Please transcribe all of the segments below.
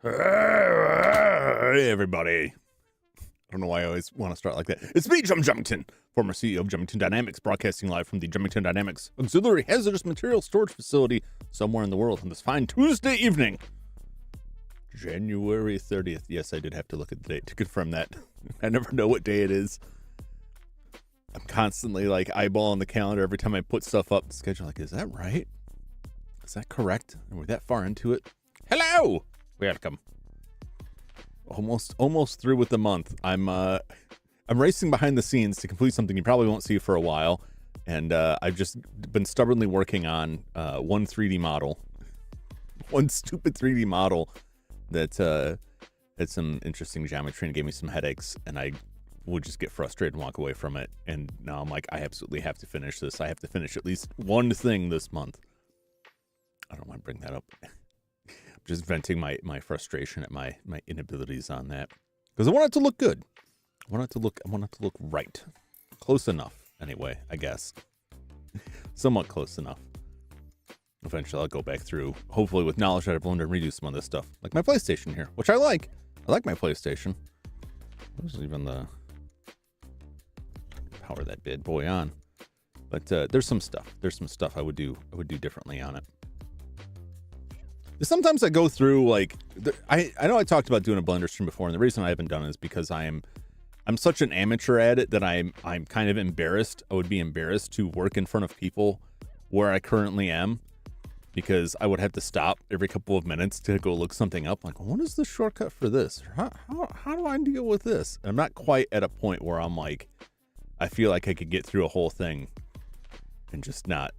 Hey, everybody. I don't know why I always want to start like that. It's me, Jum Jumington, former CEO of Jumington Dynamics, broadcasting live from the Jumington Dynamics Auxiliary Hazardous Material Storage Facility somewhere in the world on this fine Tuesday evening, January 30th. Yes, I did have to look at the date to confirm that. I never know what day it is. I'm constantly like eyeballing the calendar every time I put stuff up the schedule. Like, is that right? Is that correct? And we're that far into it. Hello! Welcome. Almost through with the month. I'm racing behind the scenes to complete something you probably won't see for a while, and I've just been stubbornly working on one 3D model, one stupid 3D model that had some interesting geometry and gave me some headaches, and I would just get frustrated and walk away from it. And now I'm like, I absolutely have to finish this. I have to finish at least one thing this month. I don't want to bring that up. Just venting my frustration at my inabilities on that, because I want it to look good. I want it to look right, close enough anyway. I guess somewhat close enough. Eventually, I'll go back through, hopefully with knowledge that I've learned, and redo some of this stuff, like my PlayStation here, which I like. I like my PlayStation. There's even the power that bad boy on, but there's some stuff. There's some stuff I would do differently on it. Sometimes I go through, like, I know I talked about doing a Blender stream before, and the reason I haven't done it is because I'm such an amateur at it that I'm kind of embarrassed. I would be embarrassed to work in front of people where I currently am, because I would have to stop every couple of minutes to go look something up. Like, what is the shortcut for this? How do I deal with this? And I'm not quite at a point where I'm like, I feel like I could get through a whole thing and just not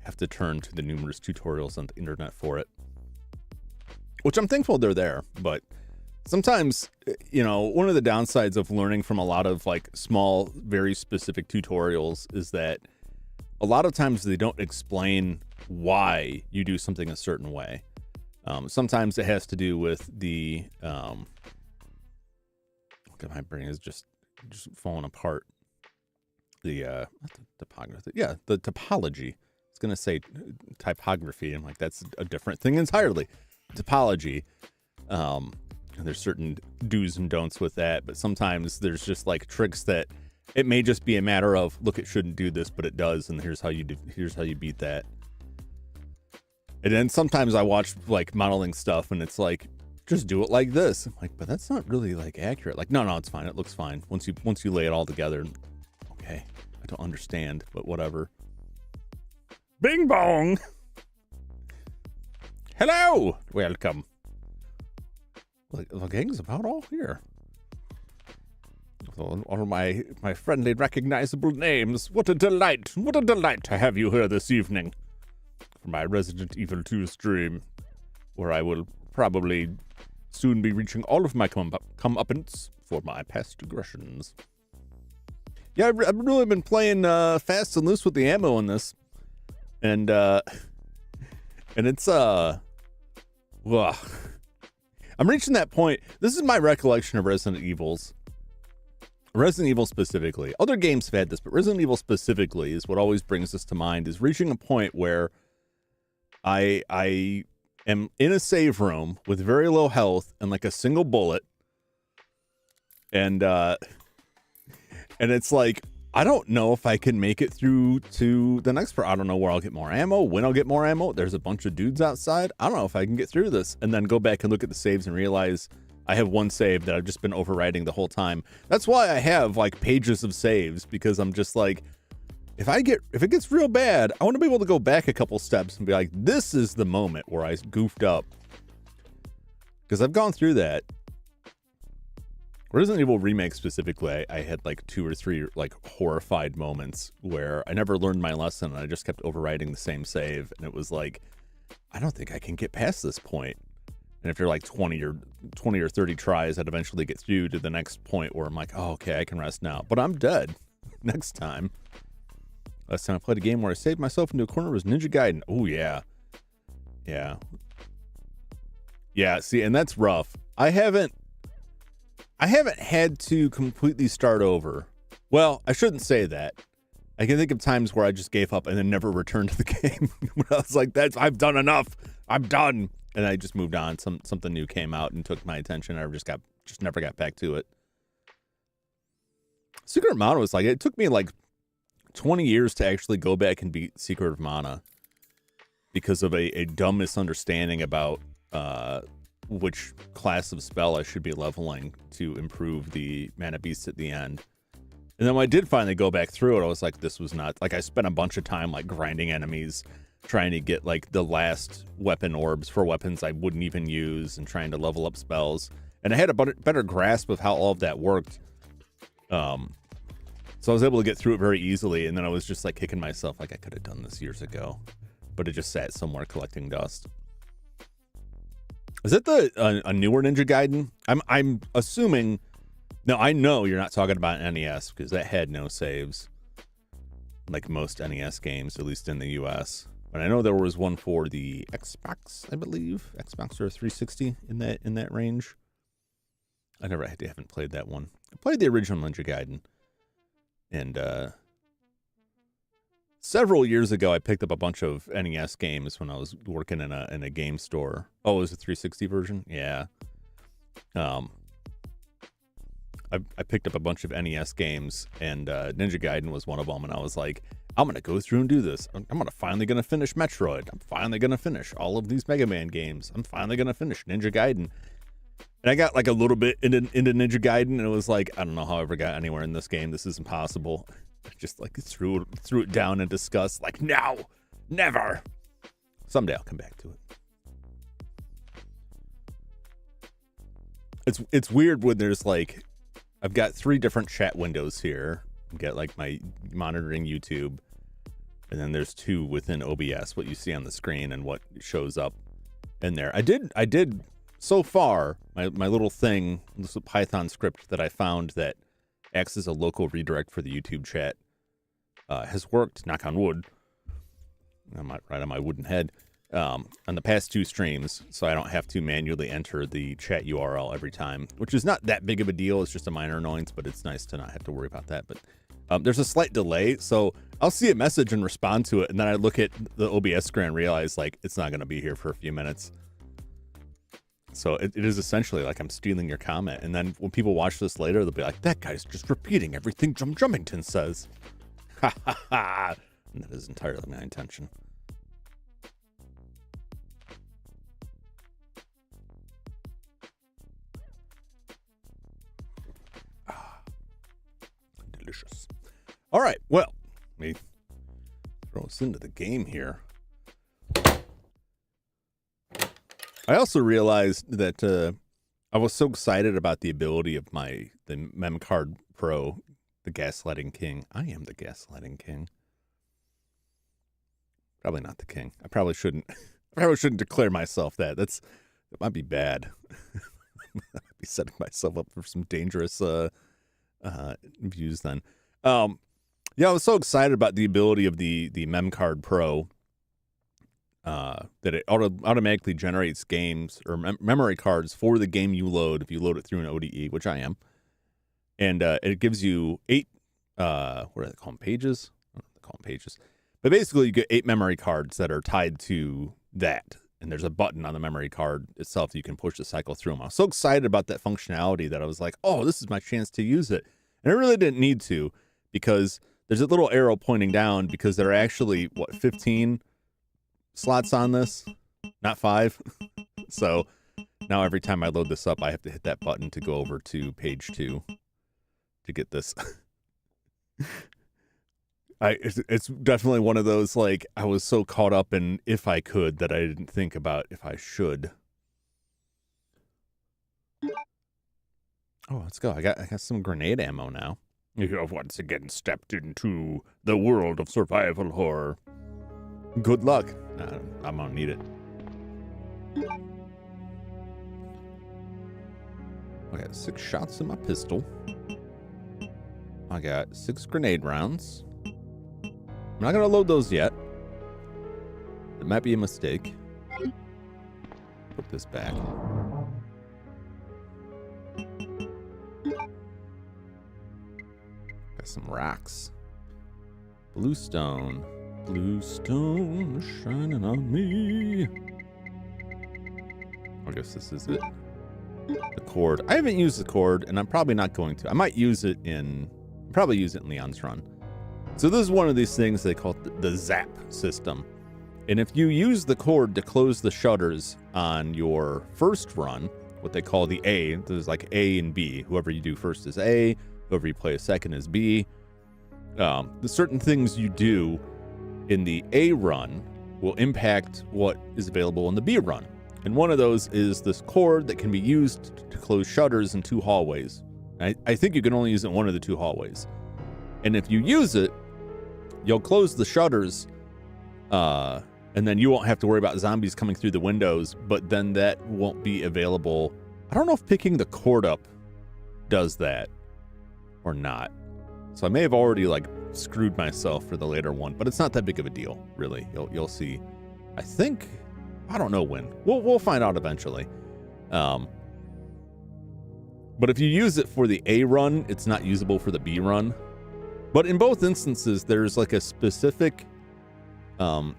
have to turn to the numerous tutorials on the internet for it, which I'm thankful they're there. But sometimes, you know, one of the downsides of learning from a lot of like small, very specific tutorials is that a lot of times they don't explain why you do something a certain way. Sometimes it has to do with the okay, my brain is just falling apart. The topography, yeah, the topology. going to say typography. I'm like, that's a different thing entirely. Typology. And there's certain do's and don'ts with that, but sometimes there's just like tricks that it may just be a matter of, look, it shouldn't do this, but it does, and here's how you beat that. And then sometimes I watch like modeling stuff, and it's like, just do it like this. I'm like, but that's not really like accurate. Like, no, it's fine. It looks fine once you lay it all together. Okay, I don't understand, but whatever. Bing bong. Hello, welcome. The gang's about all here. All my friendly, recognizable names. What a delight to have you here this evening for my Resident Evil 2 stream, where I will probably soon be reaching all of my comeuppance for my past aggressions. Yeah, I've really been playing fast and loose with the ammo in this, and it's well, I'm reaching that point. This is my recollection of Resident Evil specifically. Other games have had this, but Resident Evil specifically is what always brings this to mind, is reaching a point where I am in a save room with very low health and like a single bullet. And it's like, I don't know if I can make it through to the next part. I don't know where I'll get more ammo, when I'll get more ammo. There's a bunch of dudes outside. I don't know if I can get through this. And then go back and look at the saves and realize I have one save that I've just been overwriting the whole time. That's why I have like pages of saves, because I'm just like, if it gets real bad, I want to be able to go back a couple steps and be like, this is the moment where I goofed up. Because I've gone through that. Resident Evil Remake specifically, I had like 2 or 3 like horrified moments where I never learned my lesson and I just kept overwriting the same save, and it was like, I don't think I can get past this point. And after like 20 or 30 tries, I'd eventually get through to the next point where I'm like, oh, okay, I can rest now. But I'm dead next time. Last time I played a game where I saved myself into a corner was Ninja Gaiden. Oh, yeah. Yeah. Yeah, see, and that's rough. I haven't had to completely start over. Well, I shouldn't say that. I can think of times where I just gave up and then never returned to the game. I was like, I've done enough. I'm done. And I just moved on. Something new came out and took my attention. I just never got back to it. Secret of Mana was like, it took me like 20 years to actually go back and beat Secret of Mana because of a dumb misunderstanding about which class of spell I should be leveling to improve the mana beast at the end. And then when I did finally go back through it, I was like, this was not, like, I spent a bunch of time like grinding enemies, trying to get like the last weapon orbs for weapons I wouldn't even use, and trying to level up spells. And I had a better grasp of how all of that worked. So I was able to get through it very easily, and then I was just like kicking myself like I could have done this years ago, but it just sat somewhere collecting dust. Is it a newer Ninja Gaiden? I'm assuming. No, I know you're not talking about NES, because that had no saves, like most NES games, at least in the US. But I know there was one for the Xbox, I believe, Xbox or 360 in that range. I haven't played that one. I played the original Ninja Gaiden, and several years ago I picked up a bunch of NES games when I was working in a game store. Oh, it was a 360 version? Yeah. I picked up a bunch of NES games, and Ninja Gaiden was one of them, and I was like, I'm going to go through and do this. I'm finally going to finish Metroid. I'm finally going to finish all of these Mega Man games. I'm finally going to finish Ninja Gaiden. And I got like a little bit into Ninja Gaiden, and it was like, I don't know how I ever got anywhere in this game. This is impossible. I just like threw it down in disgust. Like, no, never. Someday I'll come back to it. It's weird when there's like, I've got 3 different chat windows here. I've got like my monitoring YouTube, and then there's 2 within OBS, what you see on the screen and what shows up in there. I did so far, my little thing, this Python script that I found that acts as a local redirect for the YouTube chat, has worked, knock on wood. I'm right on my wooden head. On the past 2 streams, so I don't have to manually enter the chat URL every time, which is not that big of a deal. It's just a minor annoyance, but it's nice to not have to worry about that. But there's a slight delay, so I'll see a message and respond to it, and then I look at the OBS screen and realize like it's not going to be here for a few minutes. So it is essentially like I'm stealing your comment, and then when people watch this later, they'll be like, "That guy's just repeating everything Jum Jumington says." Ha ha ha! And that is entirely my intention. Delicious. All right, well, let me throw us into the game here. I also realized that I was so excited about the ability of the MemCard Pro, the Gaslighting King. I am the Gaslighting King. Probably not the king. I probably shouldn't. Declare myself that. That might be bad. I might be setting myself up for some dangerous views then. Yeah, I was so excited about the ability of the MemCard Pro that it automatically generates games or memory cards for the game you load if you load it through an ODE, which I am. And it gives you 8, what do they call them, pages? I don't know what they call them pages. But basically, you get 8 memory cards that are tied to that. And there's a button on the memory card itself that you can push to cycle through them. I was so excited about that functionality that I was like, oh, this is my chance to use it. And I really didn't need to, because there's a little arrow pointing down, because there are actually, 15 slots on this? Not 5. So now every time I load this up, I have to hit that button to go over to page 2 to get this. It's definitely one of those, like, I was so caught up in if I could that I didn't think about if I should. Oh, let's go. I got some grenade ammo now. You have once again stepped into the world of survival horror. Good luck. I'm gonna need it. I got 6 shots in my pistol. I got 6 grenade rounds. I'm not going to load those yet. It might be a mistake. Put this back. Got some rocks. Bluestone. Bluestone shining on me. I guess this is it. The cord. I haven't used the cord, and I'm probably not going to. I might use it in... probably use it in Leon's run. So this is one of these things they call the zap system. And if you use the cord to close the shutters on your first run, what they call the A, there's like A and B. Whoever you do first is A, whoever you play second is B. The certain things you do in the A run will impact what is available in the B run. And one of those is this cord that can be used to close shutters in 2 hallways. I think you can only use it in one of the 2 hallways. And if you use it, you'll close the shutters, and then you won't have to worry about zombies coming through the windows, but then that won't be available. I don't know if picking the cord up does that or not. So I may have already like screwed myself for the later one, but it's not that big of a deal, really. You'll see. I think, I don't know when. We'll find out eventually. But if you use it for the A run, it's not usable for the B run. But in both instances, there's like a specific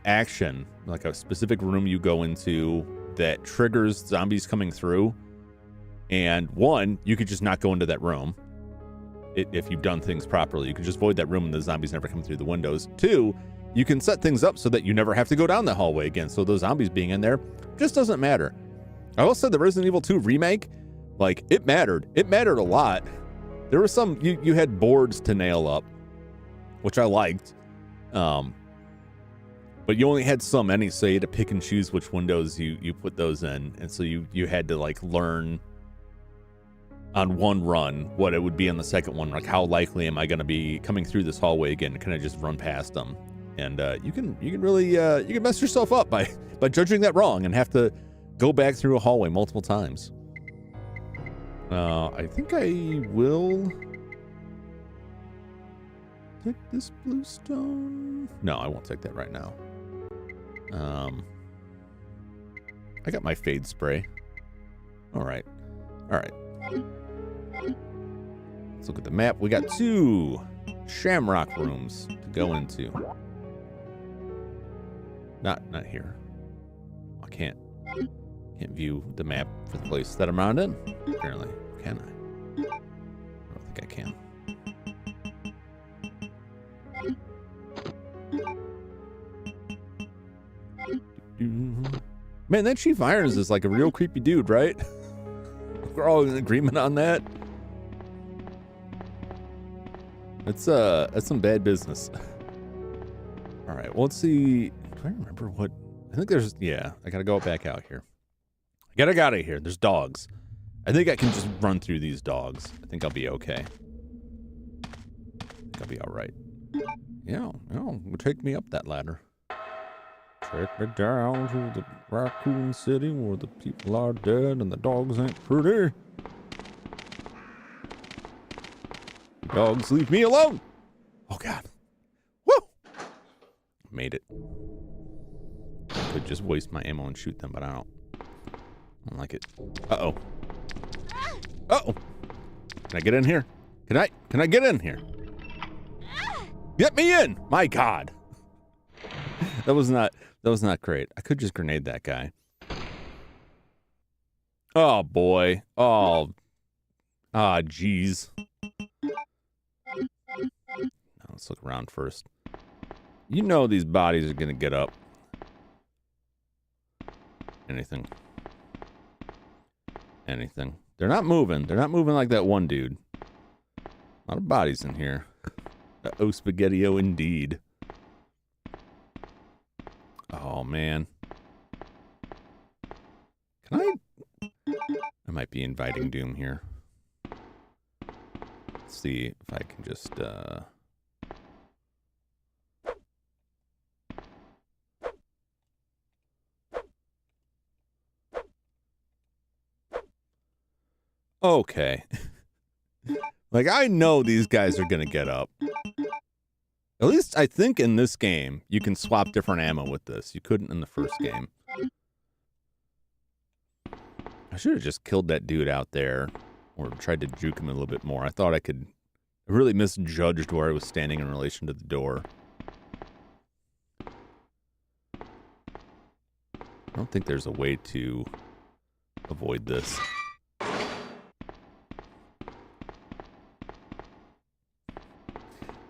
action, like a specific room you go into that triggers zombies coming through. And 1, you could just not go into that room. If you've done things properly, you can just void that room and the zombies never come through the windows. 2, you can set things up so that you never have to go down the hallway again. So those zombies being in there just doesn't matter. I will say the Resident Evil 2 remake, like, it mattered. It mattered a lot. There were some, you had boards to nail up, which I liked. But you only had so many, so you had to pick and choose which windows you put those in. And so you had to like learn on one run what it would be on the second one. Like, how likely am I going to be coming through this hallway again? Can I just run past them? And you can really you can mess yourself up by judging that wrong and have to go back through a hallway multiple times. I think I will take this bluestone. No, I won't take that right now. I got my fade spray. All right. Let's look at the map. We got 2 shamrock rooms to go into. Not here. I can't view the map for the place that I'm around in. Apparently, can I? I don't think I can. Man, that Chief Irons is like a real creepy dude, right? We're all in agreement on that. That's some bad business. All right, well, let's see. Do I remember what? I think there's, yeah, I gotta go back out here. I gotta get out of here. There's dogs. I think I can just run through these dogs. I think I'll be okay. I think I'll be all right. Yeah, take me up that ladder. Take me down to the Racoon City where the people are dead and the dogs ain't pretty. Dogs, leave me alone! Oh, God. Woo! Made it. I could just waste my ammo and shoot them, but I don't like it. Uh-oh. Uh-oh. Can I get in here? Can I get in here? Get me in! My God. That was not great. I could just grenade that guy. Oh, boy. Oh. Ah, jeez. Let's look around first. You know these bodies are gonna get up. Anything. They're not moving. They're not moving like that one dude. A lot of bodies in here. Oh, spaghetti-o indeed. Oh, man. Can I might be inviting doom here. Let's see if I can just, okay. Like, I know these guys are gonna get up. At least I think in this game, you can swap different ammo with this. You couldn't in the first game. I should have just killed that dude out there. Or tried to juke him a little bit more. I thought I could... I really misjudged where I was standing in relation to the door. I don't think there's a way to avoid this.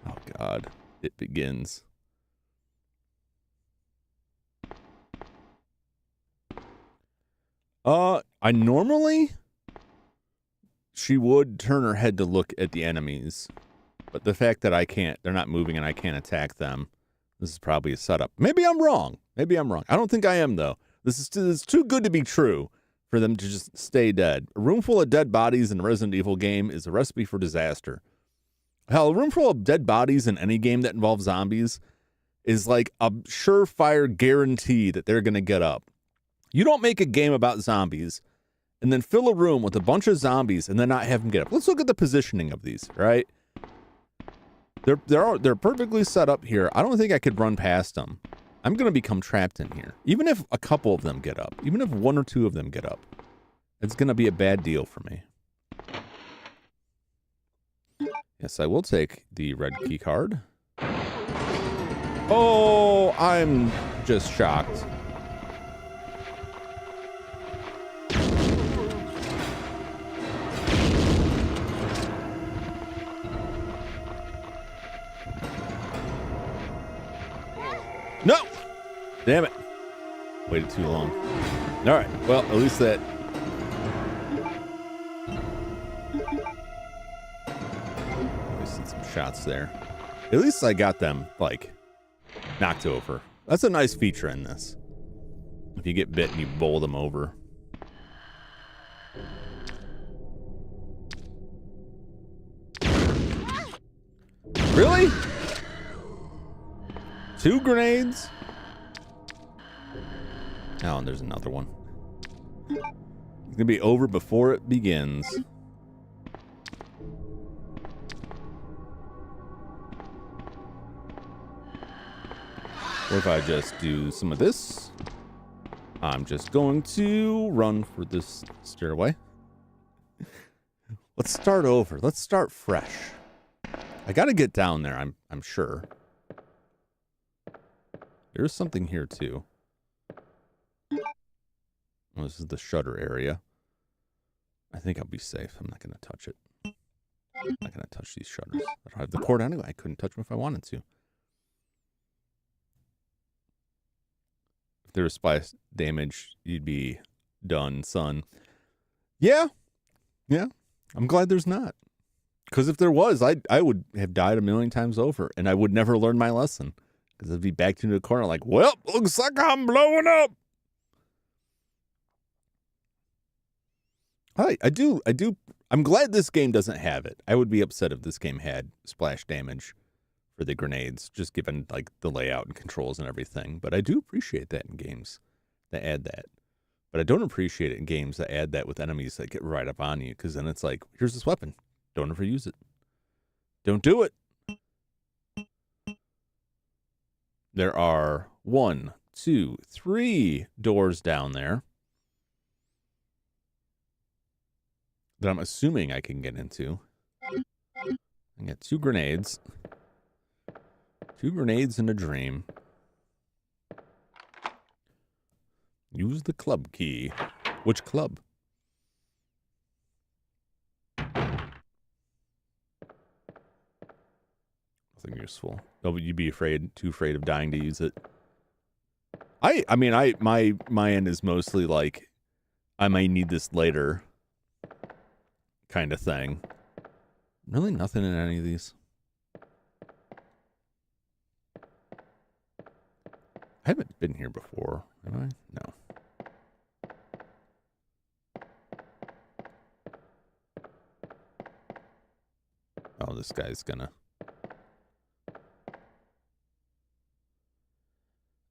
Oh, God. It begins. I normally... She would turn her head to look at the enemies. But the fact that I can't, they're not moving and I can't attack them, this is probably a setup. Maybe I'm wrong. I don't think I am, though. This is too good to be true for them to just stay dead. A room full of dead bodies in a Resident Evil game is a recipe for disaster. Hell, a room full of dead bodies in any game that involves zombies is like a surefire guarantee that they're going to get up. You don't make a game about zombies and then fill a room with a bunch of zombies and then not have them get up. Let's look at the positioning of these, right? They're perfectly set up here. I don't think I could run past them. I'm going to become trapped in here. Even if a couple of them get up, even if one or two of them get up, it's going to be a bad deal for me. Yes, I will take the red key card. Oh, I'm just shocked. No! Damn it. Waited too long. All right. Well, at least that... Wasted some shots there. At least I got them, like, knocked over. That's a nice feature in this. If you get bit and you bowl them over. Really? 2 grenades? Oh, and there's another one. It's gonna be over before it begins. What if I just do some of this? I'm just going to run for this stairway. Let's start over. Let's start fresh. I got to get down there, I'm sure. There's something here, too. Well, this is the shutter area. I think I'll be safe. I'm not going to touch it. I'm not going to touch these shutters. I don't have the cord anyway. I couldn't touch them if I wanted to. If there was splash damage, you'd be done, son. Yeah. Yeah. I'm glad there's not. Because if there was, I would have died a million times over, and I would never learn my lesson. Because I'd be backed into a corner like, well, looks like I'm blowing up. I do. I'm glad this game doesn't have it. I would be upset if this game had splash damage for the grenades, just given like the layout and controls and everything. But I do appreciate that in games that add that. But I don't appreciate it in games that add that with enemies that get right up on you, because then it's like, here's this weapon. Don't ever use it. Don't do it. There are 1, 2, 3 doors down there that I'm assuming I can get into. I got 2 grenades. 2 grenades and a dream. Use the club key. Which club? Nothing useful. No, but you'd be too afraid of dying to use it. I mean, my end is mostly like, I might need this later kind of thing. Really nothing in any of these. I haven't been here before, have I? No. Oh, this guy's gonna...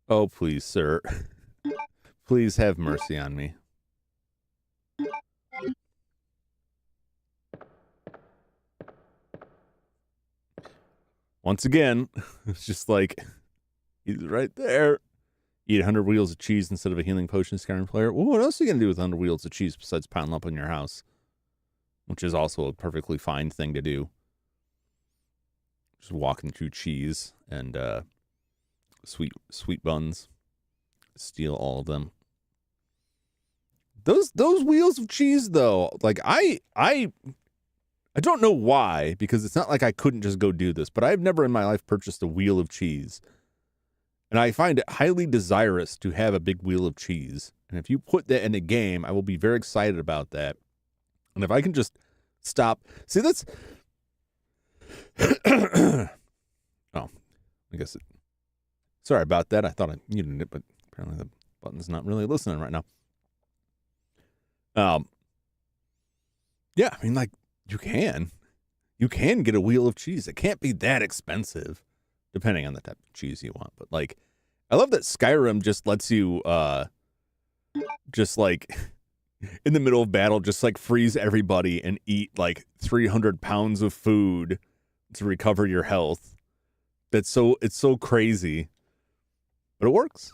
Oh, please, sir. Please have mercy on me. Once again, it's just like, he's right there. Eat 100 wheels of cheese instead of a healing potion, Skyrim player. Well, what else are you going to do with 100 wheels of cheese besides pound up in your house? Which is also a perfectly fine thing to do. Just walking through cheese and sweet buns. Steal all of them. Those wheels of cheese, though, like, I don't know why, because it's not like I couldn't just go do this, but I've never in my life purchased a wheel of cheese. And I find it highly desirous to have a big wheel of cheese. And if you put that in a game, I will be very excited about that. And if I can just stop... See, that's... Oh, I guess it... Sorry about that. I thought I muted it, but apparently the button's not really listening right now. Yeah, I mean, like, you can get a wheel of cheese. It can't be that expensive, depending on the type of cheese you want. But, like, I love that Skyrim just lets you, just, like, in the middle of battle, just, like, freeze everybody and eat, like, 300 pounds of food to recover your health. It's so crazy. But it works.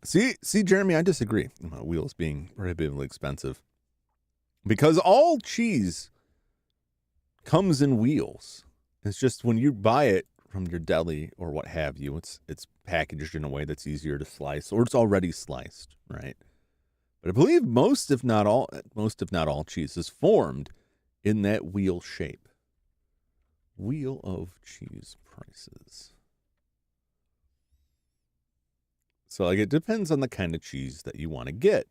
See, Jeremy, I disagree about wheels being prohibitively expensive. Because all cheese comes in wheels. It's just when you buy it from your deli or what have you, it's packaged in a way that's easier to slice, or it's already sliced, right? But I believe most, if not all cheese is formed in that wheel shape. Wheel of cheese prices. So, like, it depends on the kind of cheese that you want to get.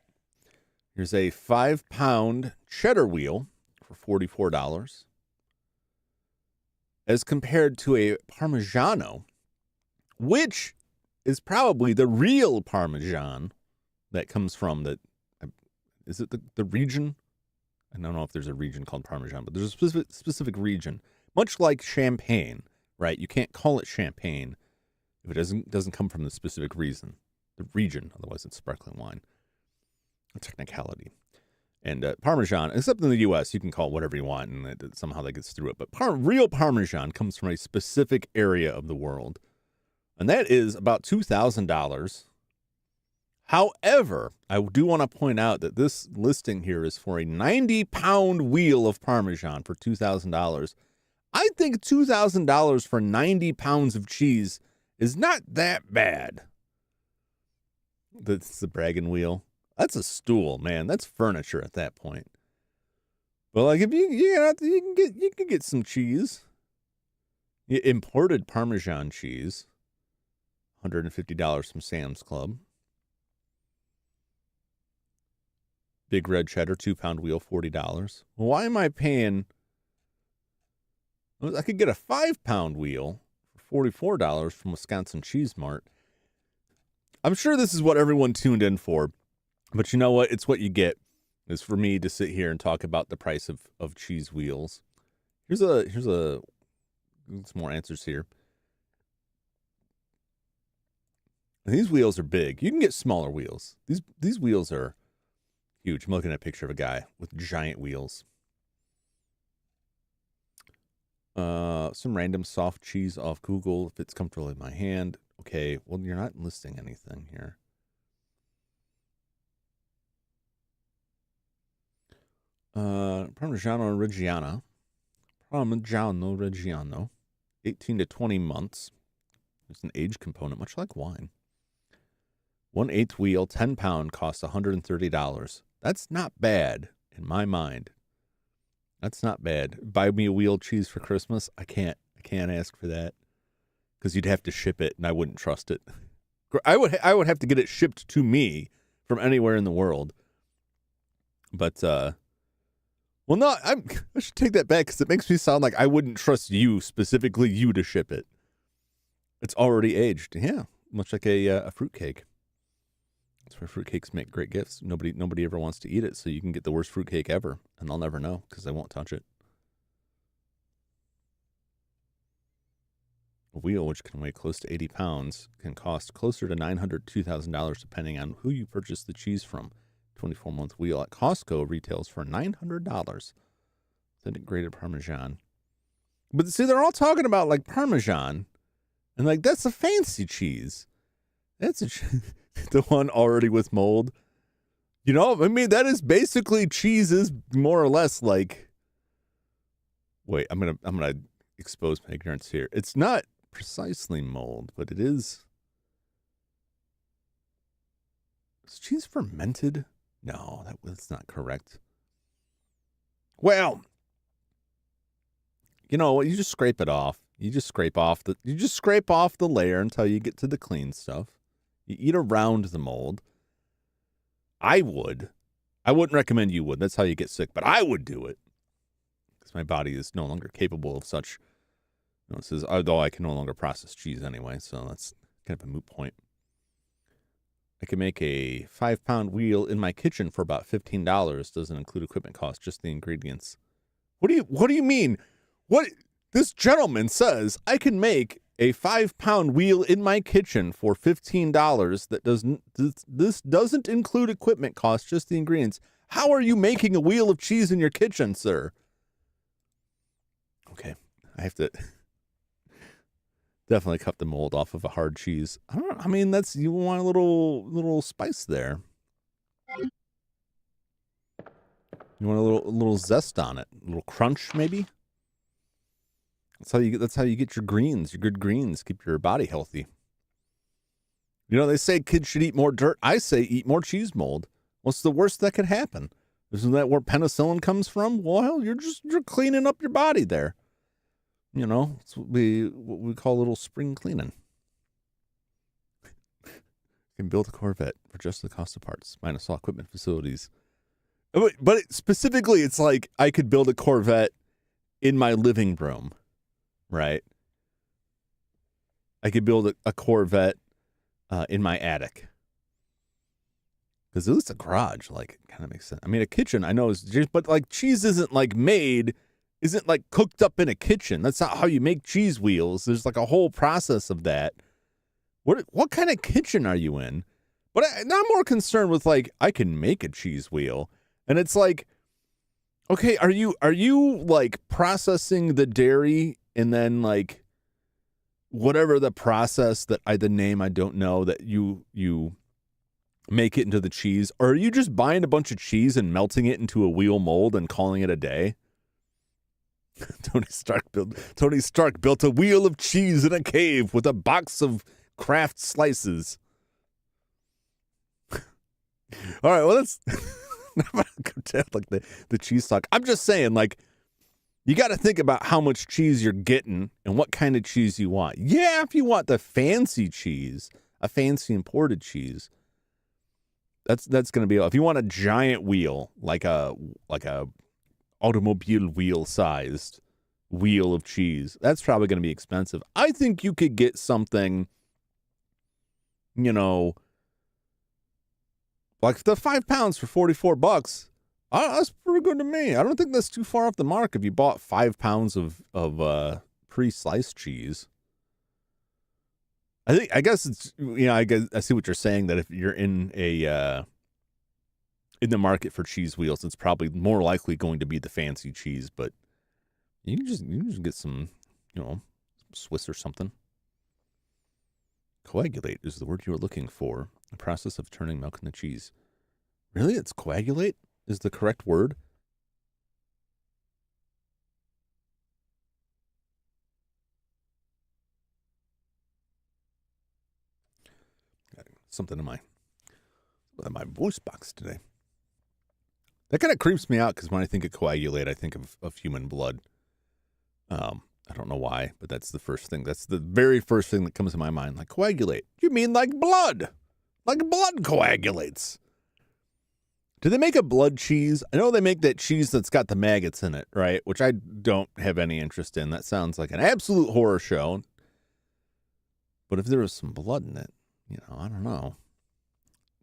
Here's a 5-pound cheddar wheel for $44, as compared to a Parmigiano, which is probably the real Parmesan that comes from the... Is it the region? I don't know if there's a region called Parmesan, but there's a specific region. Much like champagne, right? You can't call it champagne if it doesn't come from the specific region. Otherwise it's sparkling wine. A technicality. And Parmesan, except in the U.S., you can call it whatever you want, and somehow that gets through it. But real Parmesan comes from a specific area of the world, and that is about $2,000. However, I do want to point out that this listing here is for a 90-pound wheel of Parmesan for $2,000. I think $2,000 for 90 pounds of cheese is not that bad. That's the bragging wheel. That's a stool, man. That's furniture at that point. But like, if you can get some cheese. Imported Parmesan cheese, $150 from Sam's Club. Big red cheddar, 2-pound wheel, $40. Well, why am I paying? I could get a 5-pound wheel for $44 from Wisconsin Cheese Mart. I'm sure this is what everyone tuned in for, but you know what? It's what you get. Is for me to sit here and talk about the price of cheese wheels. Here's some more answers here. These wheels are big. You can get smaller wheels. These wheels are huge. I'm looking at a picture of a guy with giant wheels. Some random soft cheese off Google. If it's comfortable in my hand. Okay, well, you're not listing anything here. Parmigiano Reggiano. Parmigiano Reggiano. 18 to 20 months. There's an age component, much like wine. 1/8 wheel, 10-pound, costs $130. That's not bad in my mind. That's not bad. Buy me a wheel cheese for Christmas. I can't ask for that because you'd have to ship it, and I wouldn't trust it. I would have to get it shipped to me from anywhere in the world. But well, no, I should take that back because it makes me sound like I wouldn't trust you, specifically you, to ship it. It's already aged. Yeah, much like a fruitcake. That's where fruitcakes make great gifts. Nobody ever wants to eat it, so you can get the worst fruitcake ever, and they'll never know because they won't touch it. A wheel, which can weigh close to 80 pounds, can cost closer to $900 to $2,000 depending on who you purchase the cheese from. 24-month wheel at Costco retails for $900. Integrated Parmesan. But see, they're all talking about like Parmesan, and like that's a fancy cheese. That's the one already with mold. You know, I mean, that is basically cheese is more or less like. Wait, I'm gonna expose my ignorance here. It's not precisely mold, but it is. Is cheese fermented? No, that's not correct. Well, you know what? You just scrape it off. You just scrape off the layer until you get to the clean stuff. You eat around the mold. I wouldn't recommend you would. That's how you get sick. But I would do it because my body is no longer capable of such. You know, it says, although I can no longer process cheese anyway, so that's kind of a moot point. I can make a 5-pound wheel in my kitchen for about $15. Doesn't include equipment costs, just the ingredients. What do you mean? What this gentleman says I can make a 5-pound wheel in my kitchen for $15 this doesn't include equipment costs, just the ingredients. How are you making a wheel of cheese in your kitchen, sir? Okay, I have to definitely cut the mold off of a hard cheese. I mean, you want a little spice there. You want a little zest on it, a little crunch maybe. That's how you get your greens, your good greens, keep your body healthy. You know, they say kids should eat more dirt. I say eat more cheese mold. What's the worst that could happen? Isn't that where penicillin comes from? Well, you're cleaning up your body there. You know, it's what we call a little spring cleaning. You can build a Corvette for just the cost of parts, minus all equipment facilities. But specifically, it's like I could build a Corvette in my living room, right? I could build a Corvette in my attic. Because at least a garage, like, kind of makes sense. I mean, a kitchen, I know, but like cheese isn't like cooked up in a kitchen. That's not how you make cheese wheels. There's like a whole process of that. What kind of kitchen are you in? But I'm more concerned with like, I can make a cheese wheel. And it's like, okay, are you like processing the dairy and then like whatever the process the name I don't know that you make it into the cheese? Or are you just buying a bunch of cheese and melting it into a wheel mold and calling it a day? Tony Stark built a wheel of cheese in a cave with a box of Kraft slices. All right, well, let's like the cheese talk. I'm just saying, like, you got to think about how much cheese you're getting and what kind of cheese you want. Yeah, if you want the fancy cheese, a fancy imported cheese, that's going to be. If you want a giant wheel, like a automobile wheel sized wheel of cheese, that's probably going to be expensive. I think you could get something, like the 5 pounds for $44. That's pretty good to me. I don't think that's too far off the mark if you bought 5 pounds of pre-sliced cheese. I guess it's, I see what you're saying, that if you're in the market for cheese wheels, it's probably more likely going to be the fancy cheese, but you can just get some, Swiss or something. Coagulate is the word you were looking for. The process of turning milk into cheese. Really? It's coagulate is the correct word? Something in my voice box today. That kind of creeps me out because when I think of coagulate, I think of human blood. I don't know why, but that's the first thing. That's the very first thing that comes to my mind. Like, coagulate. You mean like blood? Like blood coagulates. Do they make a blood cheese? I know they make that cheese that's got the maggots in it, right? Which I don't have any interest in. That sounds like an absolute horror show. But if there was some blood in it, I don't know.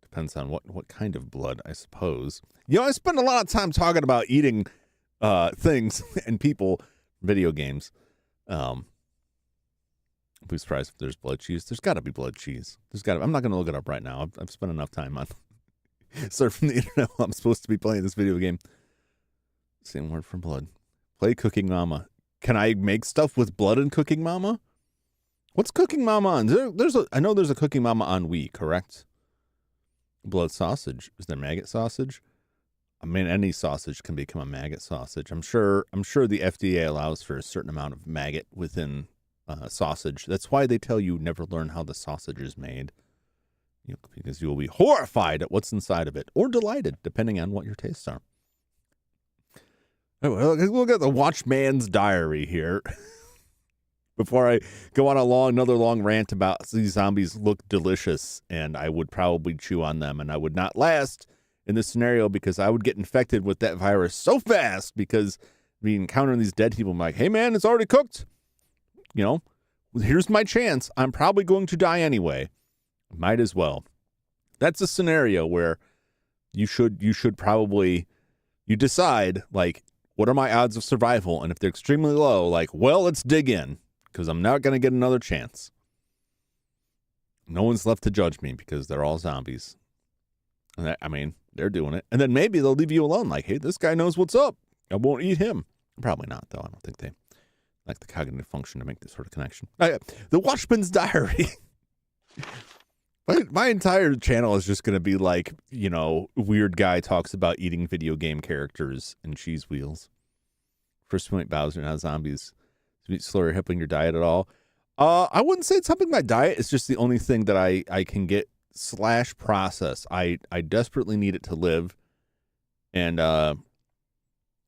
Depends on what kind of blood, I suppose. I spend a lot of time talking about eating things and people, video games. I'd be surprised if there's blood cheese. There's got to be blood cheese. I'm not going to look it up right now. I've spent enough time on surfing the internet while I'm supposed to be playing this video game. Same word for blood. Play Cooking Mama. Can I make stuff with blood in Cooking Mama? What's Cooking Mama on? I know there's a Cooking Mama on Wii, correct? Blood sausage. Is there maggot sausage? I mean, any sausage can become a maggot sausage. I'm sure the FDA allows for a certain amount of maggot within sausage. That's why they tell you never learn how the sausage is made. Because you will be horrified at what's inside of it, or delighted, depending on what your tastes are. Anyway, look at the Watchman's Diary here. Before I go on another long rant about these zombies look delicious, and I would probably chew on them, and I would not last in this scenario because I would get infected with that virus so fast because we encountering these dead people. I'm like, hey man, it's already cooked. Here's my chance. I'm probably going to die anyway. Might as well. That's a scenario where you should probably, you decide, like, what are my odds of survival? And if they're extremely low, like, well, let's dig in because I'm not going to get another chance. No one's left to judge me because they're all zombies. And they're doing it. And then maybe they'll leave you alone. Like, hey, this guy knows what's up. I won't eat him. Probably not, though. I don't think they like the cognitive function to make this sort of connection. The Watchman's Diary. My entire channel is just going to be like, weird guy talks about eating video game characters and cheese wheels. First point, Bowser, now zombies. Is meat slurry helping your diet at all? I wouldn't say it's helping my diet. It's just the only thing that I can get / process. I desperately need it to live. And, I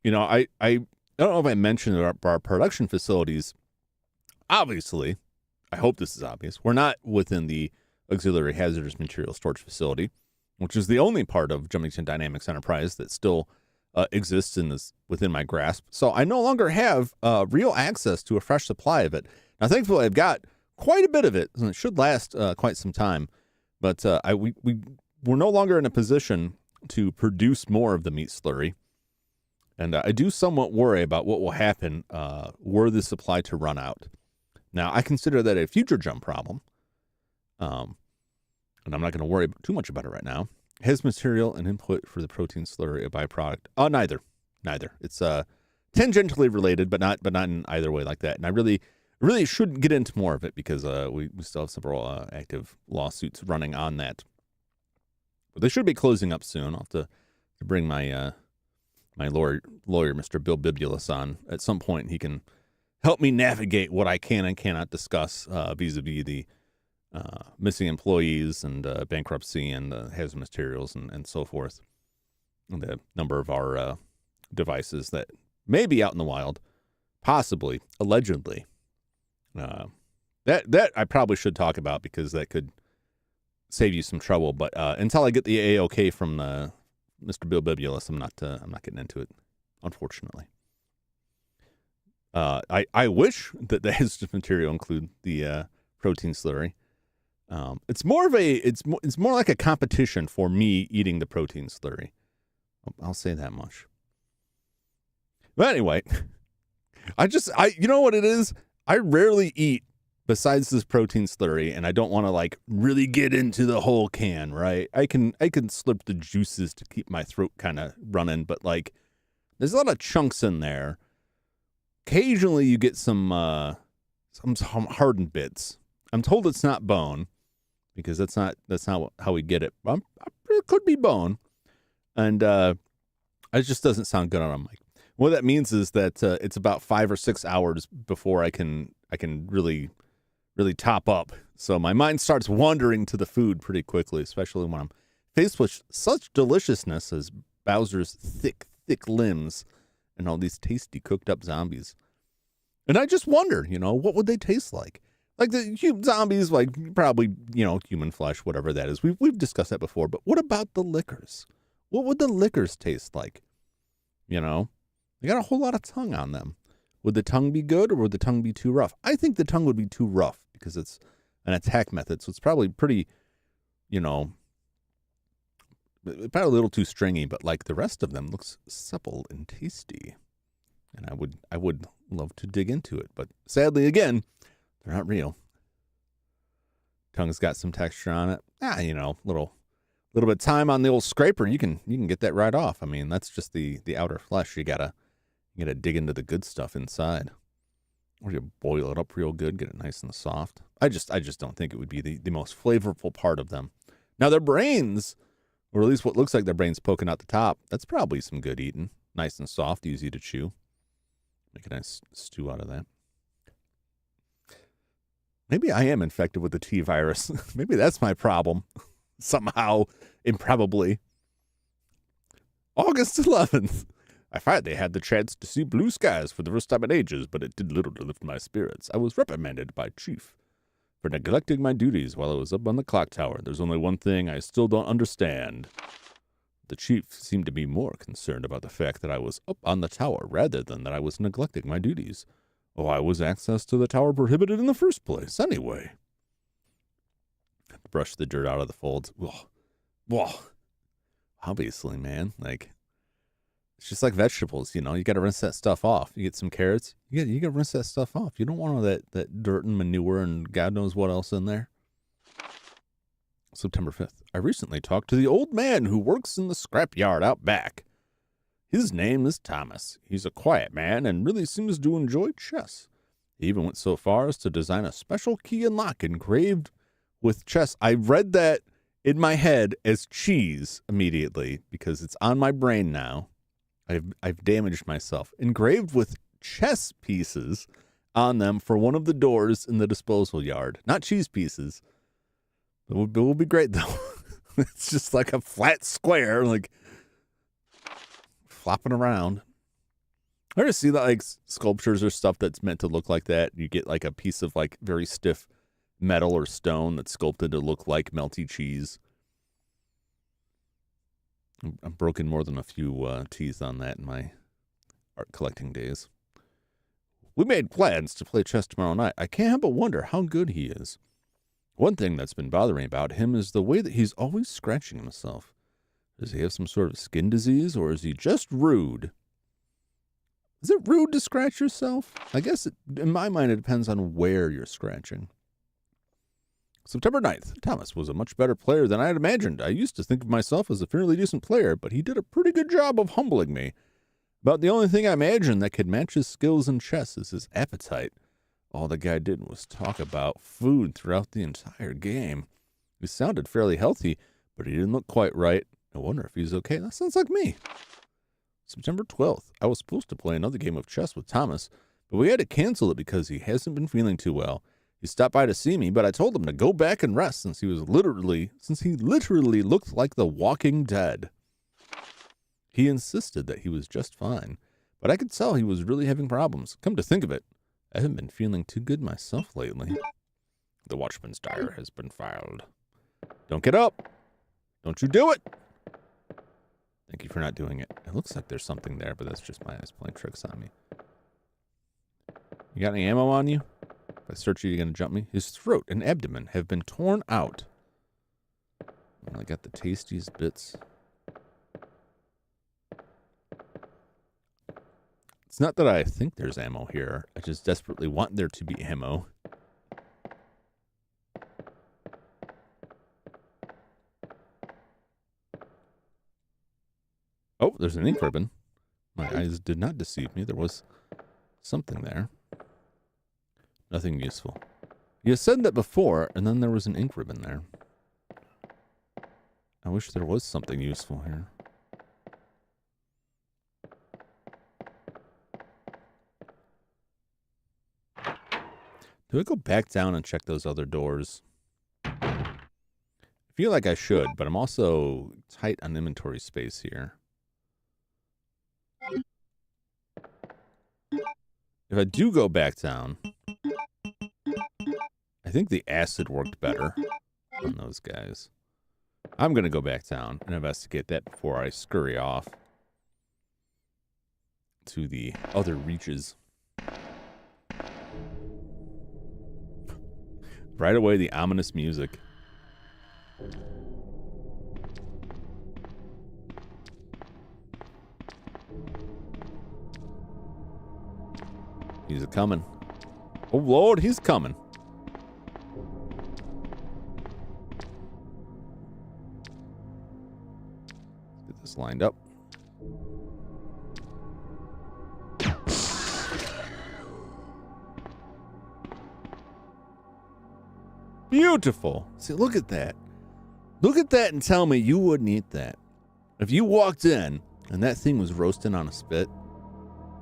don't know if I mentioned our production facilities. Obviously, I hope this is obvious. We're not within the auxiliary hazardous material storage facility, which is the only part of Jumington Dynamics Enterprise that still exists within my grasp. So I no longer have real access to a fresh supply of it. Now, thankfully, I've got quite a bit of it, and it should last quite some time. But we're no longer in a position to produce more of the meat slurry. And I do somewhat worry about what will happen were the supply to run out. Now, I consider that a future jump problem. And I'm not going to worry too much about it right now. Has material and input for the protein slurry a byproduct? Neither. It's tangentially related, but not in either way like that. And I really shouldn't get into more of it because we still have several active lawsuits running on that. But they should be closing up soon. I'll have to bring my my lawyer, Mr. Bill Bibulus, on at some point. He can help me navigate what I can and cannot discuss vis-a-vis the missing employees and bankruptcy and hazardous materials and so forth. And the number of our devices that may be out in the wild, possibly, allegedly. That I probably should talk about because that could save you some trouble. But until I get the A-OK from Mr. Bill Bibulus, I'm not getting into it, unfortunately. I wish that the hazardous material include the protein slurry. It's more like a competition for me eating the protein slurry. I'll say that much. But anyway, you know what it is? I rarely eat besides this protein slurry, and I don't want to like really get into the whole can, right? I can slurp the juices to keep my throat kind of running, but like there's a lot of chunks in there. Occasionally you get some hardened bits. I'm told it's not bone because that's not how we get it. It could be bone, and it just doesn't sound good on a mic. What that means is that it's about 5 or 6 hours before I can really top up. So my mind starts wandering to the food pretty quickly, especially when I'm faced with such deliciousness as Bowser's thick limbs and all these tasty cooked up zombies. And I just wonder, what would they taste like? Like the zombies, like probably, human flesh, whatever that is. We've discussed that before, but what about the liquors? What would the liquors taste like? They got a whole lot of tongue on them. Would the tongue be good or would the tongue be too rough? I think the tongue would be too rough because it's an attack method. So it's probably pretty, probably a little too stringy, but like the rest of them looks supple and tasty. And I would love to dig into it, but sadly, again, they're not real. Tongue's got some texture on it. Little bit of time on the old scraper. You can get that right off. I mean, that's just the outer flesh. You gotta dig into the good stuff inside. Or you boil it up real good, get it nice and soft. I just don't think it would be the most flavorful part of them. Now their brains, or at least what looks like their brains poking out the top, that's probably some good eating. Nice and soft, easy to chew. Make a nice stew out of that. Maybe I am infected with the T virus. Maybe that's my problem. Somehow, improbably. August 11th. I finally had the chance to see blue skies for the first time in ages, but it did little to lift my spirits. I was reprimanded by Chief for neglecting my duties while I was up on the clock tower. There's only one thing I still don't understand. The Chief seemed to be more concerned about the fact that I was up on the tower rather than that I was neglecting my duties. Why was access to the tower prohibited in the first place, anyway? Brush the dirt out of the folds. Whoa. Obviously, man. Like, it's just like vegetables, you got to rinse that stuff off. You get some carrots, you got to rinse that stuff off. You don't want all that dirt and manure and God knows what else in there. September 5th. I recently talked to the old man who works in the scrapyard out back. His name is Thomas. He's a quiet man and really seems to enjoy chess. He even went so far as to design a special key and lock engraved with chess. I read that in my head as cheese immediately because it's on my brain now. I've damaged myself. Engraved with chess pieces on them for one of the doors in the disposal yard. Not cheese pieces. It will be great, though. It's just like a flat square, like flopping around. I just see that like sculptures or stuff that's meant to look like that. You get like a piece of like very stiff metal or stone that's sculpted to look like melty cheese. I've broken more than a few teeth on that in my art collecting days. We made plans to play chess tomorrow night. I can't help but wonder how good he is. One thing that's been bothering about him is the way that he's always scratching himself. Does he have some sort of skin disease, or is he just rude? Is it rude to scratch yourself? I guess in my mind it depends on where you're scratching. September 9th. Thomas was a much better player than I had imagined. I used to think of myself as a fairly decent player, but he did a pretty good job of humbling me. About the only thing I imagined that could match his skills in chess is his appetite. All the guy did was talk about food throughout the entire game. He sounded fairly healthy, but he didn't look quite right. I wonder if he's okay. That sounds like me. September 12th. I was supposed to play another game of chess with Thomas, but we had to cancel it because he hasn't been feeling too well. He stopped by to see me, but I told him to go back and rest since he literally looked like the Walking Dead. He insisted that he was just fine, but I could tell he was really having problems. Come to think of it, I haven't been feeling too good myself lately. The watchman's diary has been filed. Don't get up. Don't you do it. Thank you for not doing it. It looks like there's something there, but that's just my eyes playing tricks on me. You got any ammo on you? If I search you, you're going to jump me? His throat and abdomen have been torn out. I got the tastiest bits. It's not that I think there's ammo here. I just desperately want there to be ammo. Oh, there's an ink ribbon. My eyes did not deceive me. There was something there. Nothing useful. You said that before, and then there was an ink ribbon there. I wish there was something useful here. Do I go back down and check those other doors? I feel like I should, but I'm also tight on inventory space here. If I do go back down, I think the acid worked better on those guys. I'm going to go back down and investigate that before I scurry off to the other reaches. Right away, the ominous music. He's a-coming. Oh, Lord, he's coming. Let's get this lined up. Beautiful. See, look at that. Look at that and tell me you wouldn't eat that. If you walked in and that thing was roasting on a spit,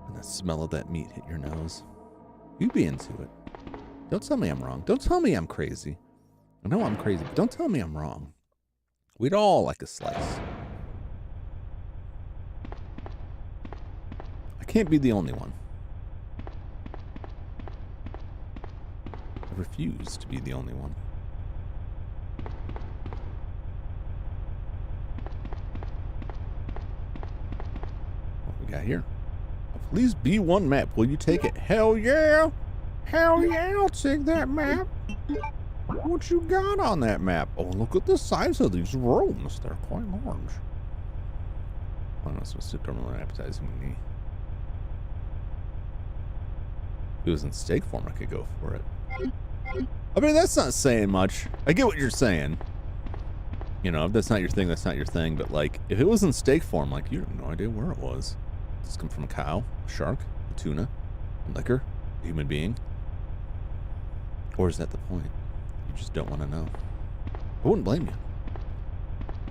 and the smell of that meat hit your nose, you'd be into it. Don't tell me I'm wrong. Don't tell me I'm crazy. I know I'm crazy, but don't tell me I'm wrong. We'd all like a slice. I can't be the only one. I refuse to be the only one. What we got here? Please B1 map. Will you take it? Hell yeah! Hell yeah, I'll take that map. What you got on that map? Oh, look at the size of these rooms. They're quite large. I don't know, supposed to normally appetizing me. If it was in steak form, I could go for it. I mean, that's not saying much. I get what you're saying. You know, if that's not your thing, that's not your thing. But, like, if it was in steak form, like, you have no idea where it was. Does this come from a cow, a shark, a tuna, a liquor, a human being? Or is that the point? You just don't want to know. I wouldn't blame you.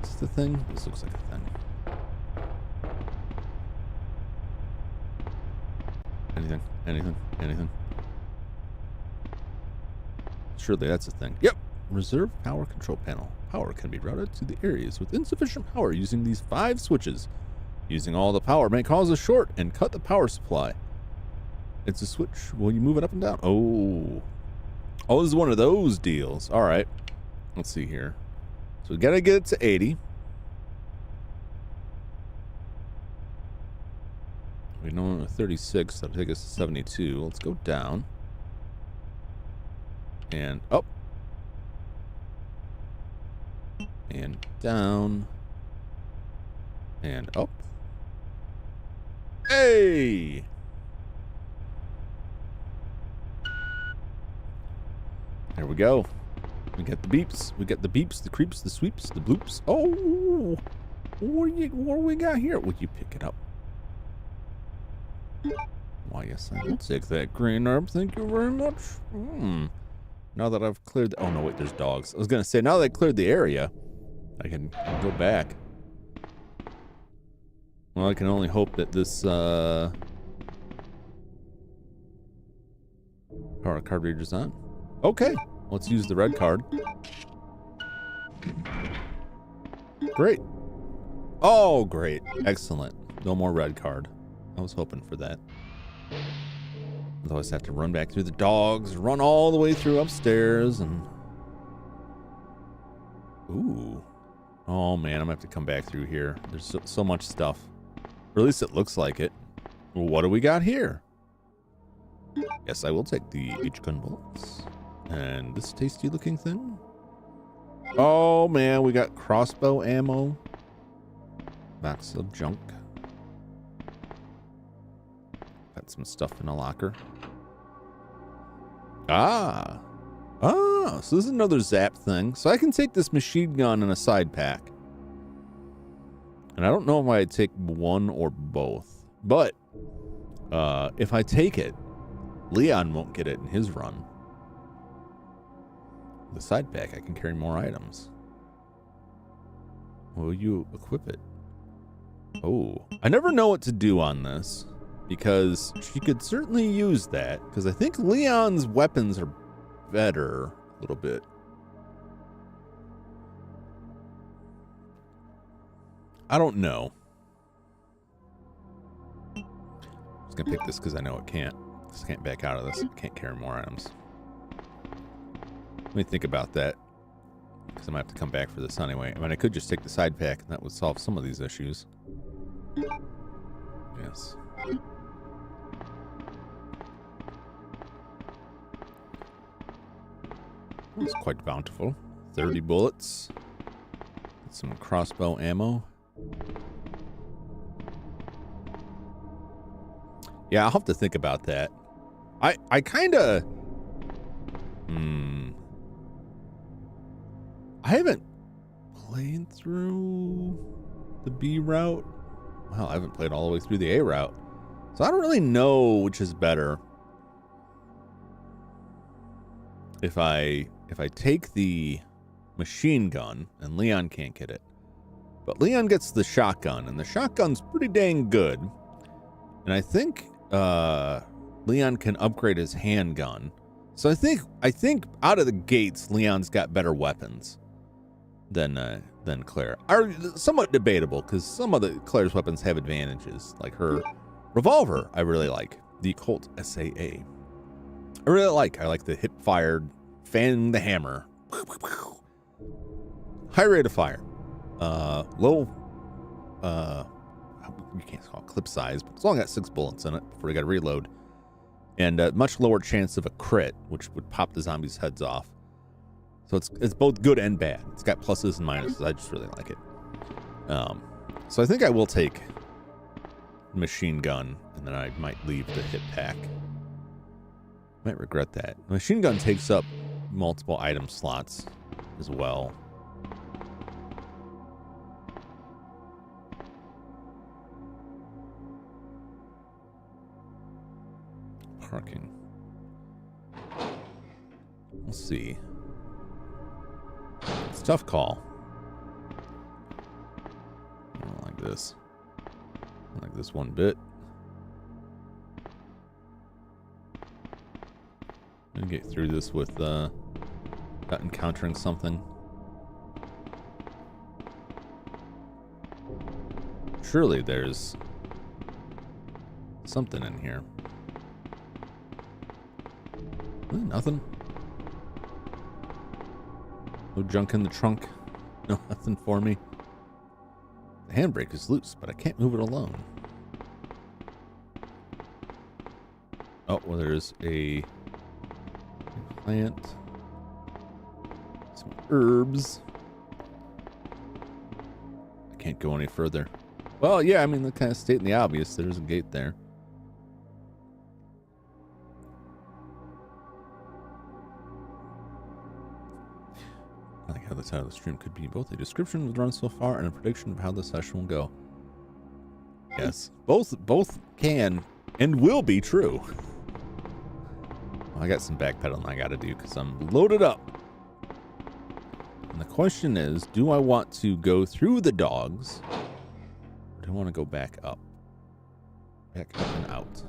Is this the thing? This looks like a thing. Anything, anything, anything. Surely that's a thing. Yep. Reserve power control panel. Power can be routed to the areas with insufficient power using these 5 switches. Using all the power may cause a short and cut the power supply. It's a switch. Will you move it up and down? Oh. Oh, this is one of those deals. All right. Let's see here. So we got to get it to 80. We know 36. That'll take us to 72. Let's go down. And up. And down. And up. Hey! There we go. We got the beeps. We got the beeps, the creeps, the sweeps, the bloops. Oh! What do we got here? Would you pick it up? Why, yes, I will take that green herb. Thank you very much. Now that I've cleared... Oh, no, wait, there's dogs. I was going to say, now that I cleared the area, I can go back. Well, I can only hope that this power card reader's on. Okay, let's use the red card. Great. Oh, great. Excellent. No more red card. I was hoping for that. Otherwise, I have to run back through the dogs, run all the way through upstairs, and... Ooh. Oh, man, I'm going to have to come back through here. There's so much stuff. Or at least it looks like it. Well, what do we got here? Yes, I will take the H-gun bullets. And this tasty-looking thing. Oh, man, we got crossbow ammo. Lots of junk. Got some stuff in a locker. Ah, so this is another zap thing. So I can take this machine gun in a side pack. And I don't know if I'd take one or both. But if I take it, Leon won't get it in his run. The side pack, I can carry more items. Will you equip it? Oh, I never know what to do on this. Because she could certainly use that. Because I think Leon's weapons are better a little bit. I don't know. I'm just going to pick this because I know it can't. Just can't back out of this. Can't carry more items. Let me think about that. Because I might have to come back for this anyway. I mean, I could just take the side pack and that would solve some of these issues. Yes. It's quite bountiful. 30 bullets. Some crossbow ammo. Yeah, I'll have to think about that. I kind of... I haven't played through the B route. Well, I haven't played all the way through the A route. So I don't really know which is better. If I take the machine gun, and Leon can't get it, but Leon gets the shotgun, and the shotgun's pretty dang good. And I think Leon can upgrade his handgun. So I think out of the gates, Leon's got better weapons than Claire. Are somewhat debatable because some of the Claire's weapons have advantages, like her revolver. I really like the Colt SAA. I like the hip-fired, fan the hammer. High rate of fire. Low, you can't call it clip size, but it's only got 6 bullets in it before you got to reload. And a much lower chance of a crit, which would pop the zombies' heads off. So it's both good and bad. It's got pluses and minuses. I just really like it. So I think I will take machine gun, and then I might leave the hip pack. Might regret that. The machine gun takes up multiple item slots as well. Parking. We'll see. It's a tough call. I don't like this. I don't like this one bit. I'm gonna get through this with not encountering something. Surely there's something in here. Nothing. No junk in the trunk. No, nothing for me. The handbrake is loose, but I can't move it alone. Oh, well, there's a plant. Some herbs. I can't go any further. Well, yeah, I mean, the kind of stating the obvious. There's a gate there. I like how the title of the stream could be both a description of the run so far and a prediction of how the session will go. Yes, both can and will be true. Well, I got some backpedaling I got to do because I'm loaded up. And the question is, do I want to go through the dogs? Or do I want to go back up? Back up and out.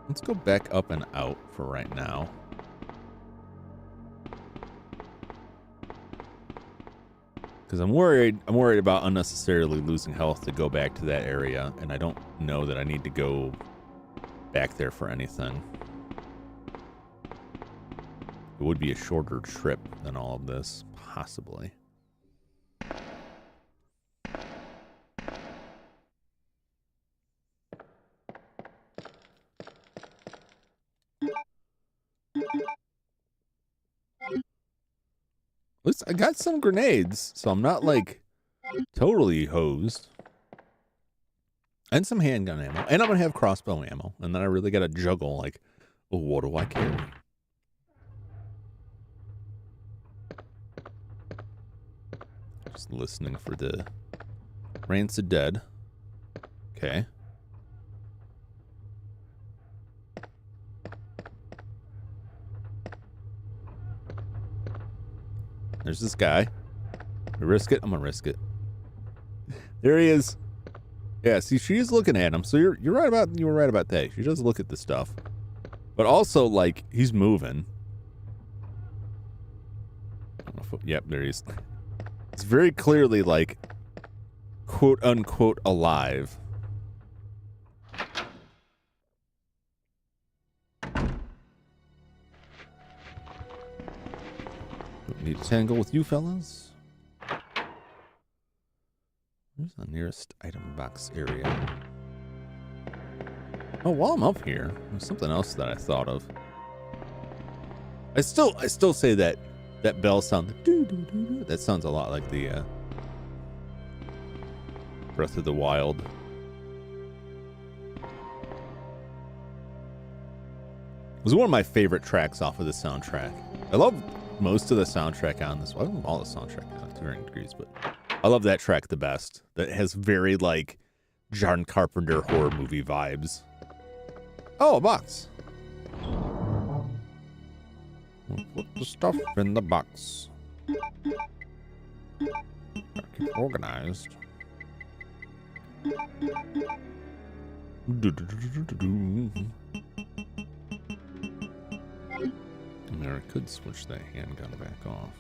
Let's go back up and out for right now. Because I'm worried about unnecessarily losing health to go back to that area, and I don't know that I need to go back there for anything. It would be a shorter trip than all of this, possibly. At least I got some grenades, so I'm not like totally hosed. And some handgun ammo. And I'm gonna have crossbow ammo. And then I really gotta juggle like, well, what do I carry? Just listening for the rancid dead. Okay. There's this guy. We risk it? I'm gonna risk it. There he is. Yeah, see, she's looking at him. So you were right about that. She does look at the stuff. But also, like, he's moving. I don't know if, yep, there he is. It's very clearly like quote unquote alive. Need to tangle with you fellas. Where's the nearest item box area? Oh, while I'm up here, there's something else that I thought of. I still say that bell sound. That sounds a lot like the Breath of the Wild. It was one of my favorite tracks off of the soundtrack. I love most of the soundtrack on this. Well, I love all the soundtrack on it to varying degrees, but I love that track the best. That has very like John Carpenter horror movie vibes. Oh, a box. We'll put the stuff in the box. Gotta keep organized. I mean, I could switch that handgun back off.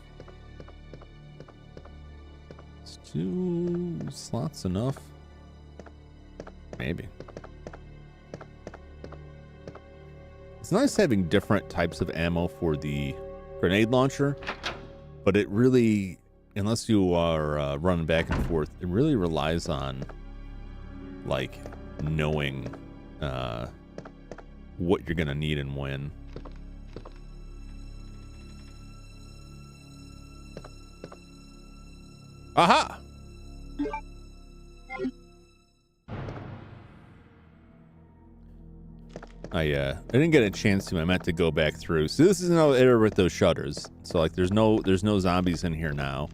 Is 2 slots enough? Maybe. It's nice having different types of ammo for the grenade launcher, but it really, unless you are running back and forth, it really relies on like knowing what you're gonna need and when. Aha! I didn't get a chance to. I meant to go back through. So this is no error with those shutters. So like there's no zombies in here now.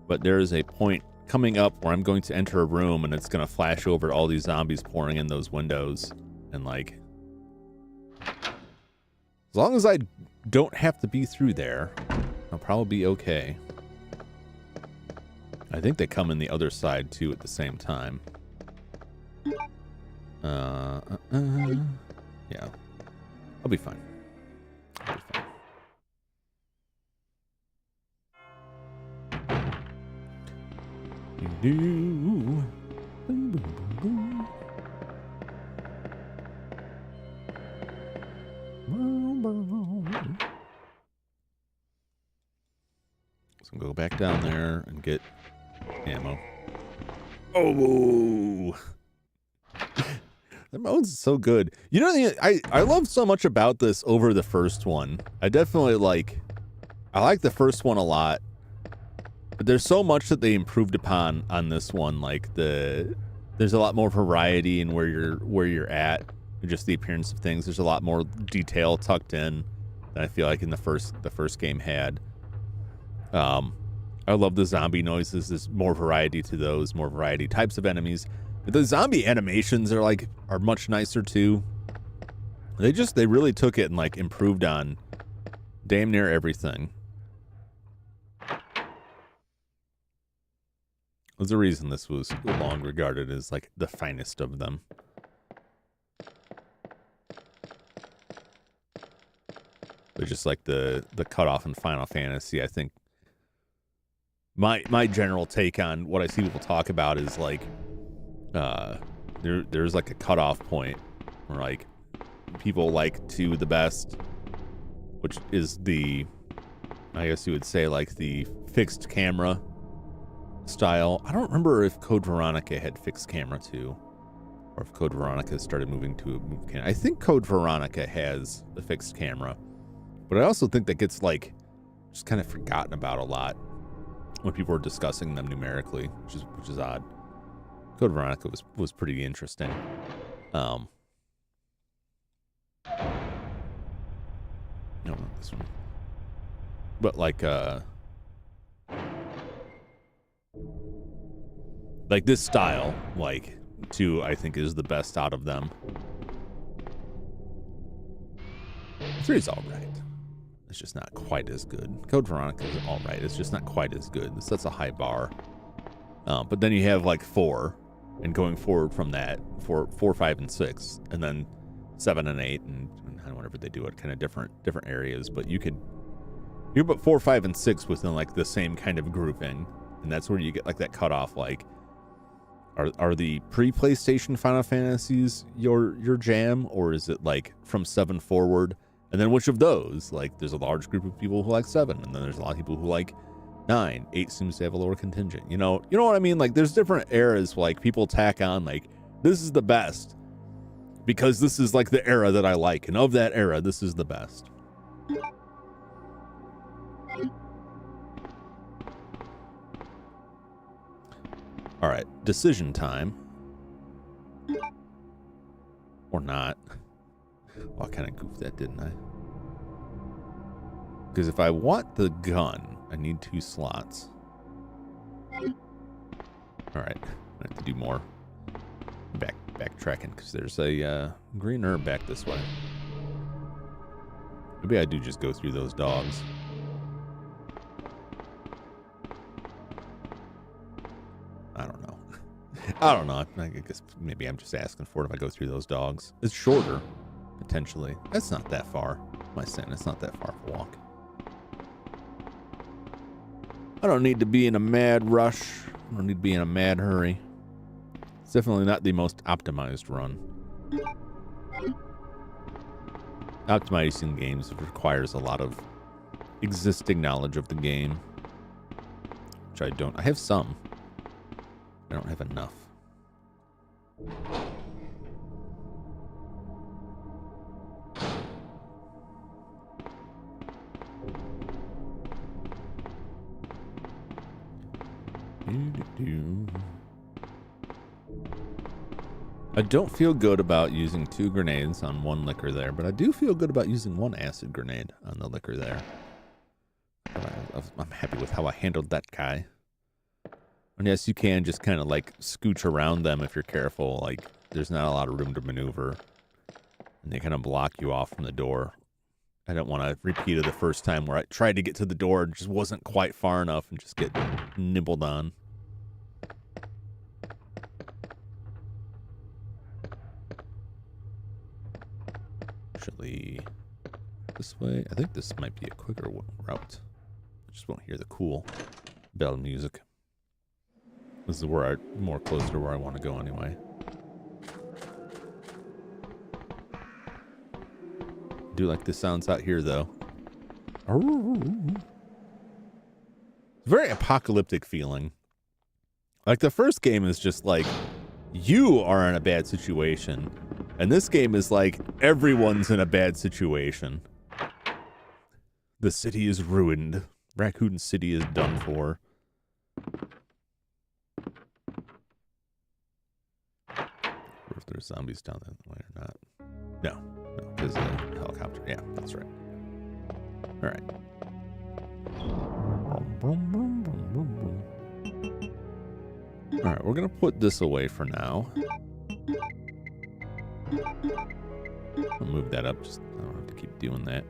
But there is a point coming up where I'm going to enter a room and it's going to flash over all these zombies pouring in those windows. And like, as long as I don't have to be through there, I'll probably be okay. I think they come in the other side too at the same time. Yeah. I'll be fine. I'll be fine. Boom, boom, boom, boom. So go back down there and get ammo. Oh, that mode's so good. You know, I love so much about this over the first one. I definitely I like the first one a lot, but there's so much that they improved upon on this one. Like there's a lot more variety in where you're at, just the appearance of things. There's a lot more detail tucked in than I feel like in the first game had. I love the zombie noises. There's more variety to those, more variety types of enemies. But the zombie animations are much nicer too. They really took it and like improved on damn near everything. There's a reason this was long regarded as like the finest of them. But just like the cutoff in Final Fantasy, I think my general take on what I see people talk about is like there's like a cutoff point where like people like to the best, which is the, I guess you would say, like the fixed camera style. I don't remember if Code Veronica had fixed camera too, or if Code Veronica started moving to a move camera. I think Code Veronica has a fixed camera, but I also think that gets like just kind of forgotten about a lot when people are discussing them numerically, which is odd. Code Veronica was pretty interesting. No, not this one. But like this style, like, too, I think is the best out of them. 3's all right. It's just not quite as good. Code Veronica is all right. It's just not quite as good. This sets a high bar. But then you have like 4, and going forward from that, 4, 5, and 6, and then 7 and 8, and whatever they do it, kind of different areas. But you put 4, 5, and 6 within like the same kind of grouping, and that's where you get like that cutoff. Like, are the pre-PlayStation Final Fantasies your jam, or is it like from 7 forward? And then which of those? Like, there's a large group of people who like 7, and then there's a lot of people who like 9. 8 seems to have a lower contingent. You know what I mean? Like, there's different eras. Like, people tack on like, this is the best because this is like the era that I like, and of that era, this is the best. All right, decision time, or not. Well, I kind of goofed that, didn't I? Because if I want the gun, I need 2 slots. All right, I have to do more backtracking because there's a green herb back this way. Maybe I do just go through those dogs. I don't know. I guess maybe I'm just asking for it if I go through those dogs. It's shorter. Potentially. That's not that far. My saying it's not that far of a walk. I don't need to be in a mad rush. I don't need to be in a mad hurry. It's definitely not the most optimized run. Optimizing games requires a lot of existing knowledge of the game, which I don't. I have some. I don't have enough. I don't feel good about using 2 grenades on 1 liquor there, but I do feel good about using 1 acid grenade on the liquor there. I'm happy with how I handled that guy. And yes, you can just kind of like scooch around them if you're careful. Like, there's not a lot of room to maneuver, and they kind of block you off from the door. I don't want to repeat it the first time where I tried to get to the door and just wasn't quite far enough and just get nibbled on. Actually, this way. I think this might be a quicker route. I just won't hear the cool bell music. This is where more closer to where I want to go anyway. I do like the sounds out here though. Very apocalyptic feeling. Like the first game is just like you are in a bad situation, and this game is like everyone's in a bad situation. The city is ruined. Racoon City is done for. If there's zombies down that way or not. No, because of the helicopter. Yeah, that's right. All right. All right, we're gonna put this away for now. I'll move that up. Just I don't have to keep doing that.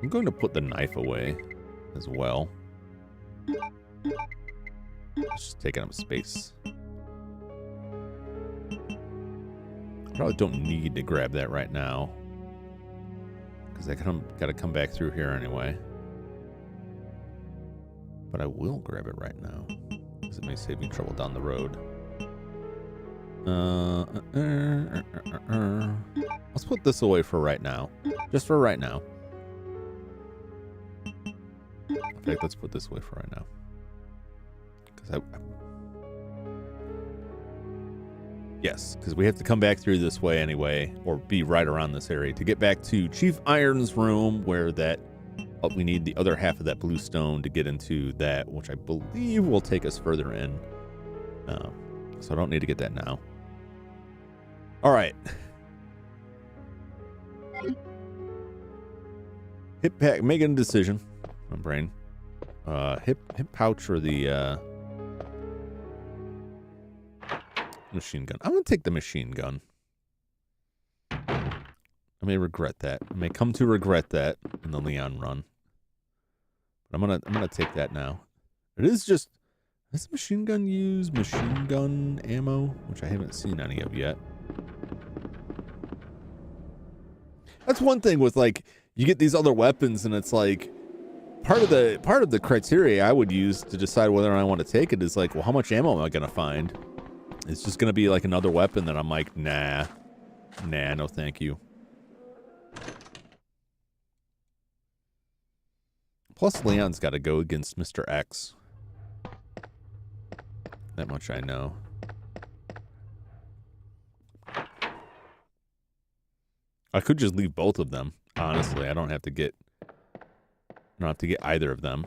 I'm going to put the knife away as well. It's just taking up space. Probably don't need to grab that right now, because I got to come back through here anyway. But I will grab it right now, because it may save me trouble down the road. Let's put this away for right now. Just for right now. In fact, let's put this away for right now. Yes, because we have to come back through this way anyway, or be right around this area to get back to Chief Iron's room, where we need the other half of that blue stone to get into that, which I believe will take us further in. So I don't need to get that now. All right. Hip pack, making a decision. My brain. Hip pouch or the machine gun. I'm gonna take the machine gun. I may regret that. I may come to regret that in the Leon run. But I'm gonna take that now. It is just, does the machine gun use machine gun ammo, which I haven't seen any of yet. That's one thing with, like, you get these other weapons and it's like part of the criteria I would use to decide whether or not I want to take it is like, well, how much ammo am I gonna find? It's just gonna be like another weapon that I'm like, nah, no thank you. Plus Leon's got to go against Mr. X. That much I know. I could just leave both of them. Honestly, I don't have to get either of them.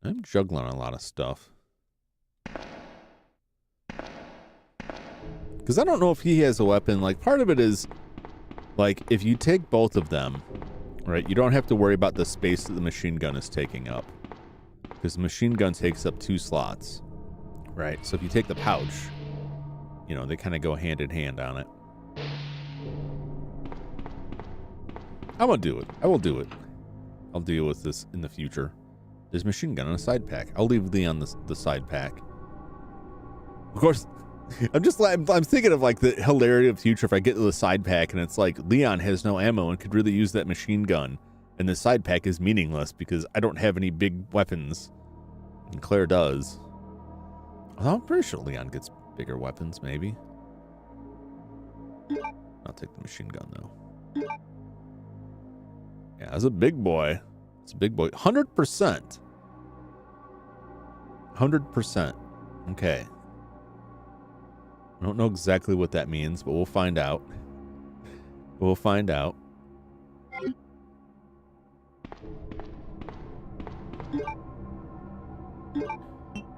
I'm juggling a lot of stuff. Because I don't know if he has a weapon. Like, part of it is, like, if you take both of them, right, you don't have to worry about the space that the machine gun is taking up. Because the machine gun takes up 2 slots, right? So if you take the pouch, you know, they kind of go hand in hand on it. I'm going to do it. I will do it. I'll deal with this in the future. There's machine gun on a side pack. I'll leave Leon the side pack. Of course, I'm thinking of like the hilarity of the future if I get to the side pack and it's like Leon has no ammo and could really use that machine gun, and the side pack is meaningless because I don't have any big weapons and Claire does. Although I'm pretty sure Leon gets bigger weapons, maybe. I'll take the machine gun though. Yeah, it's a big boy. It's a big boy. 100%. 100%. Okay. I don't know exactly what that means, but we'll find out. We'll find out.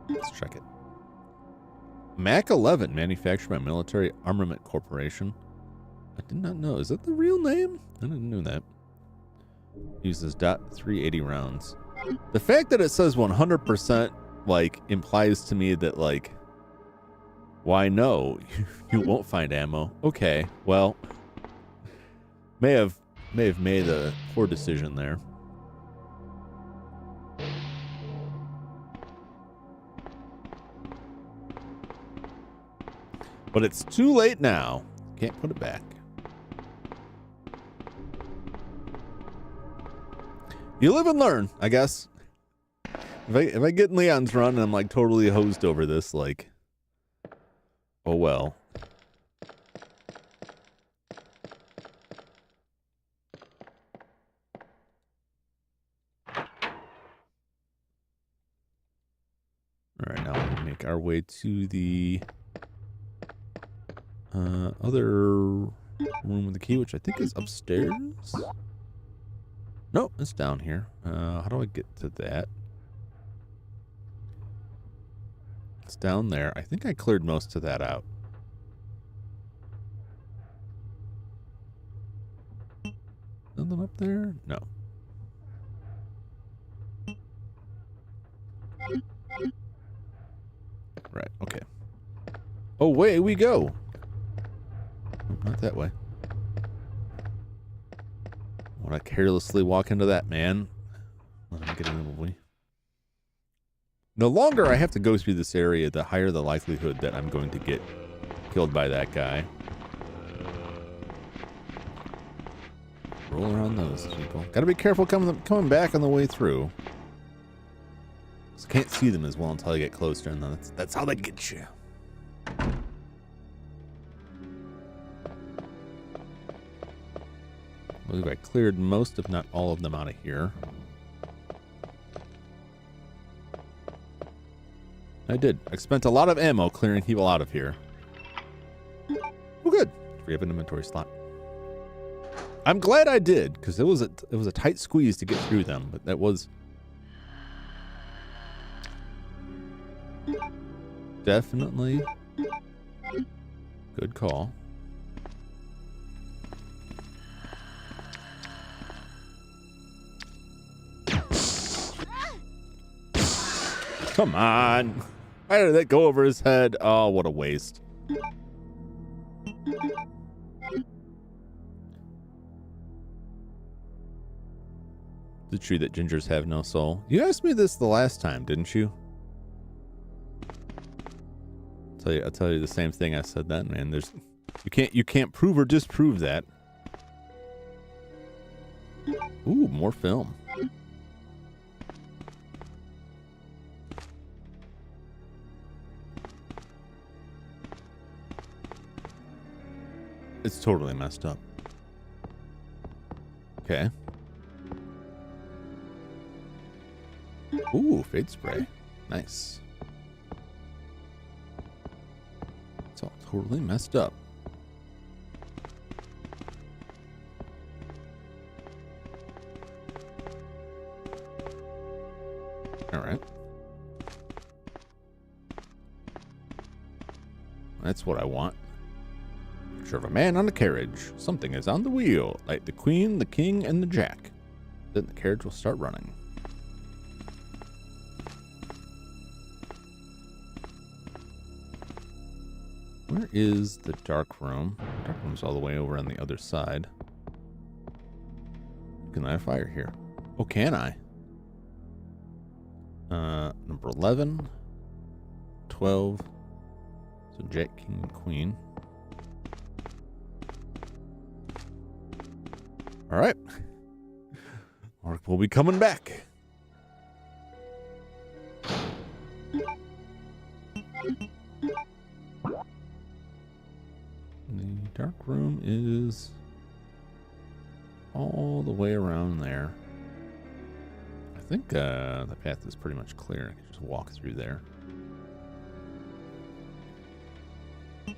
Let's check it. Mac 11, manufactured by Military Armament Corporation. I did not know. Is that the real name? I didn't know that. Uses .380 rounds. The fact that it says 100% like implies to me that like, why no, you won't find ammo. Okay, well, may have made a poor decision there. But it's too late now. Can't put it back. You live and learn, I guess. If I get in Leon's run and I'm like totally hosed over this, like, oh well. All right, now we make our way to the other room with the key, which I think is upstairs. Nope, it's down here. How do I get to that? It's down there. I think I cleared most of that out. Nothing up there? No. Right, okay. Away we go. Not that way. When I carelessly walk into that, man. Let me get in the way. The longer I have to go through this area, the higher the likelihood that I'm going to get killed by that guy. Roll around those people. Gotta be careful coming back on the way through. Just can't see them as well until I get closer, and that's how they get you. I believe I cleared most, if not all of them, out of here. I did. I spent a lot of ammo clearing people out of here. Oh, good. Free up an inventory slot. I'm glad I did, because it was a tight squeeze to get through them, but that was definitely good call. Come on. Why did that go over his head? Oh, what a waste. It's true that gingers have no soul. You asked me this the last time, didn't you? I'll tell you the same thing I said then, man. You can't prove or disprove that. Ooh, more film. It's totally messed up. Okay. Ooh, fade spray. Nice. It's all totally messed up. All right. That's what I want. Picture of a man on a carriage. Something is on the wheel, like the queen, the king, and the jack. Then the carriage will start running. Where is the dark room? The dark room's all the way over on the other side. Can I fire here? Oh, can I? Number 11, 12. So Jack, King, and Queen. All right. Mark will be coming back. The dark room is all the way around there. I think the path is pretty much clear. I can just walk through there. Is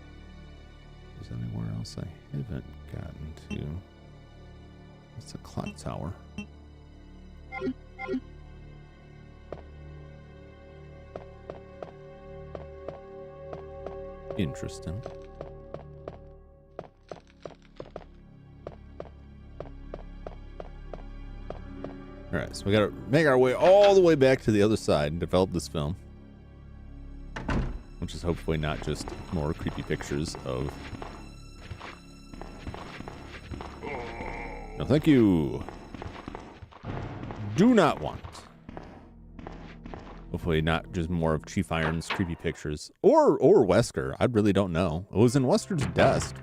there anywhere else I haven't gotten to? It's a clock tower. Interesting. All right, so we gotta make our way all the way back to the other side and develop this film, which is hopefully not just more creepy pictures of. No, thank you. Do not want. Hopefully not just more of Chief Iron's creepy pictures. Or Wesker. I really don't know. It was in Wesker's desk.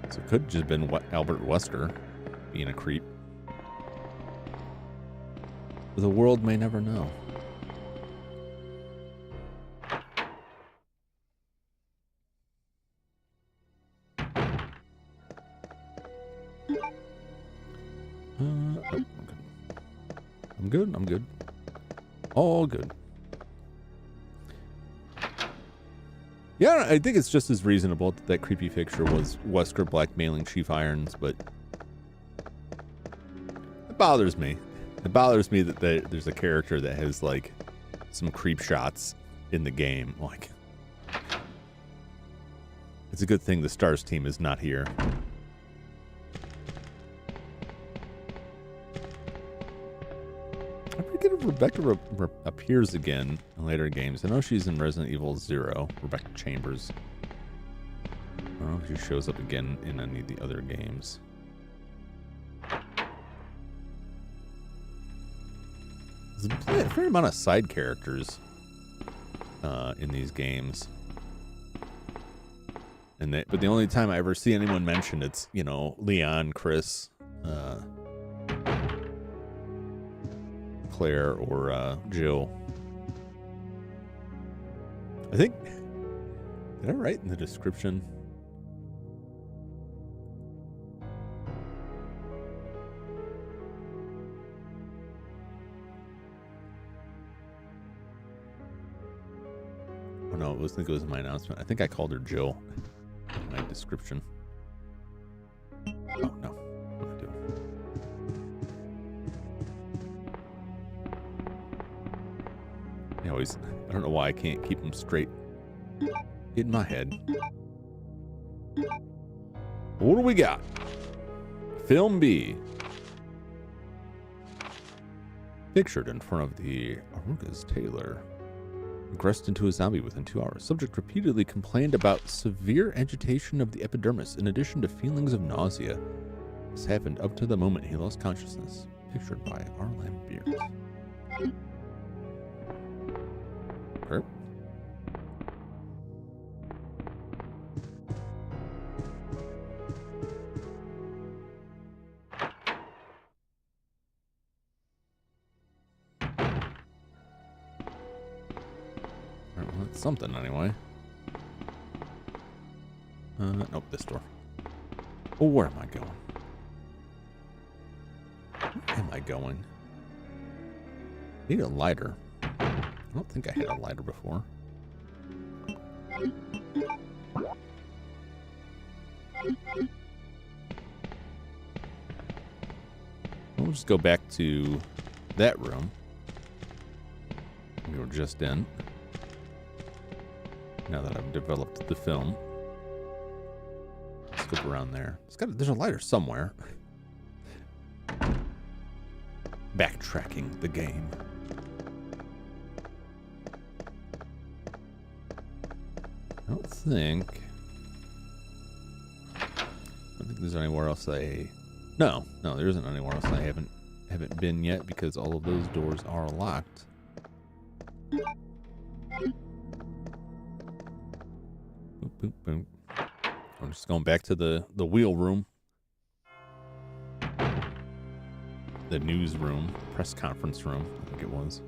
So it could have just been Albert Wesker being a creep. The world may never know. I'm good. I'm good. All good. Yeah, I think it's just as reasonable that that creepy picture was Wesker blackmailing Chief Irons, but it bothers me. It bothers me that there's a character that has, like, some creep shots in the game. Like, it's a good thing the Stars team is not here. I forget if Rebecca appears again in later games. I know she's in Resident Evil 0, Rebecca Chambers. I don't know if she shows up again in any of the other games. There's a fair amount of side characters in these games. But the only time I ever see anyone mentioned, it's, you know, Leon, Chris, Claire, or Jill. I think, did I write in the description? Oh no, I think it was in my announcement. I think I called her Jill in my description. Oh no, what am I doing? I don't know why I can't keep them straight in my head. What do we got? Film B. Pictured in front of the Aruga's tailor. Regressed into a zombie within 2 hours. Subject repeatedly complained about severe agitation of the epidermis in addition to feelings of nausea. This happened up to the moment he lost consciousness. Pictured by Arlan Beard. Herb? Something anyway. Nope, this door. Oh, where am I going? Where am I going? Need a lighter. I don't think I had a lighter before. We'll just go back to that room we were just in. Now that I've developed the film. Let's go around there. There's a lighter somewhere. Backtracking the game. I don't think there's anywhere else No, there isn't anywhere else I haven't been yet because all of those doors are locked. Boop, boop, boop. I'm just going back to the wheel room. The news room, press conference room, I think it was.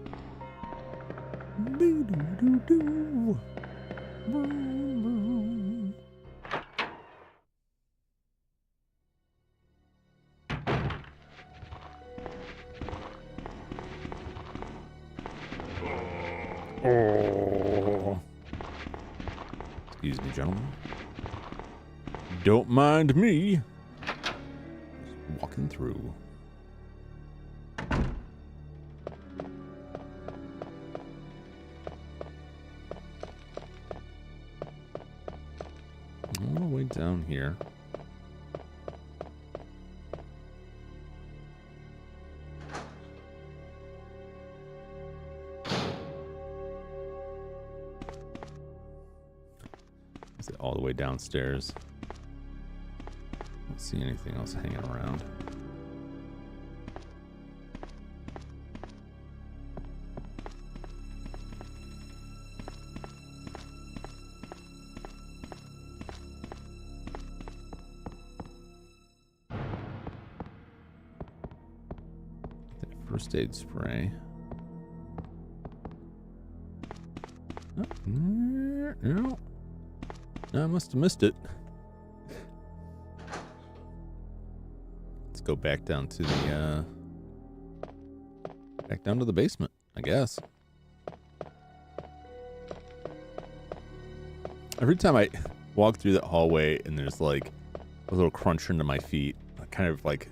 Oh. Excuse me, gentlemen. Don't mind me. Just walking through. All the way down here. Is it all the way downstairs? Don't see anything else hanging around. First aid spray. Oh, no. I must have missed it. Let's go back down to the basement, I guess. Every time I walk through that hallway and there's like a little crunch under my feet, I kind of like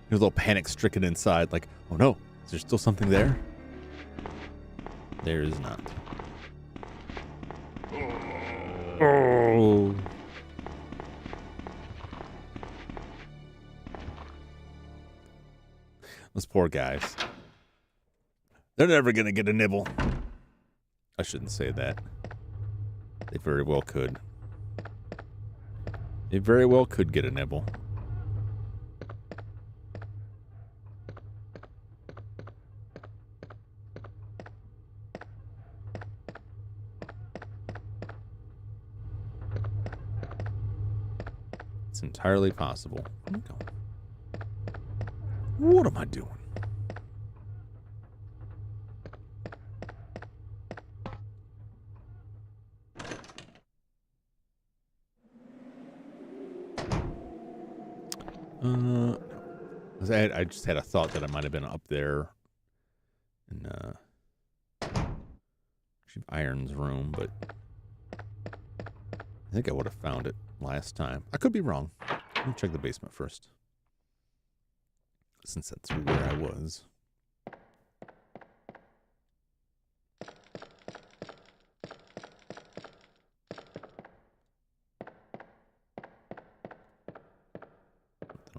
there's a little panic stricken inside, like, oh no, is there still something there? There is not. Oh. Those poor guys. They're never going to get a nibble. I shouldn't say that. They very well could. They very well could get a nibble. It's entirely possible. What am I doing? I just had a thought that I might have been up there in Chief Iron's room, but I think I would have found it last time. I could be wrong. Let me check the basement first, since that's where I was.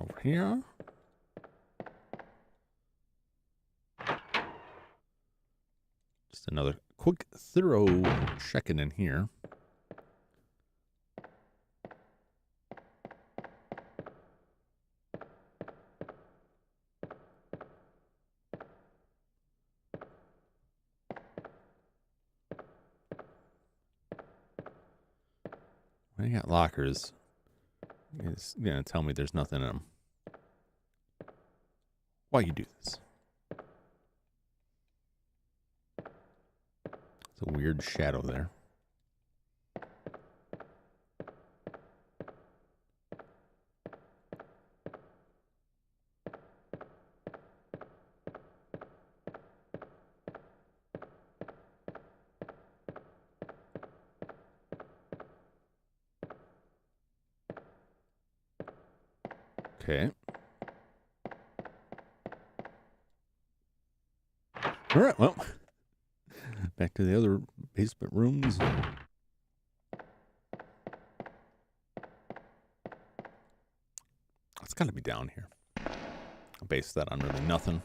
Over here. Just another quick, thorough checking in here. When you got lockers, you're gonna tell me there's nothing in them. Why you do this? It's a weird shadow there. Okay. All right, well, back to the other basement rooms. It's got to be down here. I'll base that on really nothing.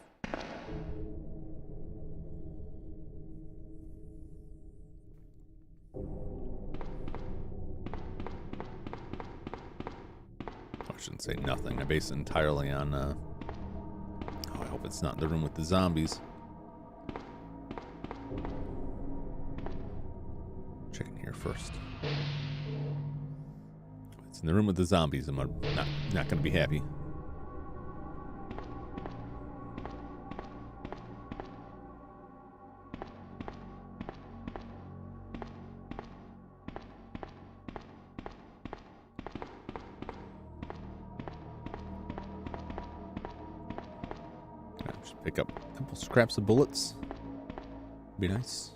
I shouldn't say nothing. I base it entirely on, oh, I hope it's not in the room with the zombies. Checking here first. If it's in the room with the zombies, I'm not going to be happy. Pick up a couple scraps of bullets. Be nice.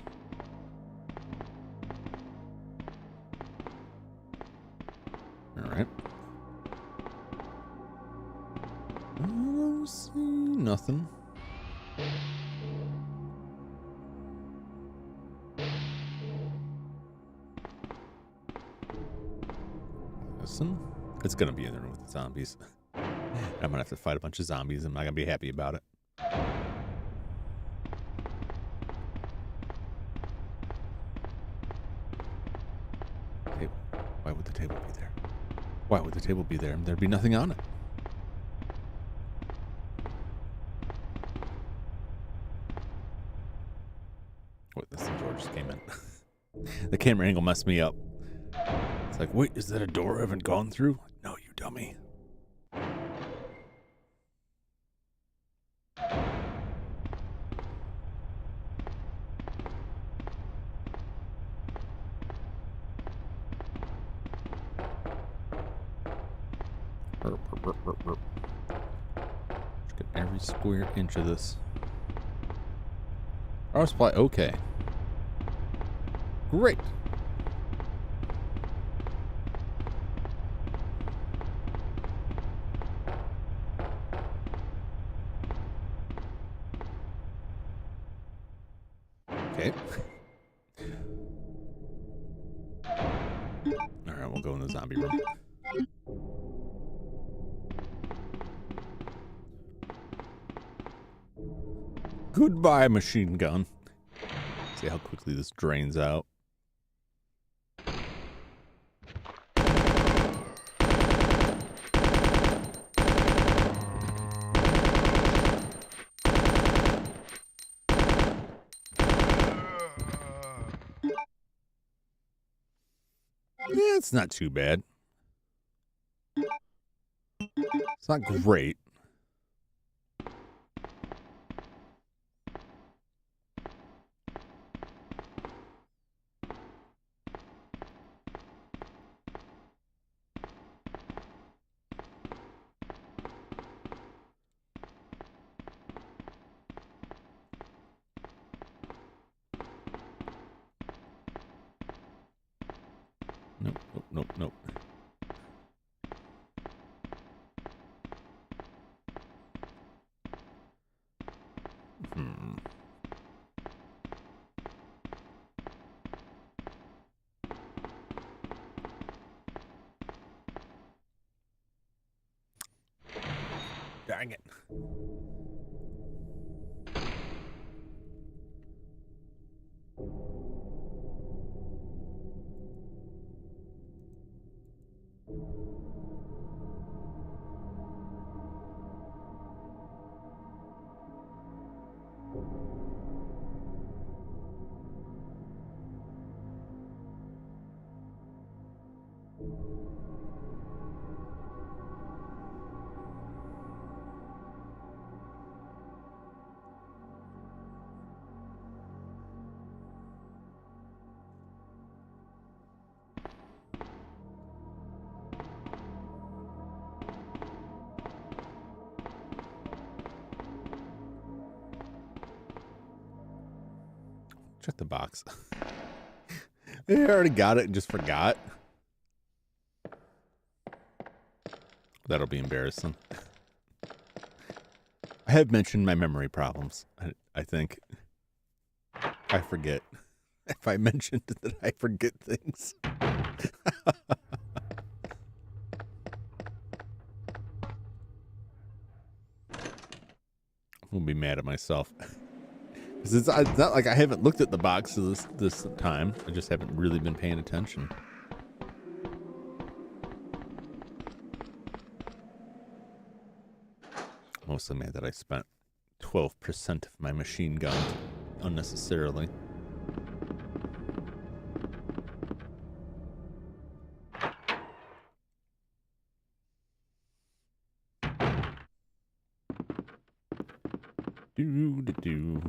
All right. I don't see nothing. Listen, it's gonna be in the room with the zombies. I'm gonna have to fight a bunch of zombies. I'm not gonna be happy about it. Why would the table be there? Why would the table be there? There'd be nothing on it. Wait, this door just came in. The camera angle messed me up. It's like, wait, is that a door I haven't gone through? No, you dummy. Just get every square inch of this. Power supply, okay. Great. Okay. Alright, we'll go in the zombie room. Goodbye, machine gun. See how quickly this drains out. Yeah, it's not too bad. It's not great. Nope, nope, nope, nope. Dang it. Check the box. I already got it and just forgot. That'll be embarrassing. I have mentioned my memory problems. I think I forget. If I mentioned that I forget things. I'm gonna be mad at myself. Because it's not like I haven't looked at the box this time. I just haven't really been paying attention. Mostly mad that I spent 12% of my machine gun unnecessarily. Do.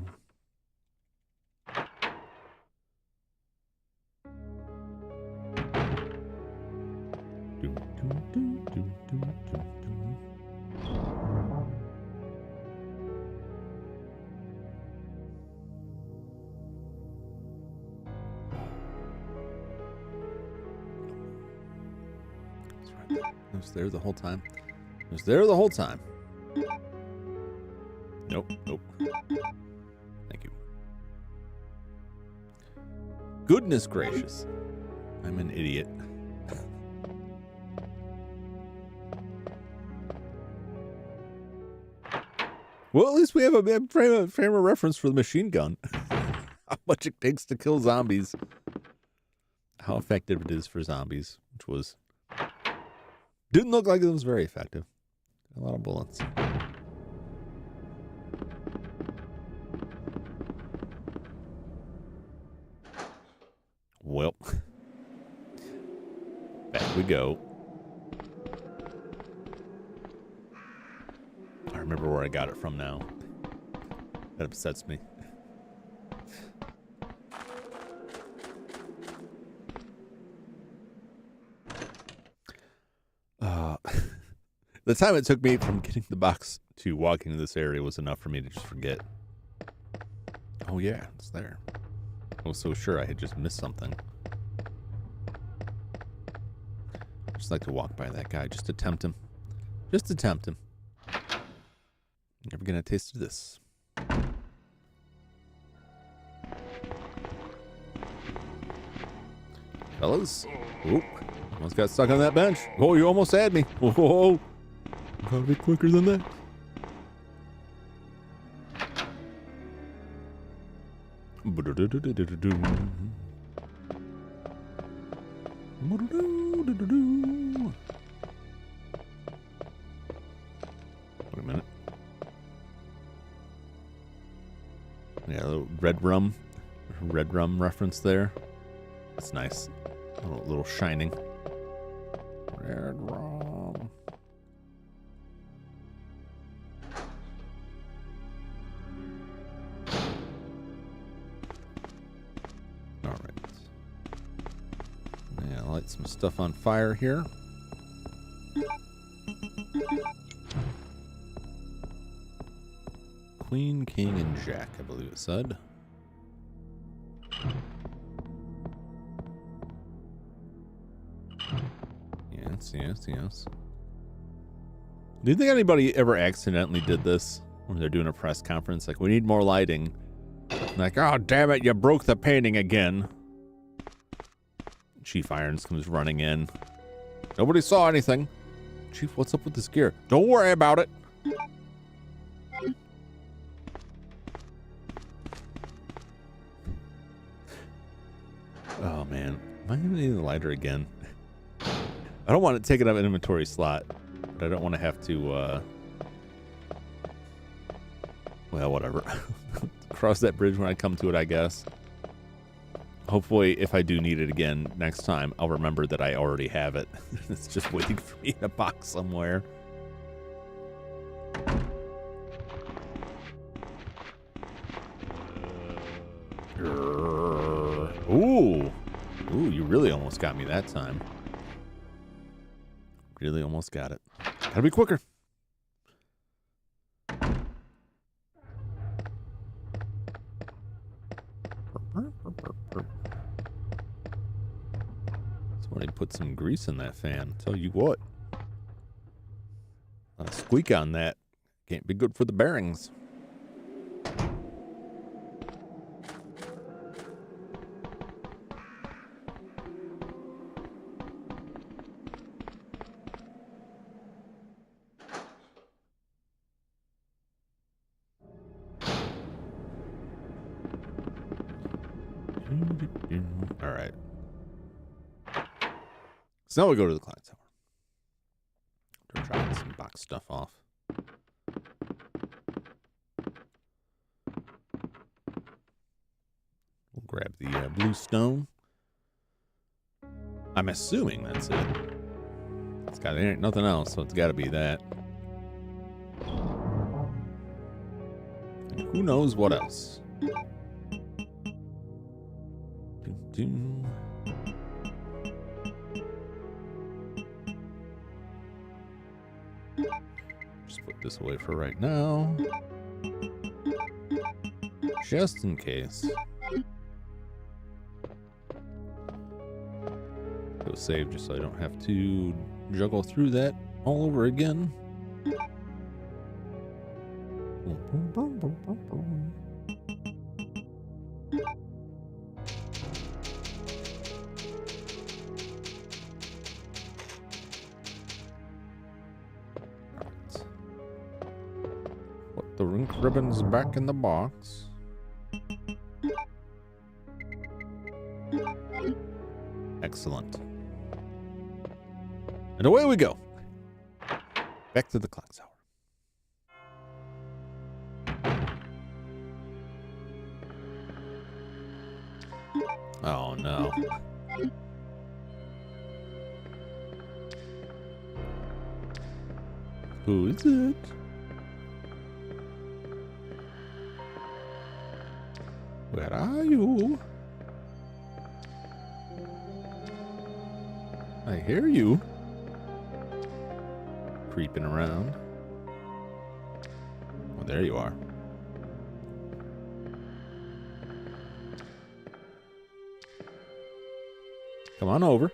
I was there the whole time. I was there the whole time. Nope, nope. Thank you. Goodness gracious. I'm an idiot. Well, at least we have a frame of reference for the machine gun. How much it takes to kill zombies. How effective it is for zombies, which was... Didn't look like it was very effective. A lot of bullets. Well, back we go. I remember where I got it from now. That upsets me. The time it took me from getting the box to walking to this area was enough for me to just forget. Oh yeah, it's there. I was so sure I had just missed something. I'd just like to walk by that guy, just to tempt him. Just to tempt him. Never gonna taste this. Fellas. Oop. Almost got stuck on that bench. Oh, you almost had me. Whoa. Gotta be quicker than that. Wait a minute. Yeah, a little red rum reference there. That's nice. A little shining. Red rum. All right. Yeah, light some stuff on fire here. Queen, king, and jack, I believe it said. Yes. Do you think anybody ever accidentally did this when they're doing a press conference? Like, we need more lighting. Like, oh, damn it, you broke the painting again. Chief Irons comes running in. Nobody saw anything. Chief, what's up with this gear? Don't worry about it. Oh, man. Am I going to need a lighter again? I don't want to take it up an inventory slot, but I don't want to have to, well, whatever. Cross that bridge when I come to it, I guess. Hopefully, if I do need it again next time, I'll remember that I already have it. It's just waiting for me in a box somewhere. Ooh, you really almost got me that time. Really almost got it. Gotta be quicker. Somebody put some grease in that fan. Tell you what. A squeak on that. Can't be good for the bearings. All right. So now we go to the clock tower. They're dropping some box stuff off. We'll grab the blue stone. I'm assuming that's it. It's got ain't nothing else, so it's got to be that. And who knows what else? Just put this away for right now. Just in case. Go save just so I don't have to juggle through that all over again. The ink ribbon's back in the box. Excellent. And away we go. Back to the clock tower. Oh no. Who is it? Where are you? I hear you. Creeping around. Well, there you are. Come on over.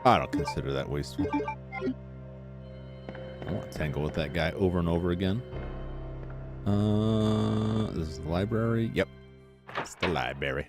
I don't consider that wasteful. I want to tangle with that guy over and over again. This is the library. Yep. It's the library.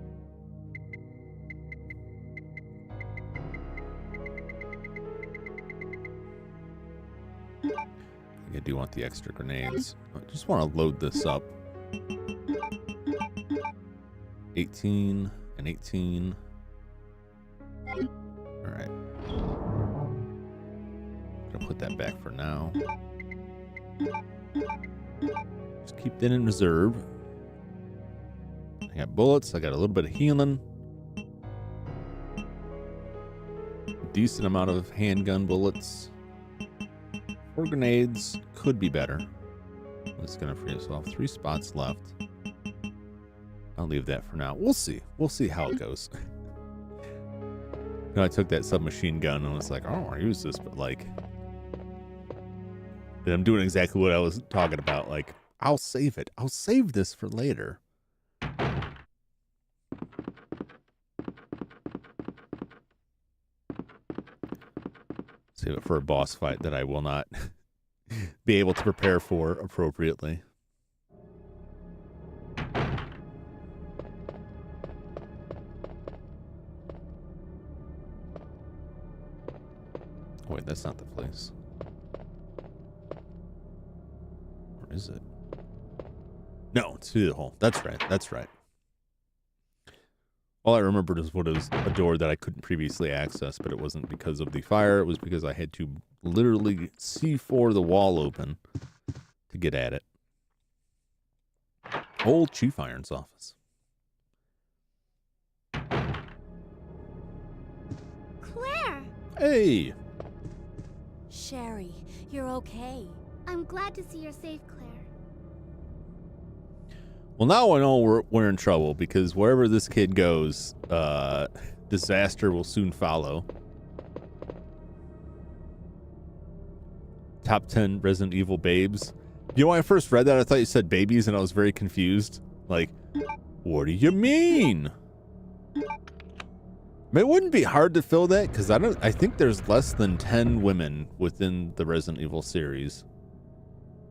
I do want the extra grenades. I just want to load this up. 18 and 18. All right. Gonna put that back for now. Just keep that in reserve. I got bullets. I got a little bit of healing. Decent amount of handgun bullets. 4 grenades could be better. It's gonna free us off. 3 spots left. I'll leave that for now. We'll see. We'll see how it goes. I took that submachine gun and was like, I don't want to use this, but like, and I'm doing exactly what I was talking about. Like, I'll save it. I'll save this for later. Save it for a boss fight that I will not be able to prepare for appropriately. Oh, wait, that's not the place. Or is it? No, it's through the hole. That's right. That's right. All I remembered is what was a door that I couldn't previously access, but it wasn't because of the fire. It was because I had to literally C4 the wall open to get at it. Old Chief Iron's office. Claire! Hey! Sherry, you're okay. I'm glad to see you're safe, Claire. Well, now I know we're in trouble, because wherever this kid goes, disaster will soon follow. Top 10 Resident Evil babes. You know, when I first read that, I thought you said babies, and I was very confused. Like, what do you mean? I mean, it wouldn't be hard to fill that, because I think there's less than 10 women within the Resident Evil series.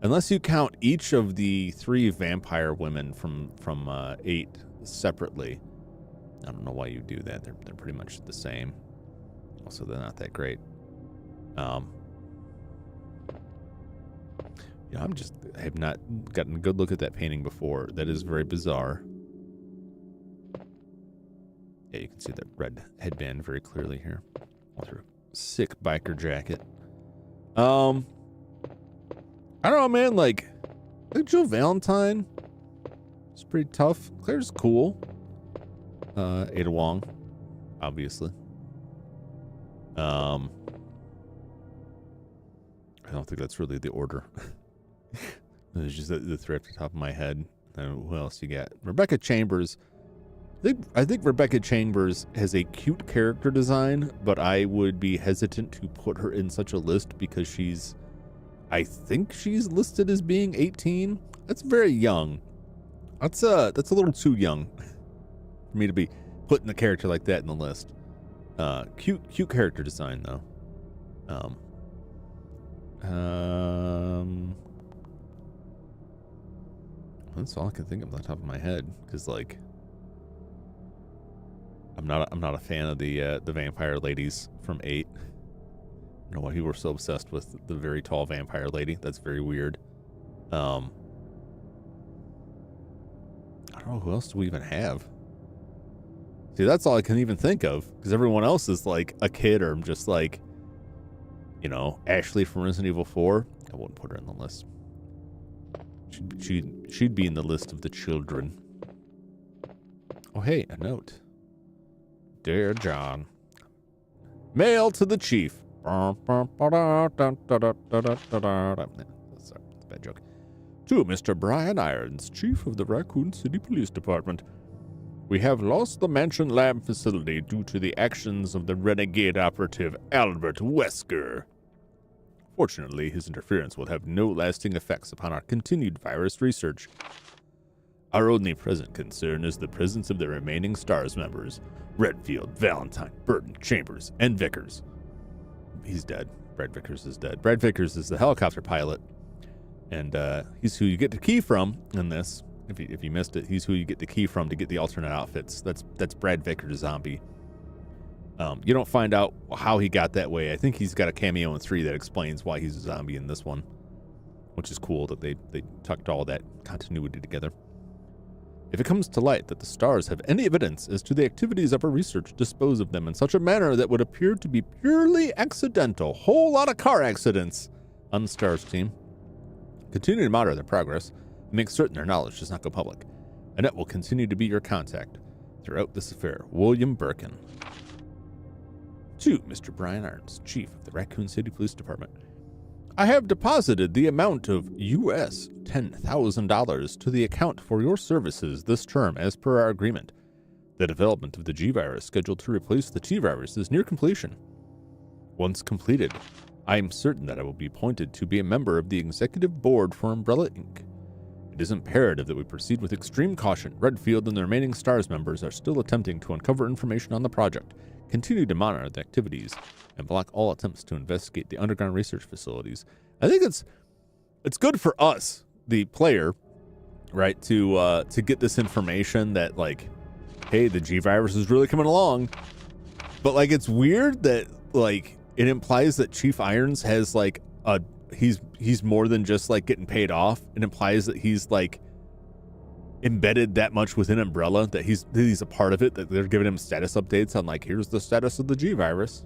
Unless you count each of the 3 vampire women from 8 separately. I don't know why you do that. They're pretty much the same. Also, they're not that great. Yeah, I have not gotten a good look at that painting before. That is very bizarre. Yeah, you can see that red headband very clearly here. With sick biker jacket. I don't know, man. Like, I think Jill Valentine is pretty tough. Claire's cool. Ada Wong, obviously. I don't think that's really the order. There's just the 3 off the top of my head. Who else you got? Rebecca Chambers. I think Rebecca Chambers has a cute character design, but I would be hesitant to put her in such a list because I think she's listed as being 18. That's very young. That's a little too young for me to be putting a character like that in the list. Cute character design though. That's all I can think of on the top of my head, because like I'm not a fan of the vampire ladies from 8. I don't know why people were so obsessed with the very tall vampire lady. That's very weird. I don't know, who else do we even have? See, that's all I can even think of, because everyone else is like a kid, or just like, you know, Ashley from Resident Evil 4. I wouldn't put her in the list. She'd be in the list of the children. Oh, hey, a note. Dear John, mail to the chief. Sorry, that's a bad joke. To Mr. Brian Irons, chief of the Racoon City Police Department. We have lost the mansion lab facility due to the actions of the renegade operative Albert Wesker. Fortunately, his interference will have no lasting effects upon our continued virus research. Our only present concern is the presence of the remaining STARS members, Redfield, Valentine, Burton, Chambers, and Vickers. He's dead. Brad Vickers is dead. Brad Vickers is the helicopter pilot, and he's who you get the key from in this. If you missed it, he's who you get the key from to get the alternate outfits. That's Brad Vickers, zombie. You don't find out how he got that way. I think he's got a cameo in 3 that explains why he's a zombie in this one. which is cool that they tucked all that continuity together. If it comes to light that the stars have any evidence as to the activities of our research, dispose of them in such a manner that would appear to be purely accidental. Whole lot of car accidents on the stars team. Continue to monitor their progress and make certain their knowledge does not go public. Annette will continue to be your contact throughout this affair. William Birkin. To Mr. Brian Irons, Chief of the Racoon City Police Department. I have deposited the amount of US $10,000 to the account for your services this term as per our agreement. The development of the G-Virus scheduled to replace the T-Virus is near completion. Once completed, I am certain that I will be appointed to be a member of the Executive Board for Umbrella Inc. It is imperative that we proceed with extreme caution. Redfield and the remaining STARS members are still attempting to uncover information on the project. Continue to monitor the activities and block all attempts to investigate the underground research facilities. I think it's good for us, the player, right, to get this information that, like, hey, the G-Virus is really coming along. But, like, it's weird that, like, it implies that Chief Irons has, like, he's more than just, like, getting paid off. It implies that he's, like, embedded that much within Umbrella, that he's a part of it, that they're giving him status updates on, like, here's the status of the G-Virus.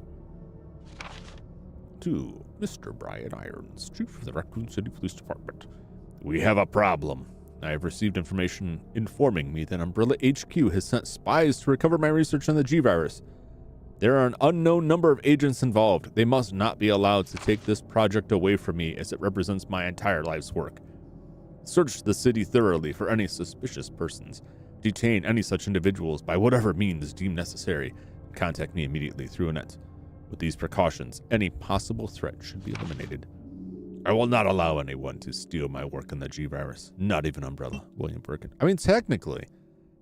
To Mr. Brian Irons, Chief of the Racoon City Police Department. We have a problem. I have received information informing me that Umbrella HQ has sent spies to recover my research on the G-Virus. There are an unknown number of agents involved. They must not be allowed to take this project away from me, as it represents my entire life's work. Search the city thoroughly for any suspicious persons. Detain any such individuals by whatever means deemed necessary. Contact me immediately through Annette. With these precautions, any possible threat should be eliminated. I will not allow anyone to steal my work on the G-Virus, not even Umbrella. William Birkin. I mean, technically,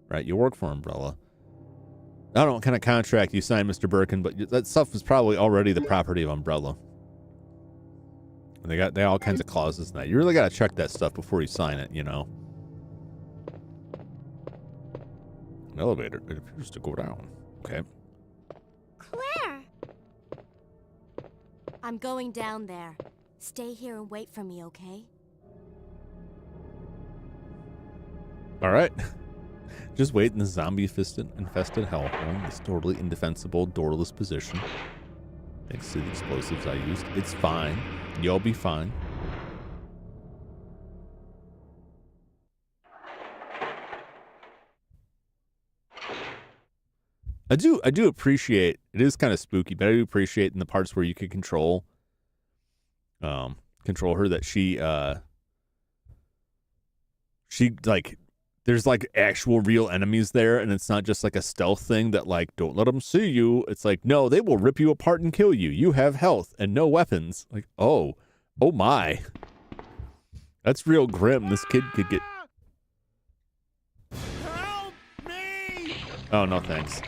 right, you work for Umbrella. I don't know what kind of contract you signed, Mr. Birkin, but that stuff is probably already the property of Umbrella. And they got all kinds of clauses in that. You really got to check that stuff before you sign it, you know. An elevator. It appears to go down. Okay. Claire! I'm going down there. Stay here and wait for me, okay? All right. Just wait in the zombie-infested hellhole in this totally indefensible, doorless position. Thanks to the explosives I used. It's fine. You'll be fine. I do appreciate, it is kind of spooky, but I do appreciate in the parts where you can control her, that she like, there's like actual real enemies there, and it's not just like a stealth thing that, like, don't let them see you. It's like, no, they will rip you apart and kill you. You have health and no weapons. Like, oh my. That's real grim. This kid could get... Help me! Oh, no thanks.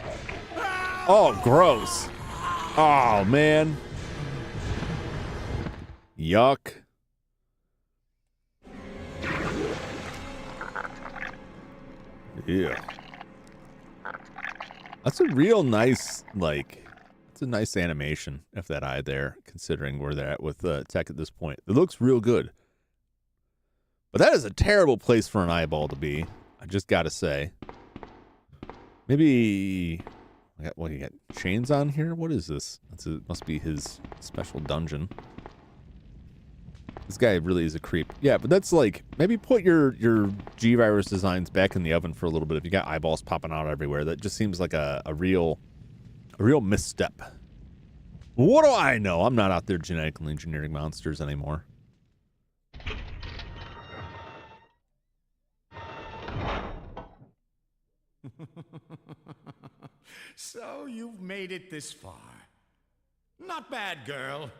Oh, gross. Oh, man. Yuck. Yeah. That's a real nice, like, it's a nice animation of that eye there, considering where they're at with tech at this point. It looks real good. But that is a terrible place for an eyeball to be. I just gotta say. Maybe... What, you got chains on here? What is this? Must be his special dungeon. This guy really is a creep. Yeah, but that's like, maybe put your G-Virus designs back in the oven for a little bit if you got eyeballs popping out everywhere. That just seems like a real misstep. What do I know? I'm not out there genetically engineering monsters anymore. So you've made it this far. Not bad, girl.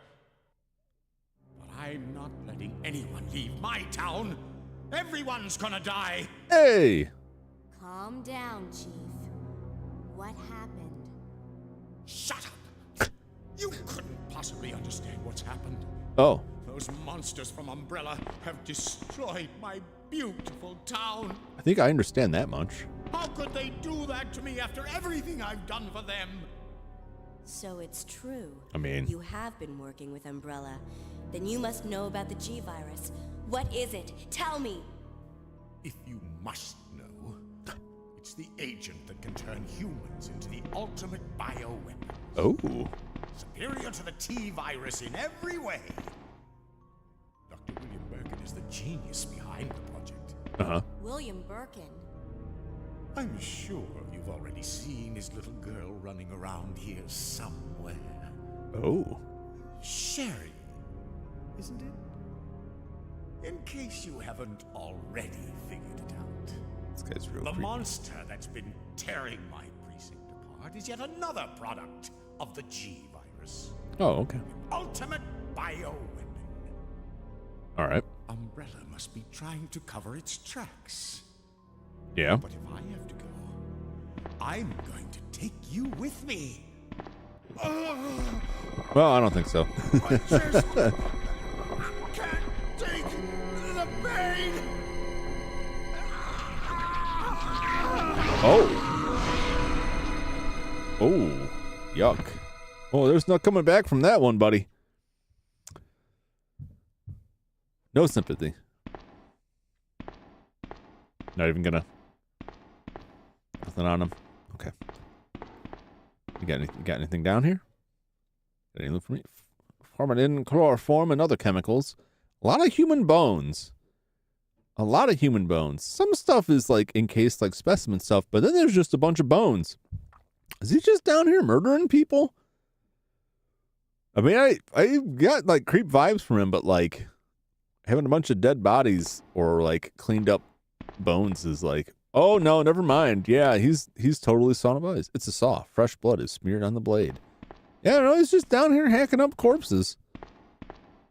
But I'm not letting anyone leave my town. Everyone's gonna die. Hey! Calm down, Chief. What happened? Shut up! You couldn't possibly understand what's happened. Oh. Those monsters from Umbrella have destroyed my beautiful town. I think I understand that much. How could they do that to me after everything I've done for them? So it's true. I mean... You have been working with Umbrella. Then you must know about the G-Virus. What is it? Tell me. If you must know, it's the agent that can turn humans into the ultimate bioweapon. Oh. Superior to the T-virus in every way. Dr. William Birkin is the genius behind the project. Uh-huh. William Birkin? I'm sure you've already seen his little girl running around here somewhere. Oh. Sherry, isn't it? In case you haven't already figured it out. This guy's real The creepy. monster that's been tearing my precinct apart is yet another product of the G-virus. Oh, okay. Ultimate bioweapon. All right. Umbrella must be trying to cover its tracks. Yeah. But if I have to go, I'm going to take you with me. Well, I don't think so. I just can't take the pain. Oh. Oh. Yuck. Oh, there's no coming back from that one, buddy. No sympathy. Not even gonna. Nothing on him. Okay. You got anything down here? Got any loot for me? Formalin, chloroform, and other chemicals. A lot of human bones. A lot of human bones. Some stuff is like encased like specimen stuff, but then there's just a bunch of bones. Is he just down here murdering people? I mean, I got like creep vibes from him, but like having a bunch of dead bodies or like cleaned up bones is like, oh no, never mind. Yeah, he's totally sawn of ice. It's a saw. Fresh blood is smeared on the blade. Yeah, no, he's just down here hacking up corpses.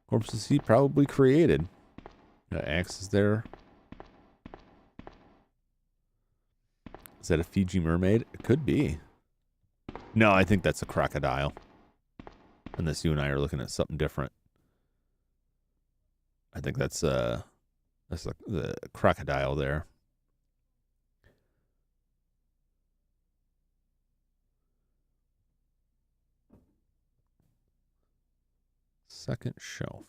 Corpses he probably created. Got axes there. Is that a Fiji mermaid? It could be. No, I think that's a crocodile. Unless you and I are looking at something different. I think that's the crocodile there. Second shelf.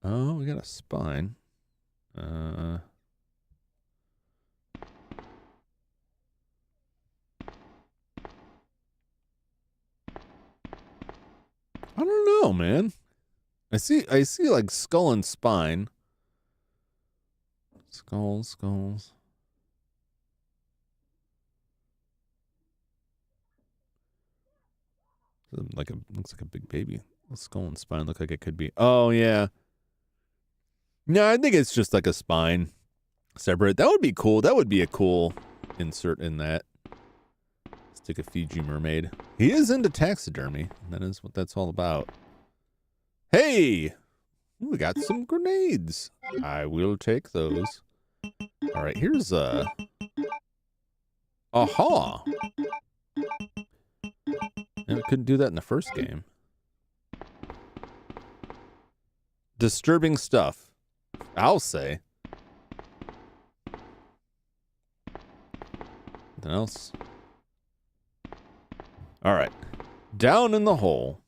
Oh, we got a spine. I don't know, man. I see like skull and spine. Skulls. Looks like a big baby. The skull and spine look like it could be. Oh yeah. No, I think it's just like a spine separate. That would be cool. That would be a cool insert in that. Stick a Fiji mermaid. He is into taxidermy. That is what that's all about. Hey, we got some grenades. I will take those. All right, here's a. Aha. And we couldn't do that in the first game. Disturbing stuff, I'll say. Anything else? All right. Down in the hole.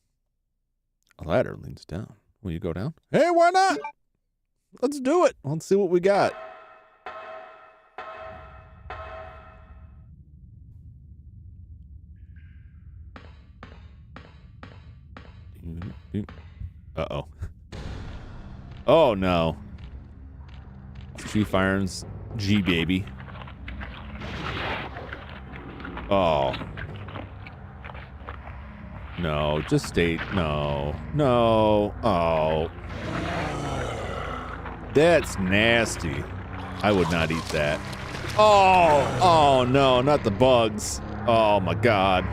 A ladder leads down. Will you go down? Hey, why not? Let's do it. Let's see what we got. Uh-oh. Oh, no. Chief Irons G, baby. Oh. No, just stay. No. Oh. That's nasty. I would not eat that. Oh, no, not the bugs. Oh, my God.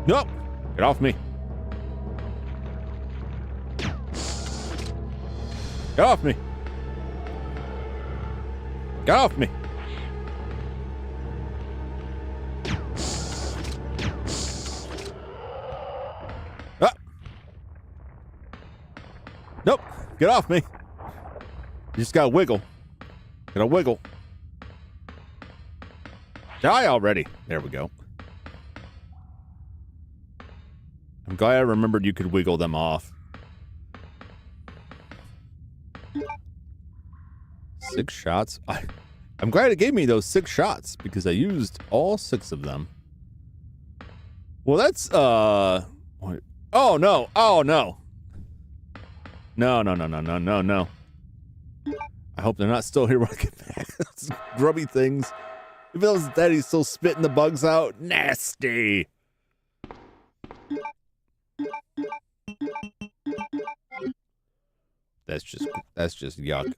Nope. Get off me. Get off me. Get off me. Ah. Nope. Get off me. You just gotta wiggle. Gonna wiggle. Die already. There we go. I'm glad I remembered you could wiggle them off. 6 shots. I'm glad it gave me those 6 shots because I used all 6 of them. Well, that's oh no. Oh no. No. I hope they're not still here when I get back. Those grubby things. If it was that, he's still spitting the bugs out. Nasty. That's just yuck.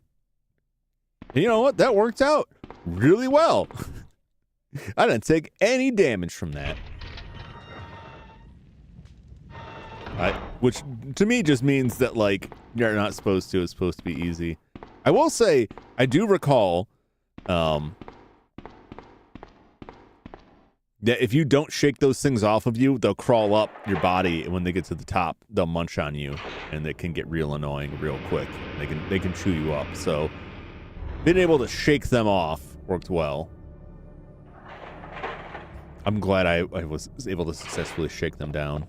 And you know what? That worked out really well. I didn't take any damage from that. Which to me just means that, like, you're not supposed to. It's supposed to be easy. I will say, I do recall that if you don't shake those things off of you, they'll crawl up your body, and when they get to the top, they'll munch on you, and they can get real annoying real quick. They can chew you up. So being able to shake them off worked well. I'm glad I was able to successfully shake them down.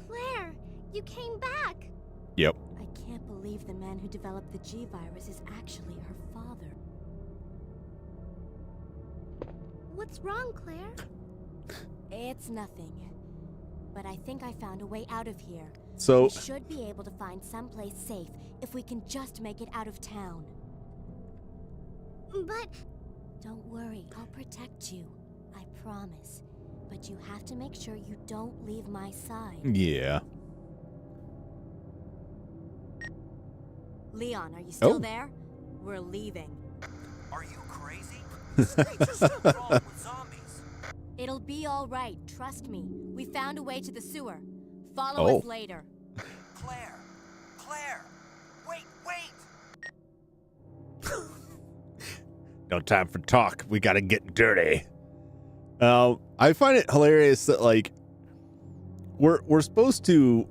Claire, you came back. Yep. I can't believe the man who developed the G virus is actually her father. What's wrong, Claire? It's nothing. But I think I found a way out of here. So We should be able to find someplace safe if we can just make it out of town. But Don't worry, I'll protect you. I promise. But you have to make sure you don't leave my side. yeah. Leon, are you still Oh. there? We're leaving. Are you crazy? The streets are still crawling with zombies. It'll be all right, trust me. We found a way to the sewer. Follow us Oh. later. Claire! Claire! Wait! No time for talk. We gotta get dirty. I find it hilarious that, like, we're supposed to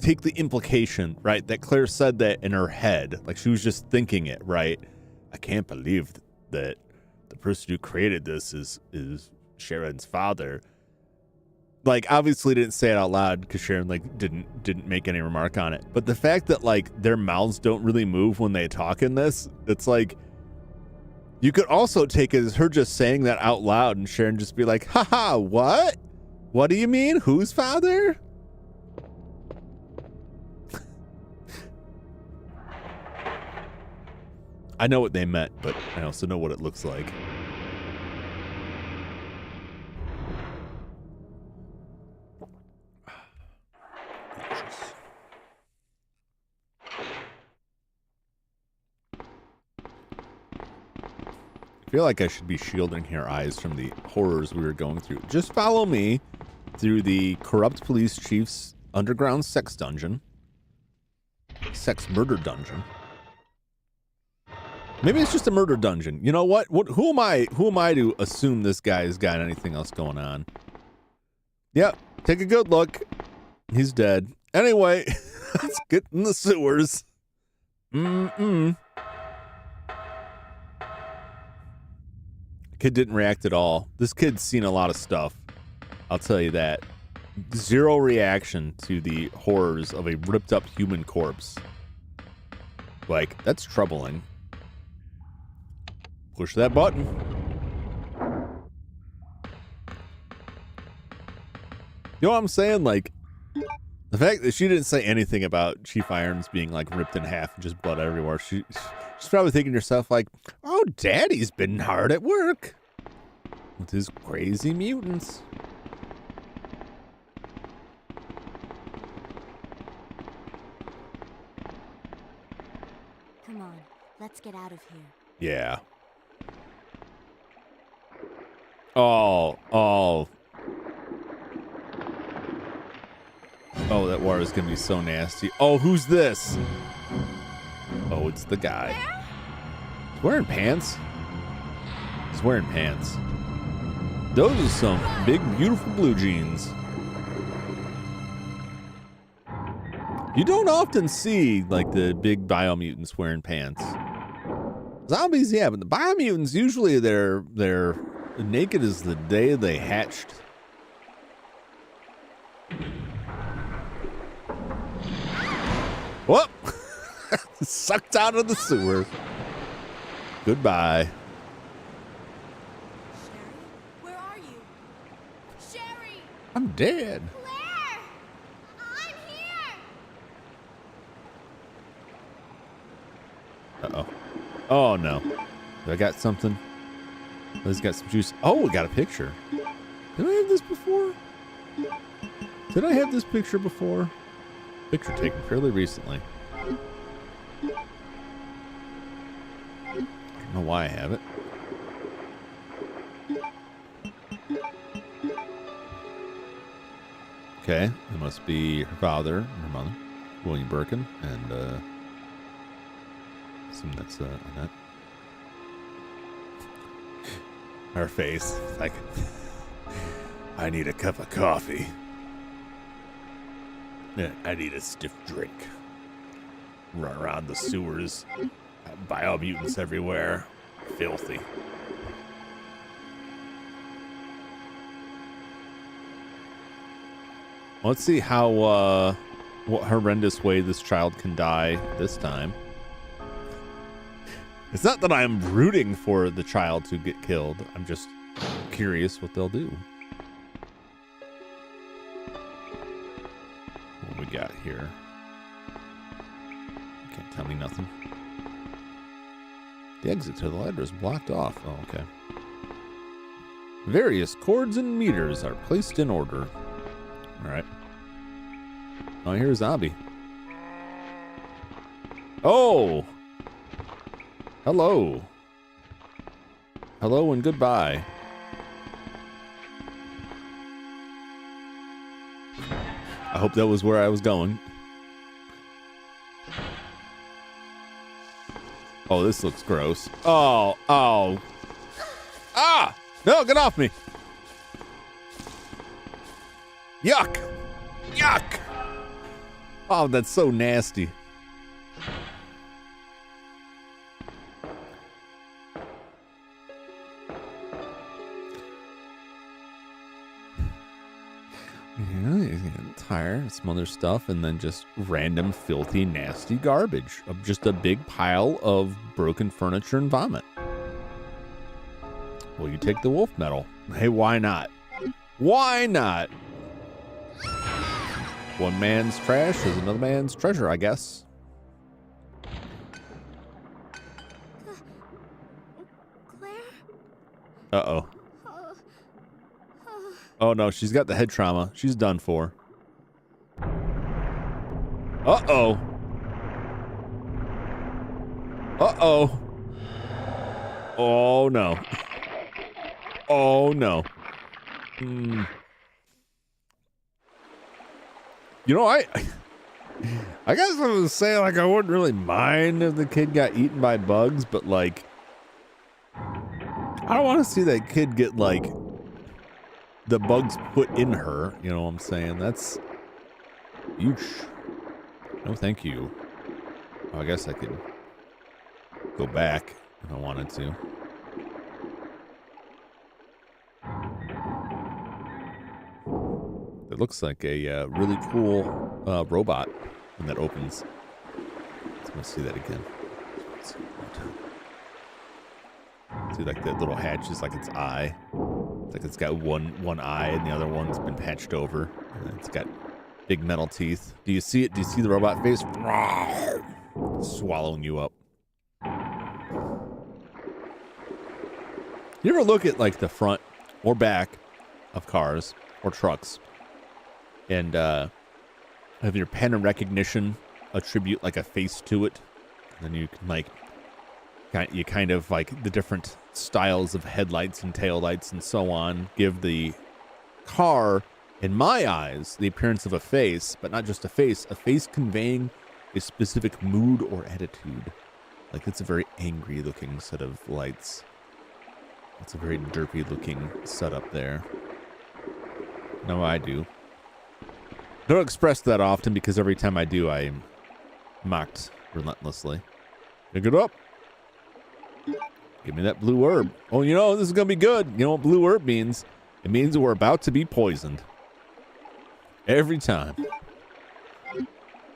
take the implication, right, that Claire said that in her head, like she was just thinking it, right? I can't believe that the person who created this is Sharon's father. Like, obviously didn't say it out loud because Sharon, like, didn't make any remark on it. But the fact that, like, their mouths don't really move when they talk in this, it's like, you could also take it as her just saying that out loud and Sharon just be like, haha, what? What do you mean? Whose father? I know what they meant, but I also know what it looks like. I feel like I should be shielding her eyes from the horrors we were going through. Just follow me through the corrupt police chief's underground sex dungeon. Sex murder dungeon. Maybe it's just a murder dungeon. You know what? Who am I to assume this guy's got anything else going on? Yep. Take a good look. He's dead. Anyway, let's get in the sewers. Kid didn't react at all. This kid's seen a lot of stuff. I'll tell you that. Zero reaction to the horrors of a ripped up human corpse. Like, that's troubling. Push that button. You know what I'm saying? Like, the fact that she didn't say anything about Chief Irons being, like, ripped in half and just blood everywhere. She's probably thinking to herself, like, oh, Daddy's been hard at work with his crazy mutants. Come on, let's get out of here. Yeah. Oh. Oh, that water is going to be so nasty. Oh, who's this? Oh, it's the guy. He's wearing pants. He's wearing pants. Those are some big, beautiful blue jeans. You don't often see, like, the big biomutants wearing pants. Zombies, yeah, but the biomutants, usually they're naked as the day they hatched. Whoop! Sucked out of the sewer. Goodbye. Sherry, where are you? Sherry! I'm dead. Claire! I'm here! Uh-oh. Oh, no. I got something. He's got some juice. Oh, we got a picture. Did I have this before? Did I have this picture before? Picture taken fairly recently. I don't know why I have it. Okay, it must be her father and her mother, William Birkin, and assume that's Annette. Her face, like, I need a cup of coffee. Yeah, I need a stiff drink. Run around the sewers, biomutants everywhere, filthy. Let's see how, what horrendous way this child can die this time. It's not that I'm rooting for the child to get killed. I'm just curious what they'll do. What we got here? Can't tell me nothing. The exit to the ladder is blocked off. Oh, okay. Various cords and meters are placed in order. All right. Oh, here's Zombie. Oh! Hello. Hello and goodbye. I hope that was where I was going. Oh, this looks gross. Oh, oh. Ah! No, get off me. Yuck. Yuck. Oh, that's so nasty. Tire, some other stuff, and then just random filthy nasty garbage of just a big pile of broken furniture and vomit. Well, you take the wolf medal. Hey, why not? Why not? One man's trash is another man's treasure, I guess. Claire? Uh-oh. Oh no, she's got the head trauma. She's done for. Uh-oh. Uh-oh. Oh no. Oh no. You know, I guess I was saying, like, I wouldn't really mind if the kid got eaten by bugs, but like, I don't want to see that kid get, like, the bugs put in her. You know what I'm saying? That's huge. No, thank you. Oh, I guess I could go back if I wanted to. It looks like a really cool robot when that opens. Let's see that again. See, like that little hatch is like its eye. It's like it's got one eye and the other one's been patched over. And it's got big metal teeth. Do you see it? Do you see the robot face? Swallowing you up. You ever look at like the front or back of cars or trucks and have your pen and recognition attribute like a face to it? And then you can like, you kind of like the different styles of headlights and taillights and so on give the car, in my eyes, the appearance of a face, but not just a face conveying a specific mood or attitude. Like it's a very angry looking set of lights. It's a very derpy looking setup there. No, I do. Don't express that often because every time I do, I am mocked relentlessly. Pick it up. Give me that blue herb. Oh, you know, this is going to be good. You know what blue herb means? It means we're about to be poisoned. Every time.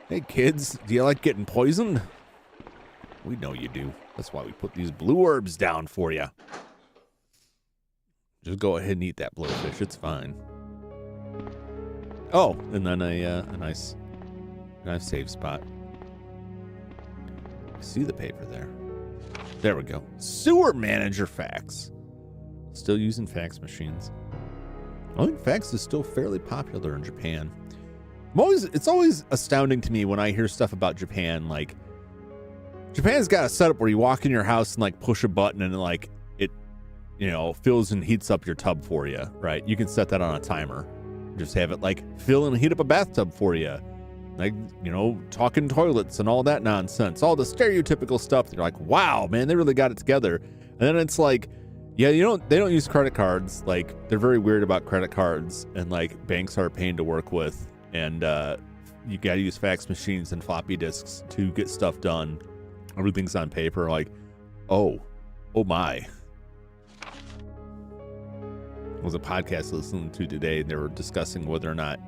Hey, kids, do you like getting poisoned? We know you do. That's why we put these blue herbs down for you. Just go ahead and eat that blowfish. It's fine. Oh, and then a nice save spot. I see the paper there. There we go. Sewer manager fax. Still using fax machines. I think fax is still fairly popular in Japan. It's always astounding to me when I hear stuff about Japan. Like, Japan's got a setup where you walk in your house and like push a button and like it, you know, fills and heats up your tub for you, right? You can set that on a timer. Just have it like fill and heat up a bathtub for you. Like, you know, talking toilets and all that nonsense, all the stereotypical stuff. You're like, wow, man, they really got it together. And then it's like, yeah, they don't use credit cards. Like, they're very weird about credit cards, and like banks are a pain to work with. And you got to use fax machines and floppy disks to get stuff done. Everything's on paper. Like, oh my. There was a podcast listening to today, and they were discussing whether or not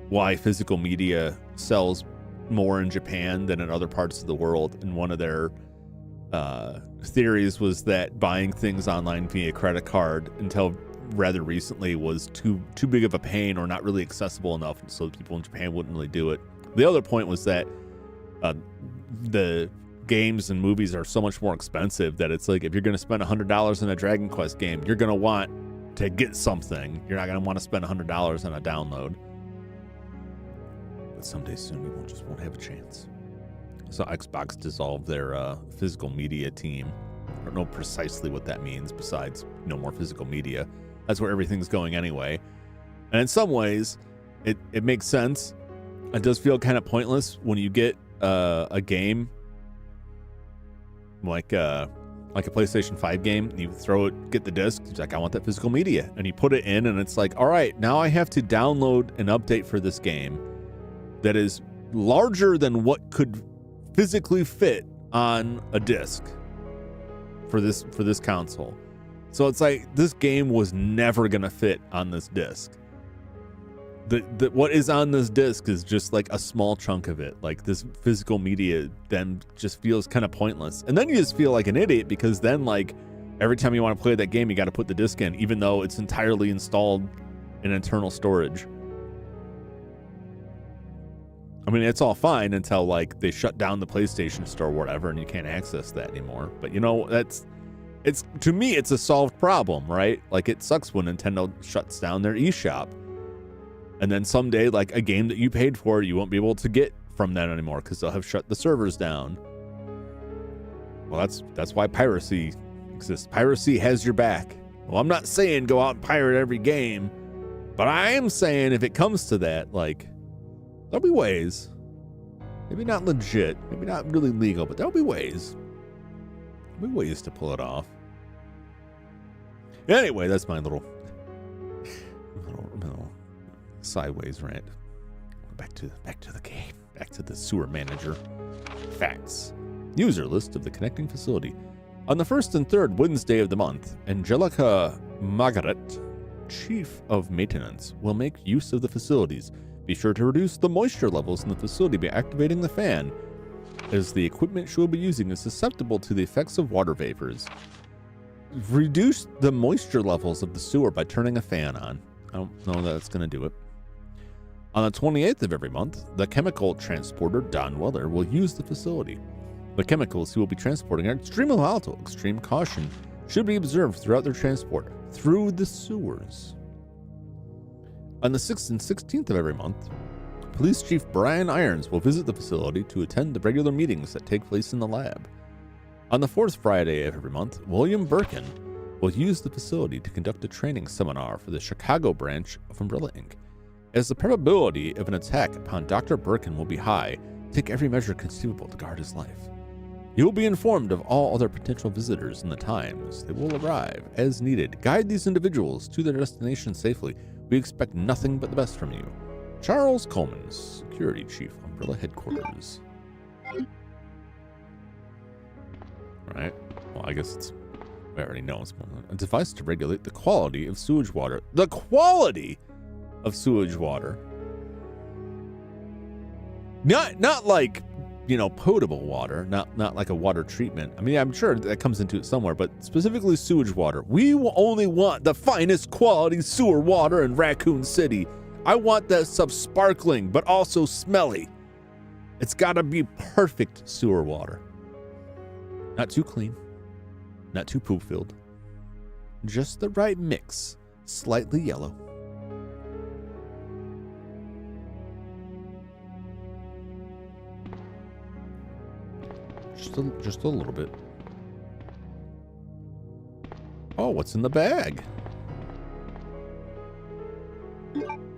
why physical media sells more in Japan than in other parts of the world. And one of their theories was that buying things online via credit card until rather recently was too big of a pain or not really accessible enough, so people in Japan wouldn't really do it. The other point was that the games and movies are so much more expensive that it's like, if you're going to spend $100 in a Dragon Quest game, you're going to want to get something. You're not going to want to spend $100 on a download. But someday soon you just won't have a chance. So Xbox dissolved their physical media team. I don't know precisely what that means besides no more physical media. That's where everything's going anyway. And in some ways, it makes sense. It does feel kind of pointless when you get a game like a PlayStation 5 game, you throw it, get the disc, it's like, I want that physical media. And you put it in, and it's like, all right, now I have to download an update for this game that is larger than what could physically fit on a disc for this console. So it's like, this game was never gonna fit on this disc. What is on this disc is just like a small chunk of it. Like, this physical media then just feels kind of pointless. And then you just feel like an idiot, because then like every time you want to play that game, you got to put the disc in, even though it's entirely installed in internal storage. I mean, it's all fine until like they shut down the PlayStation Store or whatever, and you can't access that anymore. But you know, it's to me, it's a solved problem, right? Like, it sucks when Nintendo shuts down their eShop. And then someday, like, a game that you paid for, you won't be able to get from that anymore because they'll have shut the servers down. Well, that's why piracy exists. Piracy has your back. Well, I'm not saying go out and pirate every game, but I am saying if it comes to that, like, there'll be ways. Maybe not legit, maybe not really legal, but there'll be ways. There'll be ways to pull it off. Anyway, that's my little sideways rant. Back to the game. Back to the sewer manager. Facts. User list of the connecting facility. On the first and third Wednesday of the month, Angelica Margaret, Chief of Maintenance, will make use of the facilities. Be sure to reduce the moisture levels in the facility by activating the fan, as the equipment she will be using is susceptible to the effects of water vapors. Reduce the moisture levels of the sewer by turning a fan on. I don't know that it's going to do it. On the 28th of every month, the chemical transporter Don Weller will use the facility. The chemicals he will be transporting are extremely volatile. Extreme caution should be observed throughout their transport through the sewers. On the 6th and 16th of every month, Police Chief Brian Irons will visit the facility to attend the regular meetings that take place in the lab. On the 4th Friday of every month, William Birkin will use the facility to conduct a training seminar for the Chicago branch of Umbrella Inc. As the probability of an attack upon Dr. Birkin will be high, take every measure conceivable to guard his life. You will be informed of all other potential visitors and the times they will arrive as needed. Guide these individuals to their destination safely. We expect nothing but the best from you. Charles Coleman, Security Chief, Umbrella Headquarters. Right. Well, I guess it's I already know it's a device to regulate the quality of sewage water. The quality of sewage water. Not like, you know, potable water, not like a water treatment. I mean, I'm sure that comes into it somewhere, but specifically sewage water. We will only want the finest quality sewer water in Racoon City. I want that stuff sparkling, but also smelly. It's got to be perfect sewer water. Not too clean, not too poop-filled. Just the right mix, slightly yellow. Just a little bit. Oh, what's in the bag?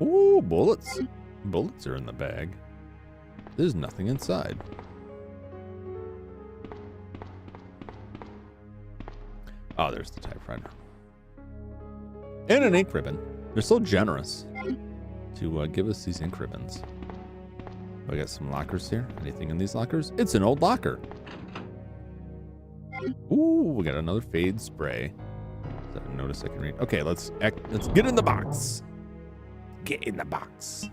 Ooh, bullets. Bullets are in the bag. There's nothing inside. Oh, there's the typewriter. And an ink ribbon. They're so generous to give us these ink ribbons. We got some lockers here. Anything in these lockers? It's an old locker. Ooh, we got another fade spray. Is that a notice I can read? Okay, let's get in the box. Get in the box.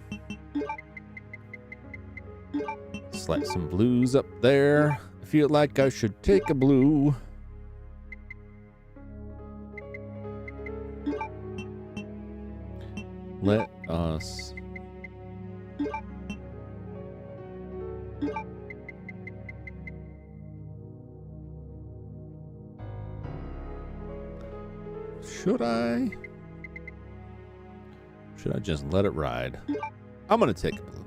Slap some blues up there. I feel like I should take a blue. Let us Should I just let it ride? I'm gonna take a blue.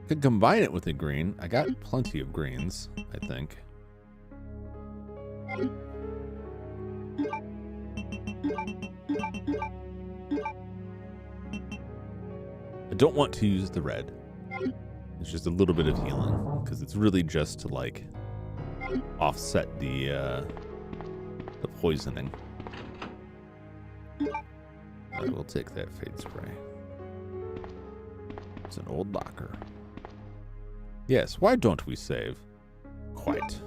Could combine it with a green. I got plenty of greens, I think. I don't want to use the red. It's just a little bit of healing because it's really just to like offset the poisoning. I will take that fade spray. It's an old locker. Yes, why don't we save? Quite.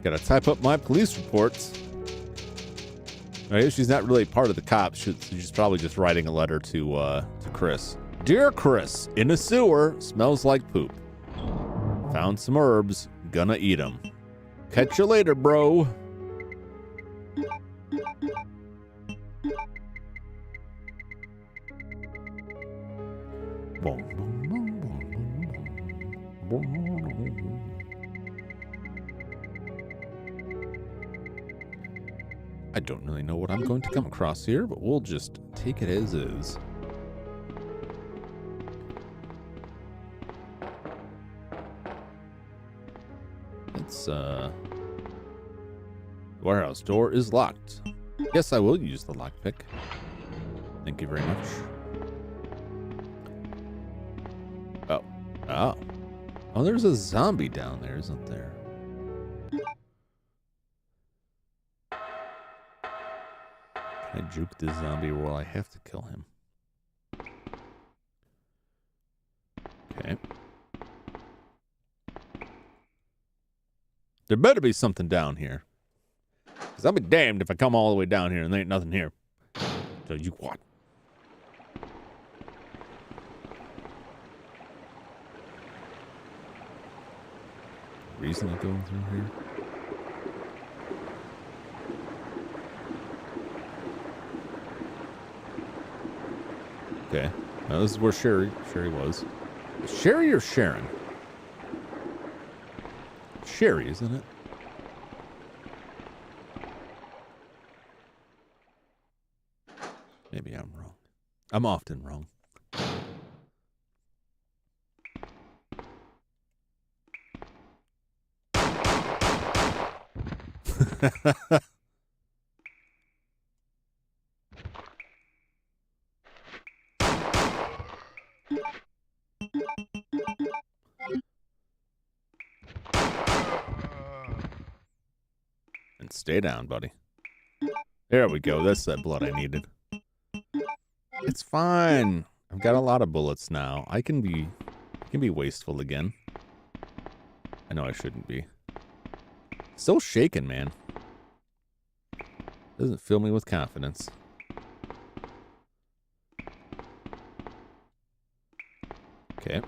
Gotta type up my police reports. I guess she's not really part of the cops. She's probably just writing a letter to Chris. Dear Chris, in a sewer, smells like poop. Found some herbs, gonna eat them. Catch you later, bro. I don't really know what I'm going to come across here, but we'll just take it as is. It's, warehouse door is locked. Yes, I will use the lockpick. Thank you very much. Oh, there's a zombie down there, isn't there? I juke the zombie or will I have to kill him? Okay. There better be something down here. Because I'll be damned if I come all the way down here and there ain't nothing here. Tell you what. Reason to go through here? Okay. Now this is where Sherry was. Sherry or Sharon? Sherry, isn't it? Maybe I'm wrong. I'm often wrong. And stay down, buddy. There we go. That's that blood I needed. It's fine. I've got a lot of bullets now. I can can be wasteful again. I know I shouldn't be. Still shaking, man. Doesn't fill me with confidence. Okay.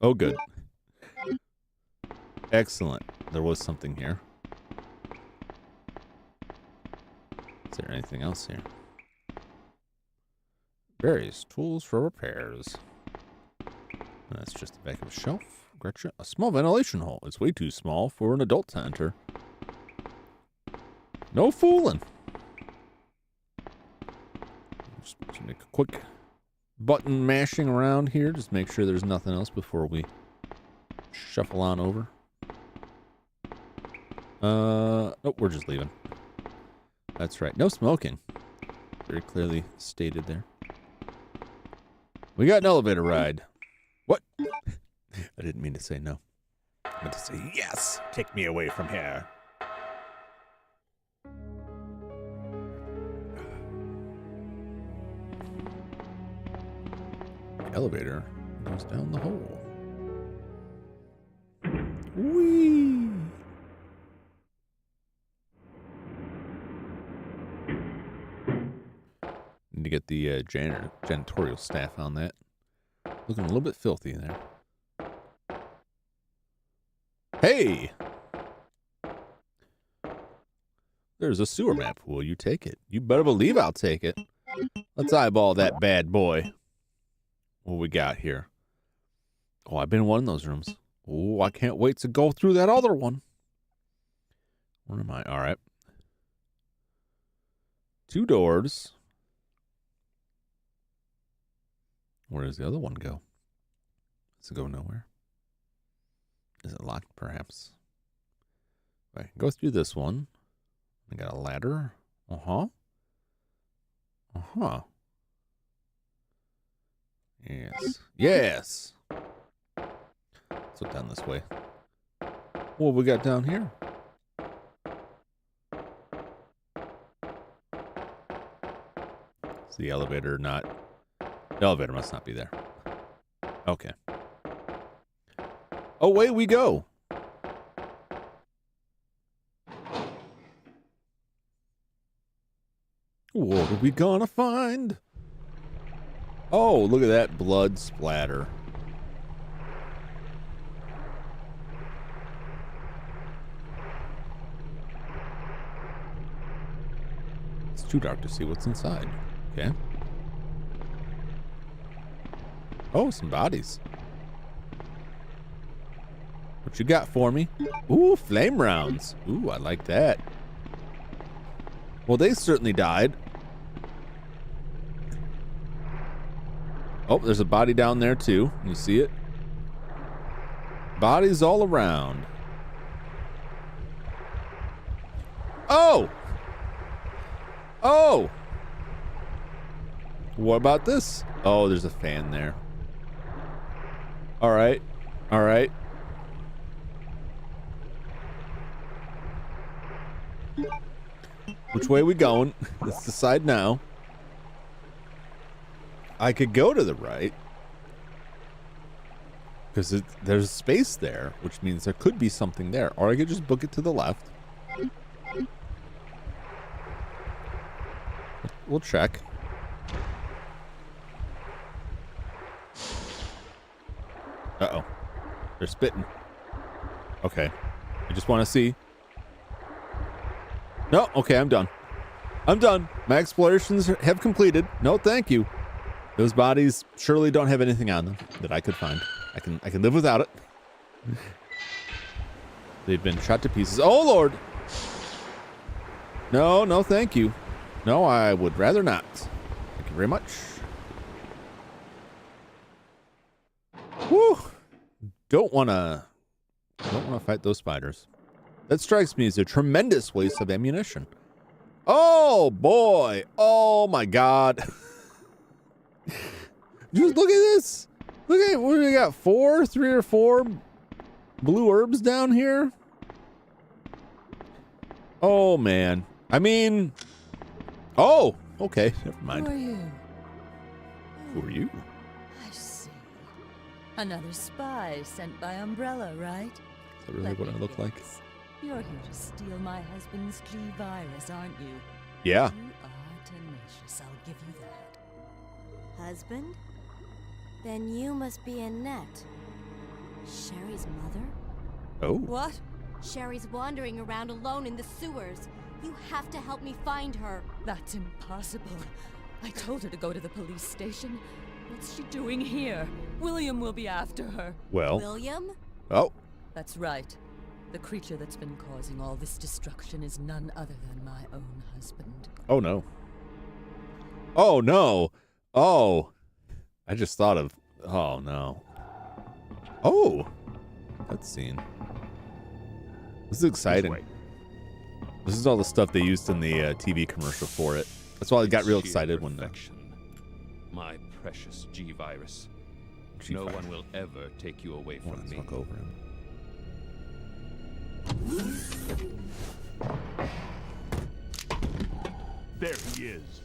Oh, good. Excellent. There was something here. Is there anything else here? Various tools for repairs. That's just the back of a shelf. Gretchen, a small ventilation hole. It's way too small for an adult to enter. No fooling. Just make a quick button mashing around here. Just make sure there's nothing else before we shuffle on over. Nope, we're just leaving. That's right. No smoking. Very clearly stated there. We got an elevator ride. What? I didn't mean to say no. I meant to say yes. Take me away from here. The elevator goes down the hole. Whee! Need to get the janitorial staff on that. Looking a little bit filthy there. Hey! There's a sewer map. Will you take it? You better believe I'll take it. Let's eyeball that bad boy. What we got here? Oh, I've been in one of those rooms. Oh, I can't wait to go through that other one. Where am I? All right. 2 doors. Where does the other one go? Does it go nowhere? Is it locked, perhaps? I can go through this one. I got a ladder. Uh-huh. Uh-huh. Yes. Yes! Let's look down this way. What we got down here? Is the elevator not... The elevator must not be there. Okay. Away we go. What are we gonna find? Oh, look at that blood splatter. It's too dark to see what's inside. Okay. Oh, some bodies. What you got for me? Ooh, flame rounds. Ooh, I like that. Well, they certainly died. Oh, there's a body down there too. You see it? Bodies all around. Oh! Oh! What about this? Oh, there's a fan there. All right. All right. Which way are we going? Let's decide now. I could go to the right. Because there's space there, which means there could be something there. Or I could just book it to the left. We'll check. Uh-oh. They're spitting. Okay. I just want to see. No, okay, I'm done. I'm done. My explorations have completed. No, thank you. Those bodies surely don't have anything on them that I could find. I can live without it. They've been shot to pieces. Oh, Lord. No, no, thank you. No, I would rather not. Thank you very much. Whew. Don't want to fight those spiders. That strikes me as a tremendous waste of ammunition. Oh, boy. Oh, my God. Just look at this. Look at what we got. 3 or 4 blue herbs down here? Oh, man. I mean... Oh, okay. Never mind. Who are you? Who are you? I see. Another spy sent by Umbrella, right? Is that really what I look like? guess. You're here to steal my husband's G-Virus, aren't you? Yeah. You are tenacious, I'll give you that. Husband? Then you must be Annette. Sherry's mother? Oh. What? Sherry's wandering around alone in the sewers. You have to help me find her. That's impossible. I told her to go to the police station. What's she doing here? William will be after her. Well. William? Oh. That's right. The creature that's been causing all this destruction is none other than my own husband. Oh, no. Oh, no. Oh. I just thought of... Oh, no. Oh. Cutscene. This is exciting. This is all the stuff they used in the TV commercial for it. That's why I got real excited when... My precious G-Virus. G-Virus. No one will ever take you away from Let's me. look over him. There he is.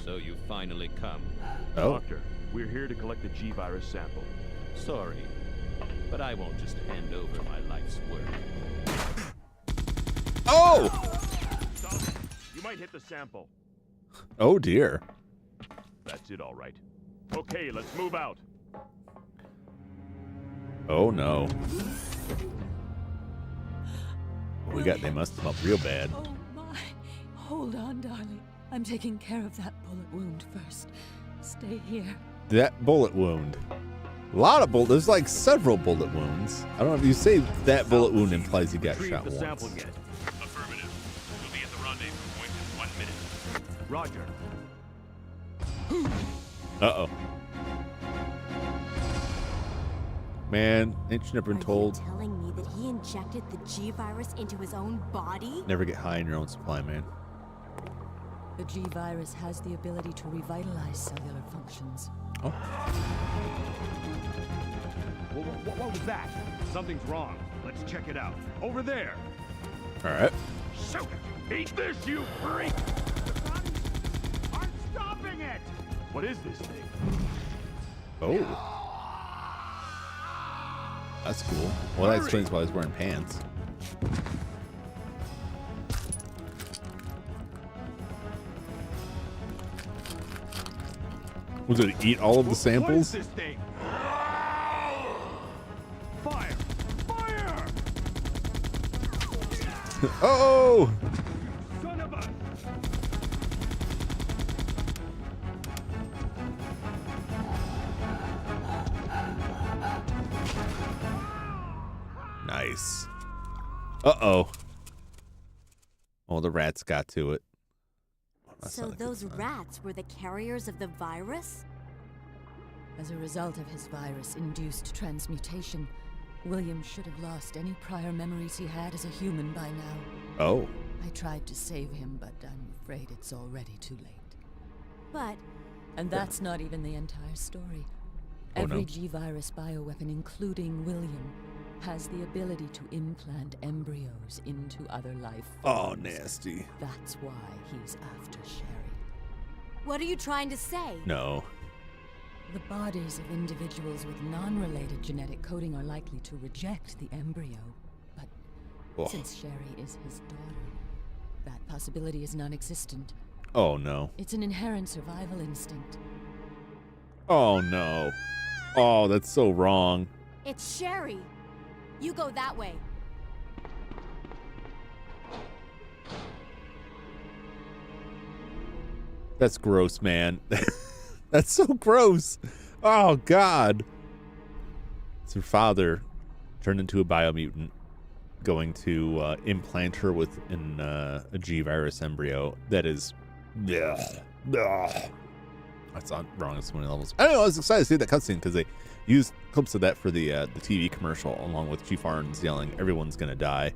So you finally come. Oh. Doctor, we're here to collect the G-Virus sample. Sorry, but I won't just hand over my life's work. Oh! Stop. You might hit the sample. Oh, dear. That's it, all right. Okay, let's move out. Oh, no. They messed him up real bad. Oh my. Hold on, darling. I'm taking care of that bullet wound first. Stay here. That bullet wound. A lot of bullet. There's like several bullet wounds. I don't know if you say that bullet wound implies he got shot the once. sample yet? Affirmative. We'll be at the rendezvous point in 1 minute. Roger. Uh-oh. Man, ain't you never been told? Are you telling me that he injected the G-Virus into his own body? Never get high in your own supply, man. The G-Virus has the ability to revitalize cellular functions. Oh. What was that? Something's wrong. Let's check it out. Over there. All right. Shoot it! Eat this, you freak! I'm stopping it! What is this thing? Oh. That's cool. Well, that explains why he's wearing pants. Was it eat all of the What is samples? this thing? Fire! Fire! Oh! Son of a... Nice. Uh-oh. Oh, the rats got to it. That's So not a good those sign. rats were the carriers of the virus? As a result of his virus-induced transmutation, William should have lost any prior memories he had as a human by now. Oh. I tried to save him, but I'm afraid it's already too late. But And that's not even the entire story. Oh, Every no. G-Virus bioweapon, including William, has the ability to implant embryos into other life Oh, forms. nasty. That's why he's after Sherry. what are you trying to say? No. The bodies of individuals with non-related genetic coding are likely to reject the embryo, but Oh. since Sherry is his daughter, that possibility is non-existent. Oh, no. It's an inherent survival instinct. Oh, no. Oh, that's so wrong. It's Sherry. You go that way. That's gross, man. That's so gross. Oh, God. It's her father turned into a biomutant, going to implant her with a G-Virus embryo that is... Ugh. That's not wrong on so many levels. I don't know, I was excited to see that cutscene because they used clips of that for the TV commercial, along with Chief Arns yelling, "Everyone's gonna die."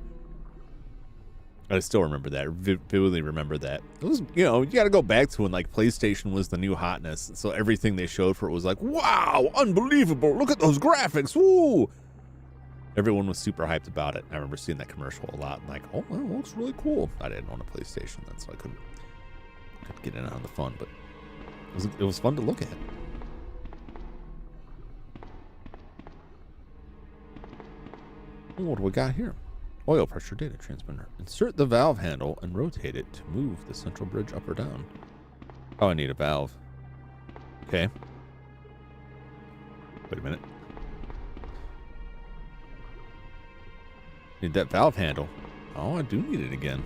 I still remember that. Vividly remember that. It was, you got to go back to when like PlayStation was the new hotness. So everything they showed for it was like, wow, unbelievable. Look at those graphics. Woo. Everyone was super hyped about it. I remember seeing that commercial a lot. Like, oh, well, it looks really cool. I didn't own a PlayStation then, so I couldn't get in on the fun, but it was fun to look at. What do we got here? Oil pressure data transmitter. Insert the valve handle and rotate it to move the central bridge up or down. Oh, I need a valve. Okay. Wait a minute. Need that valve handle. Oh, I do need it again.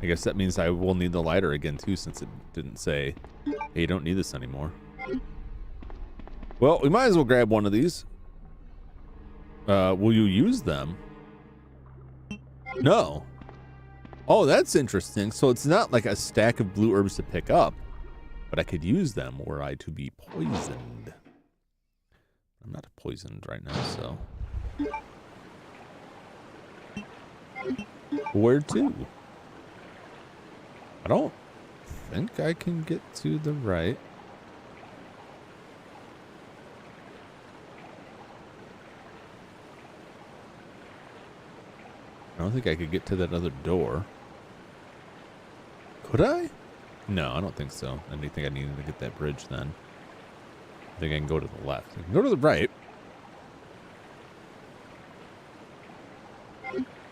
I guess that means I will need the lighter again too, since it didn't say, hey, you don't need this anymore. Well, we might as well grab one of these. Will you use them? No. Oh, that's interesting. So it's not like a stack of blue herbs to pick up, but I could use them were I to be poisoned. I'm not poisoned right now, so. Where to? I don't think I can get to the right. I don't think I could get to that other door. Could I? No, I don't think so. I didn't think I needed to get that bridge then. I think I can go to the left. I can go to the right.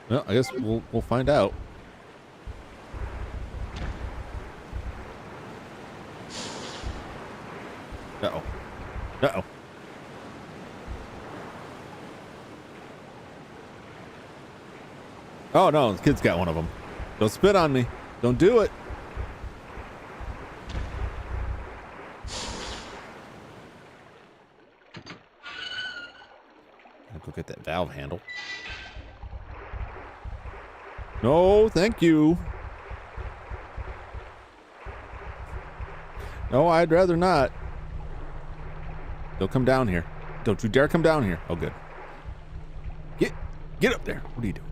Well, I guess we'll find out. Uh-oh. Uh-oh. Oh, no, the kid's got one of them. Don't spit on me. Don't do it. I'll go get that valve handle. No, thank you. No, I'd rather not. Don't come down here. Don't you dare come down here. Oh, good. Get up there. What are you doing?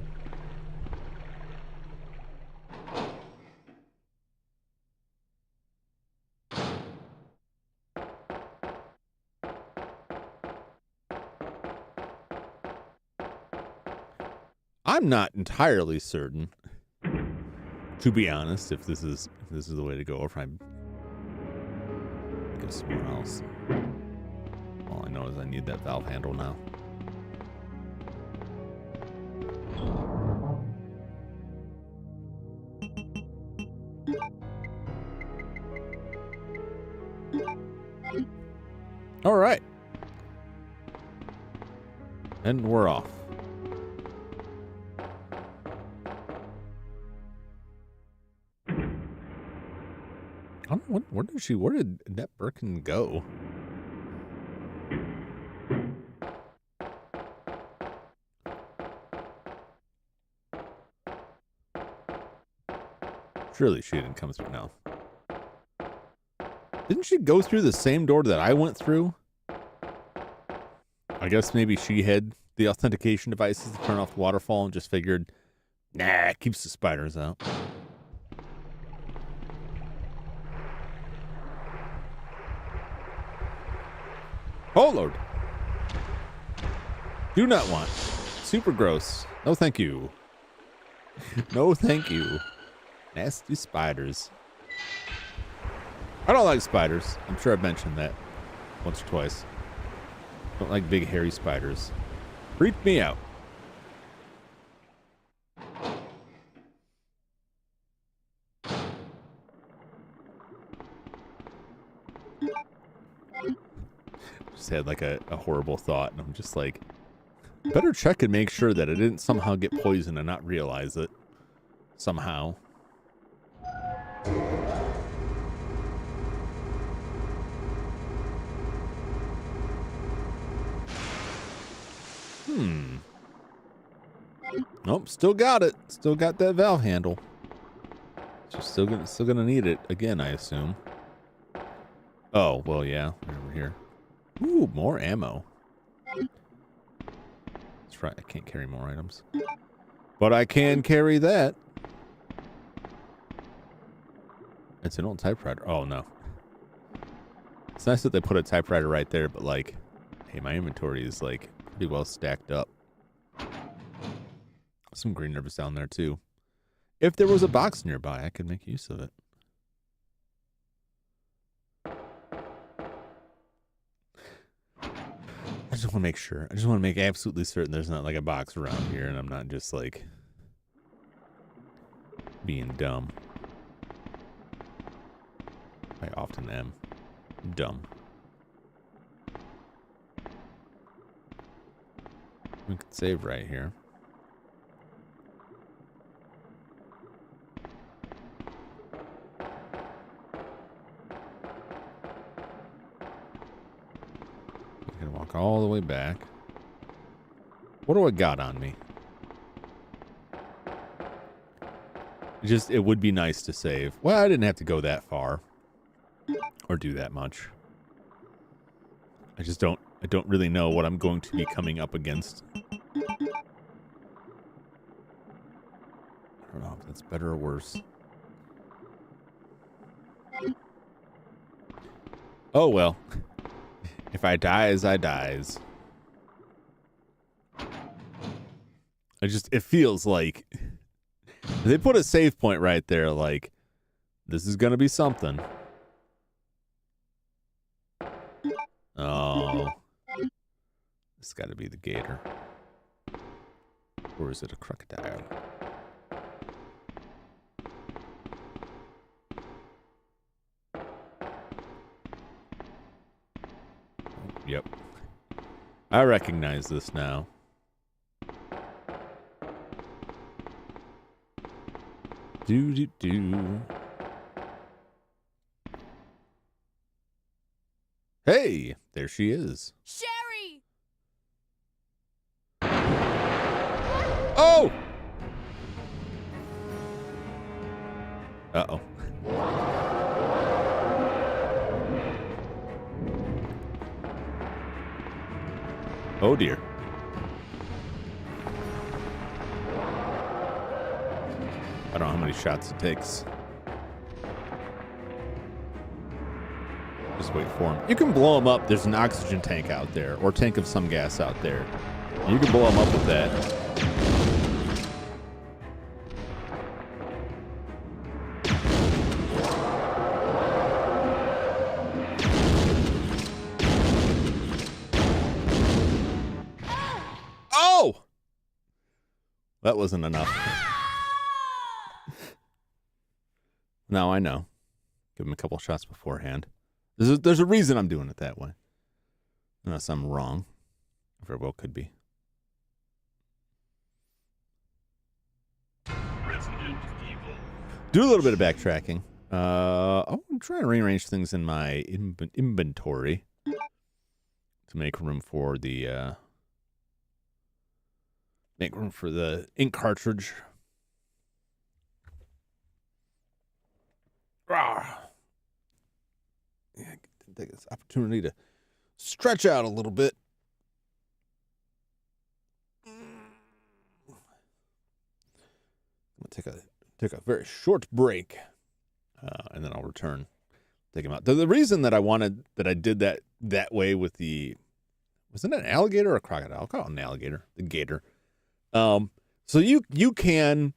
I'm not entirely certain, to be honest, if this is the way to go, or if I'm go somewhere else. All I know is I need that valve handle now. All right, and we're off. I don't know, where did that Birkin go? Surely she didn't come through now. Didn't she go through the same door that I went through? I guess maybe she had the authentication devices to turn off the waterfall and just figured, nah, it keeps the spiders out. Oh, Lord. Do not want. Super gross. No, thank you. No, thank you. Nasty spiders. I don't like spiders. I'm sure I've mentioned that once or twice. Don't like big, hairy spiders. Freak me out. Just had like a horrible thought, and I'm just like, better check and make sure that I didn't somehow get poisoned and not realize it somehow. Nope, still got it. Still got that valve handle. Just still gonna need it again, I assume. Oh, well, yeah, over here. Ooh, more ammo. That's right, I can't carry more items. But I can carry that. It's an old typewriter. Oh, no. It's nice that they put a typewriter right there, but like, hey, my inventory is like pretty well stacked up. some green herbs down there too. If there was a box nearby, I could make use of it. I just want to make sure. I just want to make absolutely certain there's not like a box around here and I'm not just like being dumb. I often am dumb. We could save right here. We can walk all the way back. What do I got on me? It would be nice to save. Well, I didn't have to go that far or do that much. I don't really know what I'm going to be coming up against. I don't know if that's better or worse. Oh well. If I dies, I dies. It feels like they put a save point right there, like this is gonna be something. Oh. It's gotta be the gator. Or is it a crocodile? Yep. I recognize this now. Do. Hey, there she is. Sherry! Oh! Uh-oh. Oh dear. I don't know how many shots it takes. Just wait for him. You can blow him up. There's an oxygen tank out there, or tank of some gas out there. You can blow him up with that. Oh! That wasn't enough. Now I know. Give him a couple shots beforehand. There's a reason I'm doing it that way. Unless I'm wrong. Very well could be. Resident Evil. Do a little bit of backtracking. I'm trying to rearrange things in my inventory to make room for the ink cartridge. Yeah, take this opportunity to stretch out a little bit. I'm gonna take a very short break, and then I'll return. Take him out. The reason that I did that way with was it an alligator or a crocodile? I'll call it an alligator. The gator. So you can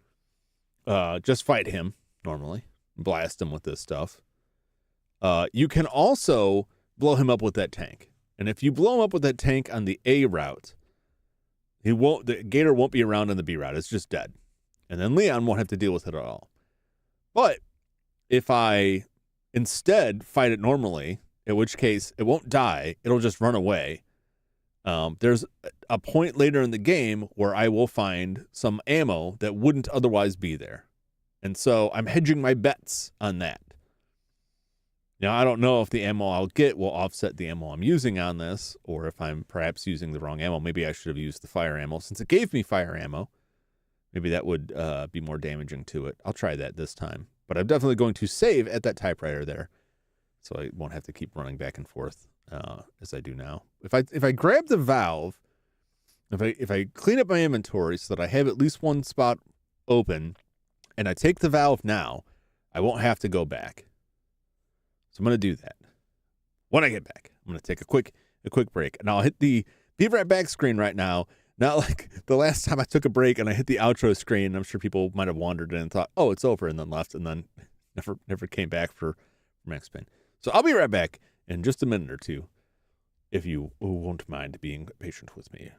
just fight him normally, blast him with this stuff. You can also blow him up with that tank. And if you blow him up with that tank on the A route, the gator won't be around on the B route. It's just dead. And then Leon won't have to deal with it at all. But if I instead fight it normally, in which case it won't die, it'll just run away. There's a point later in the game where I will find some ammo that wouldn't otherwise be there. And so I'm hedging my bets on that. Now, I don't know if the ammo I'll get will offset the ammo I'm using on this, or if I'm perhaps using the wrong ammo. Maybe I should have used the fire ammo. Since it gave me fire ammo, maybe that would be more damaging to it. I'll try that this time. But I'm definitely going to save at that typewriter there, so I won't have to keep running back and forth as I do now. If I grab the valve, if I clean up my inventory so that I have at least one spot open, and I take the valve now, I won't have to go back. So I'm going to do that. When I get back, I'm going to take a quick break, and I'll hit the Be Right Back screen right now. Not like the last time I took a break and I hit the outro screen. I'm sure people might have wandered in and thought, "Oh, it's over," and then left, and then never came back for Max Payne. So I'll be right back in just a minute or two, if you won't mind being patient with me.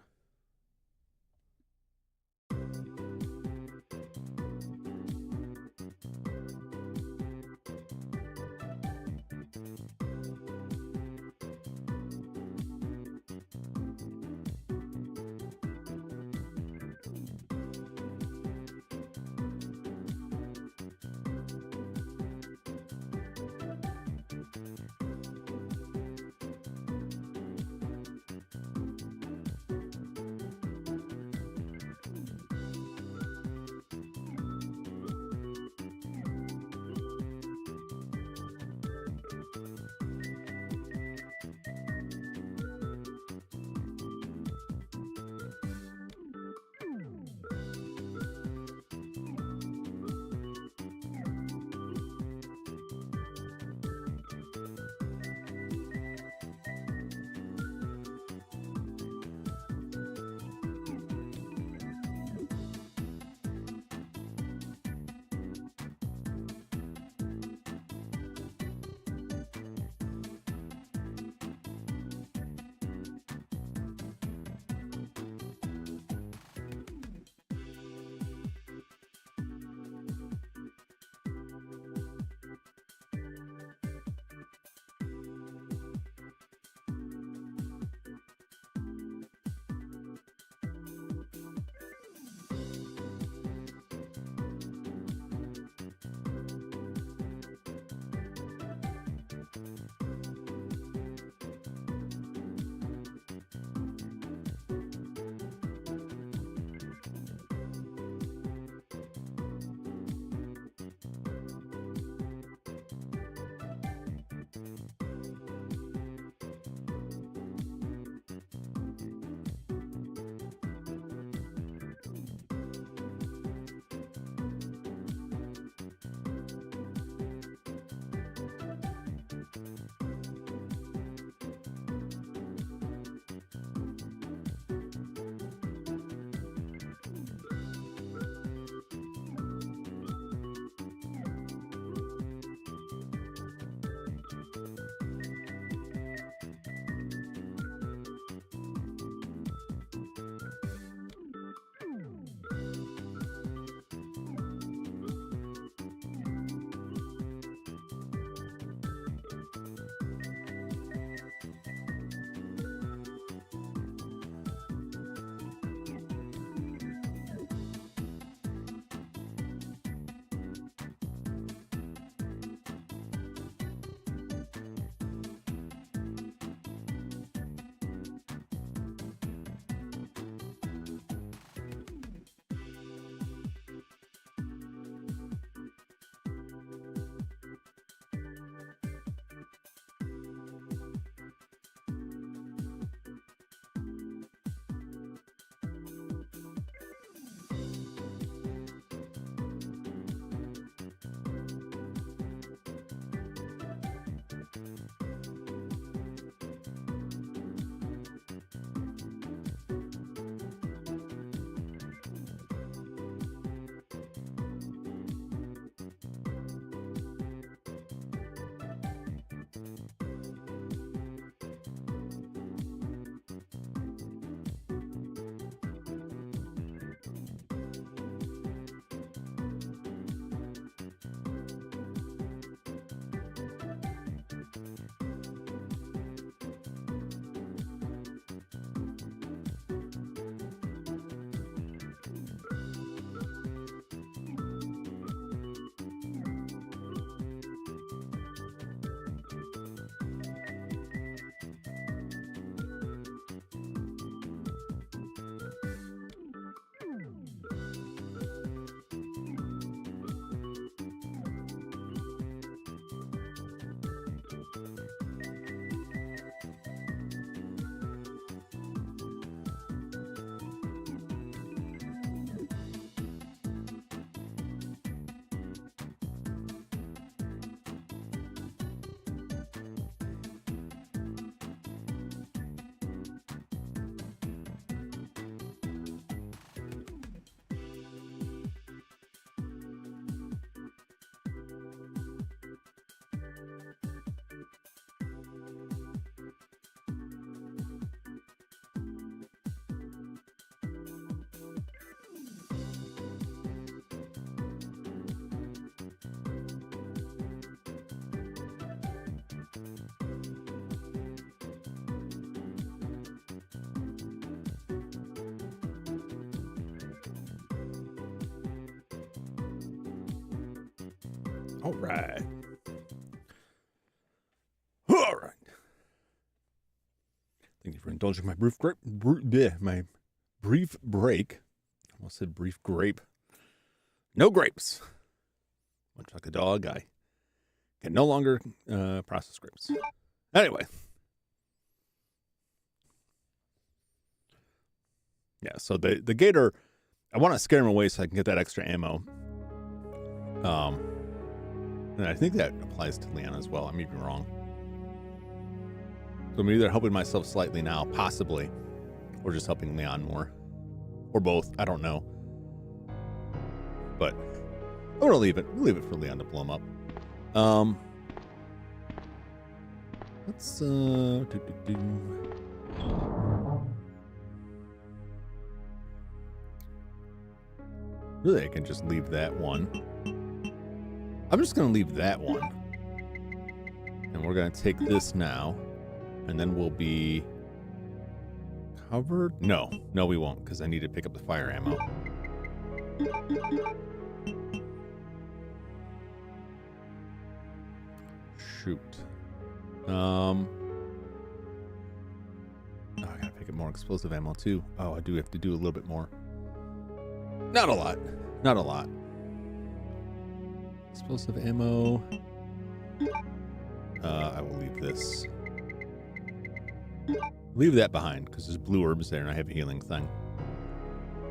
All right. All right. Thank you for indulging my brief break. I almost said brief grape. No grapes. Much like a dog, I can no longer process grapes. Anyway. Yeah, so the gator, I want to scare him away so I can get that extra ammo. And I think that applies to Leon as well. I may be wrong. So I'm either helping myself slightly now, possibly, or just helping Leon more. Or both. I don't know. But I'm going to leave it. We'll leave it for Leon to blow him up. Let's, Really, I can just leave that one. I'm just going to leave that one. And we're going to take this now. And then we'll be covered? No, we won't, because I need to pick up the fire ammo. Shoot. Oh, I gotta pick up more explosive ammo too. Oh, I do have to do a little bit more. Not a lot. Explosive ammo. I will leave this. Leave that behind, because there's blue herbs there and I have a healing thing.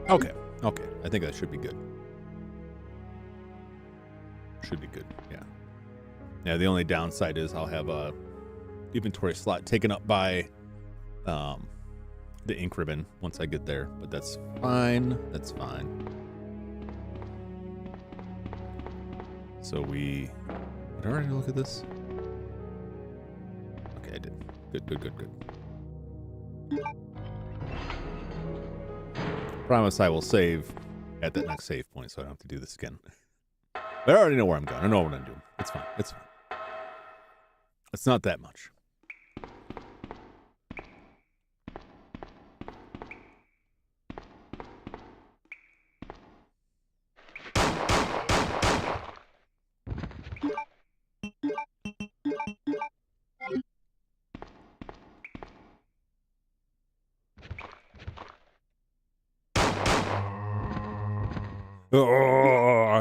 Okay. I think that should be good. Yeah, the only downside is I'll have a inventory slot taken up by the ink ribbon once I get there, but that's fine. So did I already look at this? Okay, I did. Good. Promise I will save at that next save point so I don't have to do this again. But I already know where I'm going. I know what I'm doing. It's fine. It's not that much.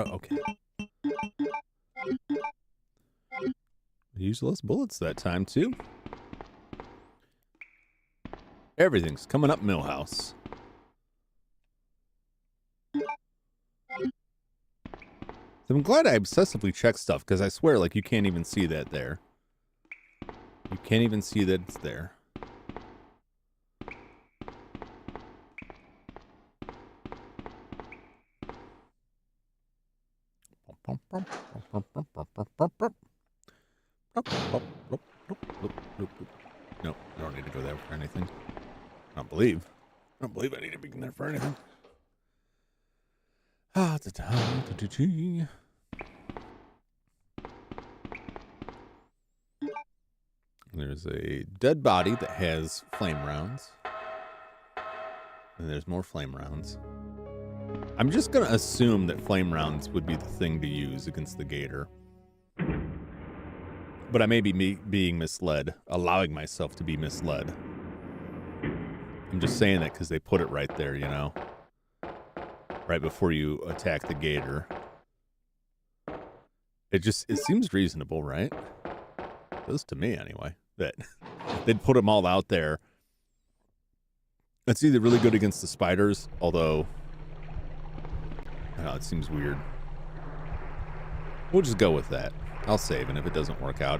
Okay. Use less bullets that time, too. Everything's coming up Millhouse. I'm glad I obsessively check stuff, because I swear, like, you can't even see that there. You can't even see that it's there. Nope, I don't need to go there for anything. I don't believe I need to be in there for anything. There's a dead body that has flame rounds. And there's more flame rounds. I'm just going to assume that flame rounds would be the thing to use against the gator. But I may be being misled, allowing myself to be misled. I'm just saying that because they put it right there, you know? Right before you attack the gator. It seems reasonable, right? It does to me, anyway. That they'd put them all out there. It's either really good against the spiders, although... I don't know, it seems weird. We'll just go with that. I'll save, and if it doesn't work out,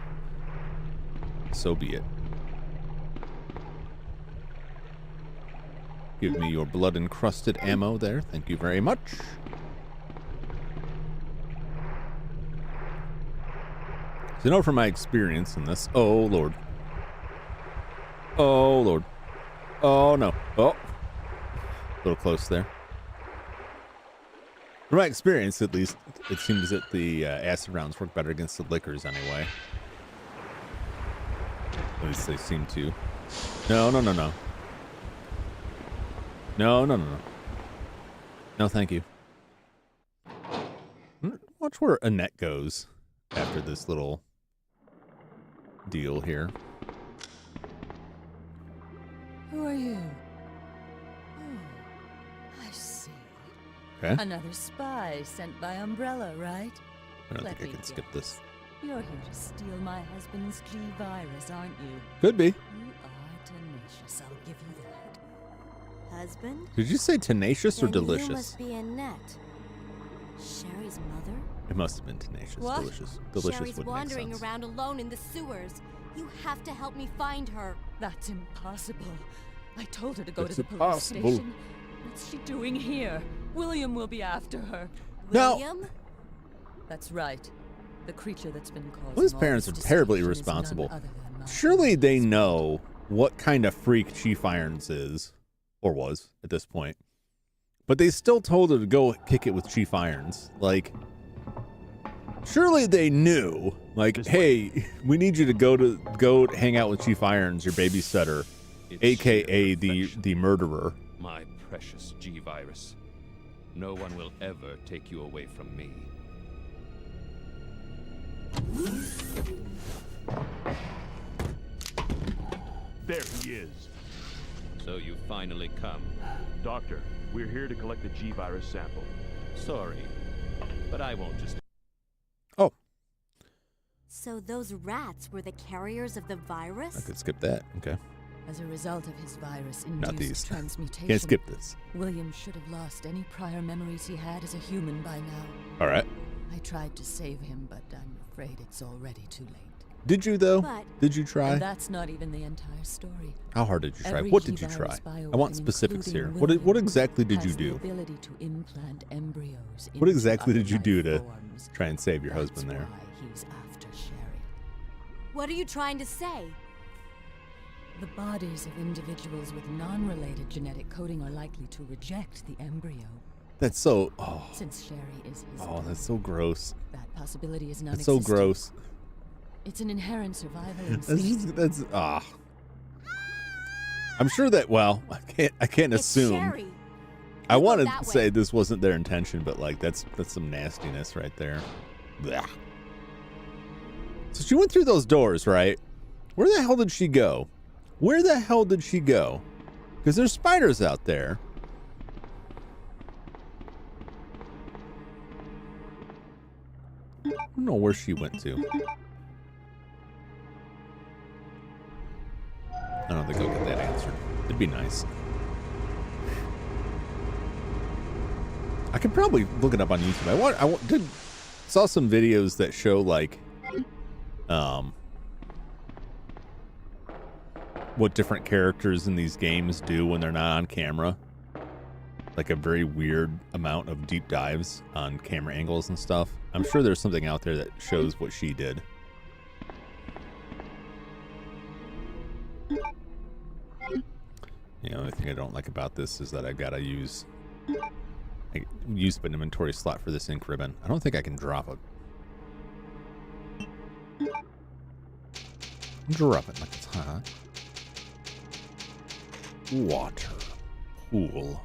so be it. Give me your blood-encrusted ammo there. Thank you very much. So, you know, from my experience in this... Oh, Lord. Oh, Lord. Oh, no. Oh. A little close there. From my experience, at least, it seems that the acid rounds work better against the liquors anyway. At least they seem to. No. No, thank you. Watch where Annette goes. after this little deal here. Who are you? Oh, I see. Okay. Another spy sent by Umbrella, right? I don't Let think I me can skip guess. this. You're here to steal my husband's G-Virus, aren't you? Could be. You are tenacious, I'll give you that. Husband? Did you say tenacious or Then delicious? You must be Annette. Sherry's mother? It must have been tenacious. What? Delicious. Delicious Sherry's would make wandering sense. around alone in the sewers. You have to help me find her. That's impossible. I told her to go It's to the police impossible. station. What's she doing here? William will be after her. No. William? That's right. The creature that's been causing Well, his all parents this are terribly destruction is none irresponsible. other than my Surely they husband. know what kind of freak Chief Irons is, or was at this point. But they still told her to go kick it with Chief Irons. Like, surely they knew. Like, This hey, we need you to go hang out with Chief Irons, your babysitter, It's aka sheer the perfection. murderer. My precious G-Virus. No one will ever take you away from me. There he is. So you finally come. Doctor, we're here to collect the G-Virus sample. Sorry, but I won't just... Oh, So those rats were the carriers of the virus? I could skip that. Okay, As a result of his Not these. virus-induced transmutation, can't skip this. William should have lost any prior memories he had as a human by now. All right. I tried to save him, but I'm afraid it's already too late. Did you though? But- Did you try? And that's not even the entire story. How hard did you try? Every What did you try? G-Virus I want bioweapon, specifics here. including What William, exactly did you has the do? ability to implant embryos What into exactly other did you do life to forms. try and save your That's husband there? why he's after Sherry. What are you trying to say? The bodies of individuals with non-related genetic coding are likely to reject the embryo. That's so. Oh, Since Sherry is his oh, daughter, that's so gross. that possibility is That's non-existent. so gross. It's an inherent survival That's instinct. just, that's I'm sure that. Well, I can't It's assume. Sherry. I You go want to that say way. this wasn't their intention, but like that's some nastiness right there. Blah. So she went through those doors, right? Where the hell did she go? Where the hell did she go? Because there's spiders out there. I don't know where she went to. I don't think I'll get that answered. It'd be nice. I could probably look it up on YouTube. Saw some videos that show like, what different characters in these games do when they're not on camera. Like a very weird amount of deep dives on camera angles and stuff. I'm sure there's something out there that shows what she did. The only thing I don't like about this is that I've got to use an inventory slot for this ink ribbon. I don't think I can drop it. Drop it like it's hot. Water. Pool.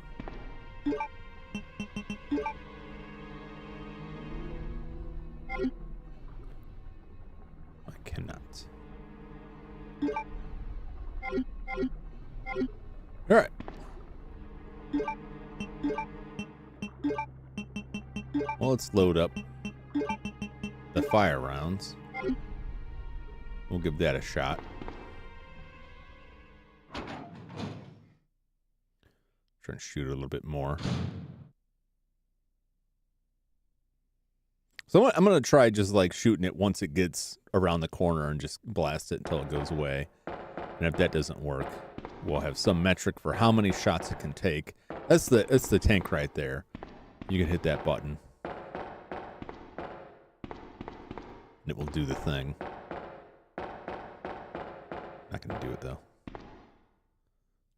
I cannot. All right. Well, let's load up the fire rounds. We'll give that a shot. Try and shoot it a little bit more. So I'm going to try just like shooting it once it gets around the corner and just blast it until it goes away. And if that doesn't work, we'll have some metric for how many shots it can take. That's the tank right there. You can hit that button. And it will do the thing. Not going to do it though.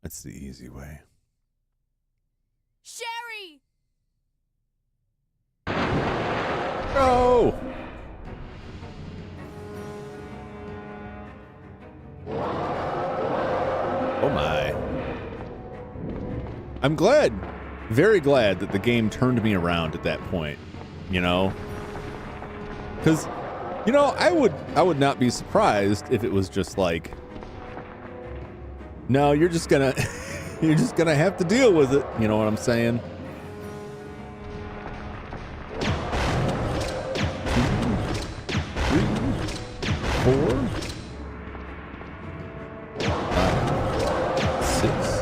That's the easy way. Sherry! Oh! Oh my. I'm glad, very glad that the game turned me around at that point, you know? Because, You know, I would not be surprised if it was just like, no, you're just gonna have to deal with it. You know what I'm saying? 2, 3, 4, 5, 6.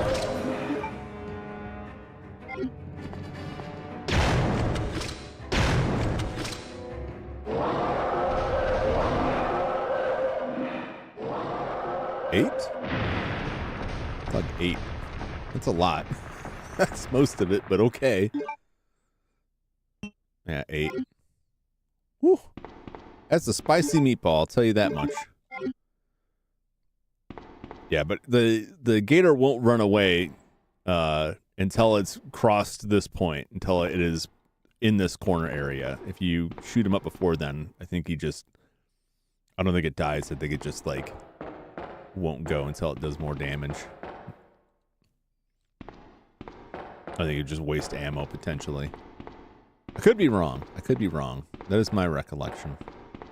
Like 8. That's a lot. That's most of it, but okay. Yeah, 8. Whew. That's a spicy meatball, I'll tell you that much. Yeah, but the gator won't run away until it's crossed this point, until it is in this corner area. If you shoot him up before then, I think I don't think it dies. I think it just like won't go until it does more damage. I think it just waste ammo potentially. I could be wrong. That is my recollection,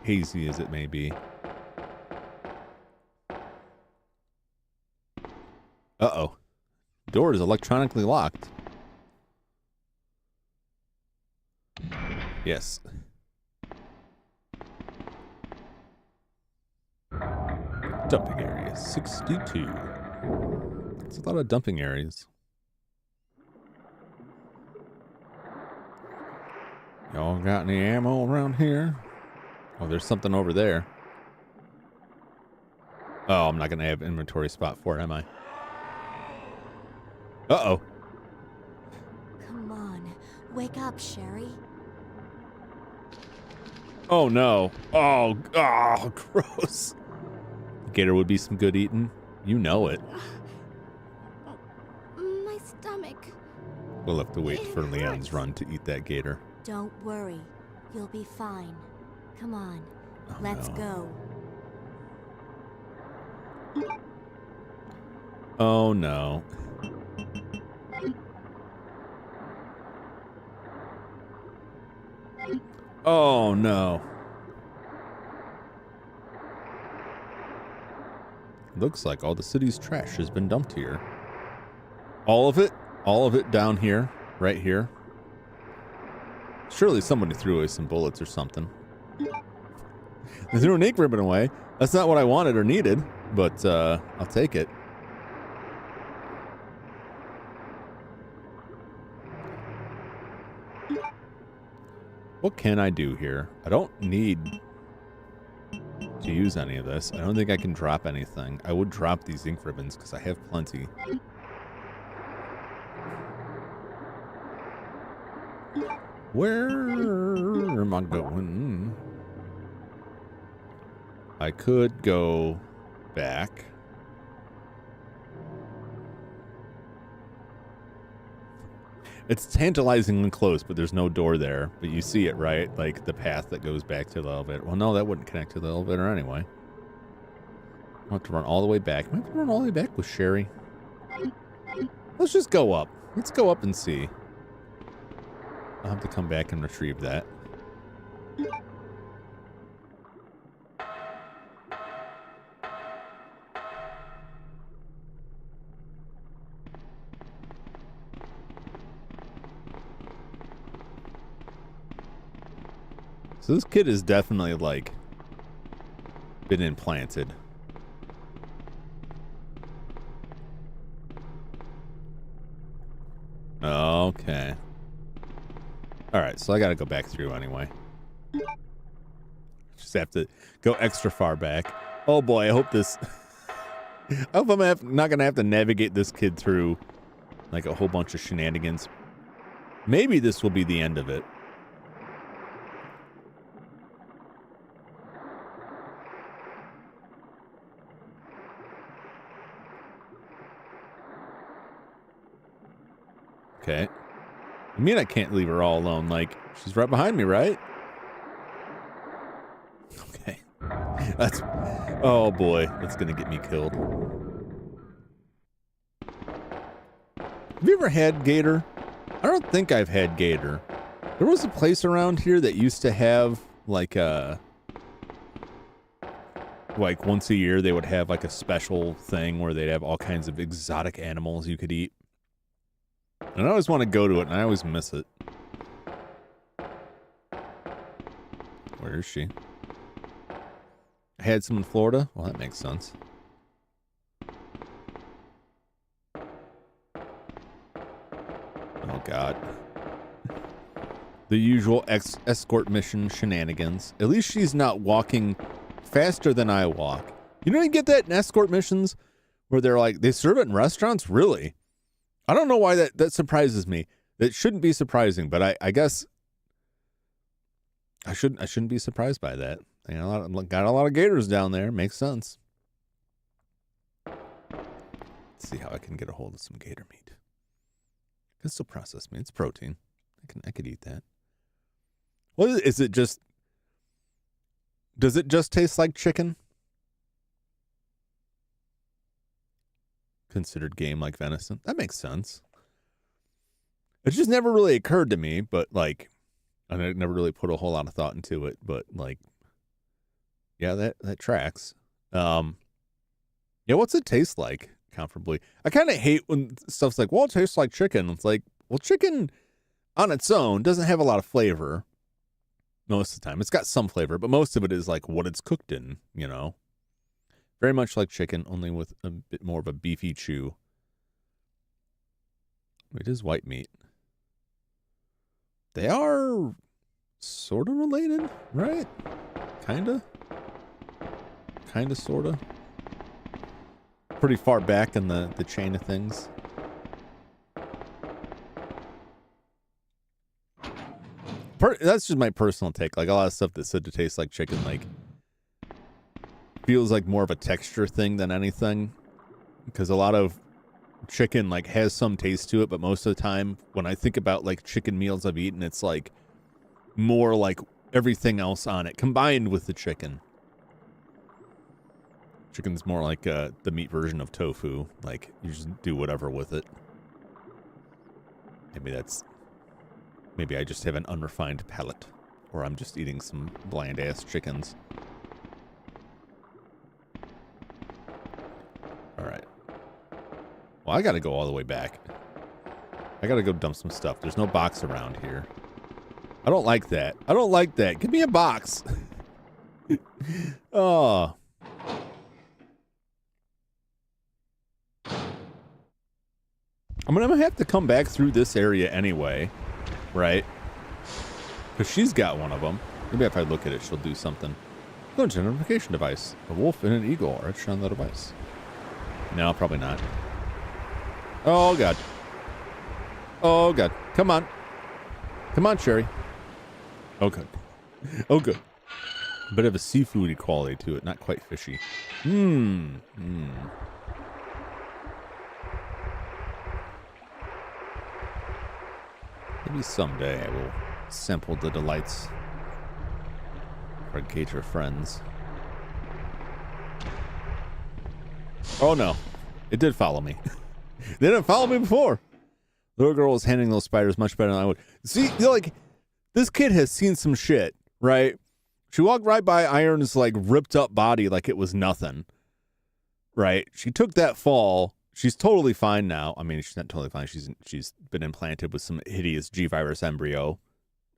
hazy as it may be. Uh-oh. Door is electronically locked. Yes. Dumping area 62. It's a lot of dumping areas. Y'all got any ammo around here? Oh, there's something over there. Oh, I'm not going to have inventory spot for it, am I? Uh-oh. Come on, wake up, Sherry. Oh, no. Oh, gross. Gator would be some good eating. You know it. My stomach. We'll have to wait for Leon's run to eat that gator. Don't worry, you'll be fine. Come on, Oh, let's no. go. Oh, no. Oh, no. Looks like all the city's trash has been dumped here. All of it? All of it down here? Right here? Surely somebody threw away some bullets or something. They threw an ink ribbon away. That's not what I wanted or needed, but I'll take it. What can I do here? I don't need to use any of this. I don't think I can drop anything. I would drop these ink ribbons because I have plenty. Where am I going? I could go back. It's tantalizingly close, but there's no door there. But you see it, right? Like the path that goes back to the elevator. Well, no, that wouldn't connect to the elevator anyway. I'll have to run all the way back. I have to run all the way back with Sherry. Let's just go up. Let's go up and see. I'll have to come back and retrieve that. So this kid is definitely like been implanted. Okay. All right, so I got to go back through anyway. Just have to go extra far back. Oh boy, I hope this... I hope I'm not going to have to navigate this kid through like a whole bunch of shenanigans. Maybe this will be the end of it. Okay. I mean, I can't leave her all alone. Like, she's right behind me, right? Okay. That's... Oh, boy. That's going to get me killed. Have you ever had gator? I don't think I've had gator. There was a place around here that used to have, like, a like once a year they would have like a special thing where they'd have all kinds of exotic animals you could eat. And I always want to go to it, and I always miss it. Where is she? I had some in Florida? Well, that makes sense. Oh, God. The usual escort mission shenanigans. At least she's not walking faster than I walk. You know, you get that in escort missions where they're like, they serve it in restaurants? Really? I don't know why that surprises me. That shouldn't be surprising, but I guess I shouldn't be surprised by that. They got a lot of gators down there. Makes sense. Let's see how I can get a hold of some gator meat. I can still process meat. It's protein. I could eat that. What is it? Just does it just taste like chicken? Considered game like venison. That makes sense. It just never really occurred to me, but like, I never really put a whole lot of thought into it, but like, yeah, that tracks. Yeah, what's it taste like comparably? I kind of hate when stuff's like, well, it tastes like chicken. It's like, well, chicken on its own doesn't have a lot of flavor most of the time. It's got some flavor, but most of it is like what it's cooked in, you know. Very much like chicken, only with a bit more of a beefy chew. It is white meat. They are sort of related, right? Kinda, sorta. Pretty far back in the chain of things. That's just my personal take. Like a lot of stuff that's said to taste like chicken, like feels like more of a texture thing than anything. Because a lot of chicken like has some taste to it, but most of the time when I think about like chicken meals I've eaten, it's like more like everything else on it combined with the chicken. Chicken's more like the meat version of tofu. Like you just do whatever with it. Maybe I just have an unrefined palate, or I'm just eating some bland ass chickens. All right. Well, I got to go all the way back. I got to go dump some stuff. There's no box around here. I don't like that. I don't like that. Give me a box. Oh. I'm going to have to come back through this area anyway, right? Because she's got one of them. Maybe if I look at it, she'll do something. Launch an identification device. A wolf and an eagle are etched on the device. No, probably not. Oh, God. Oh, God. Come on. Come on, Sherry. Oh, good. Oh, good. A bit of a seafoody quality to it. Not quite fishy. Maybe someday I will sample the delights of our gator friends. Oh, no. It did follow me. They didn't follow me before. Little girl was handling those spiders much better than I would. See, you're like, this kid has seen some shit, right? She walked right by Iron's, like, ripped up body like it was nothing, right? She took that fall. She's totally fine now. I mean, she's not totally fine. She's been implanted with some hideous G-virus embryo.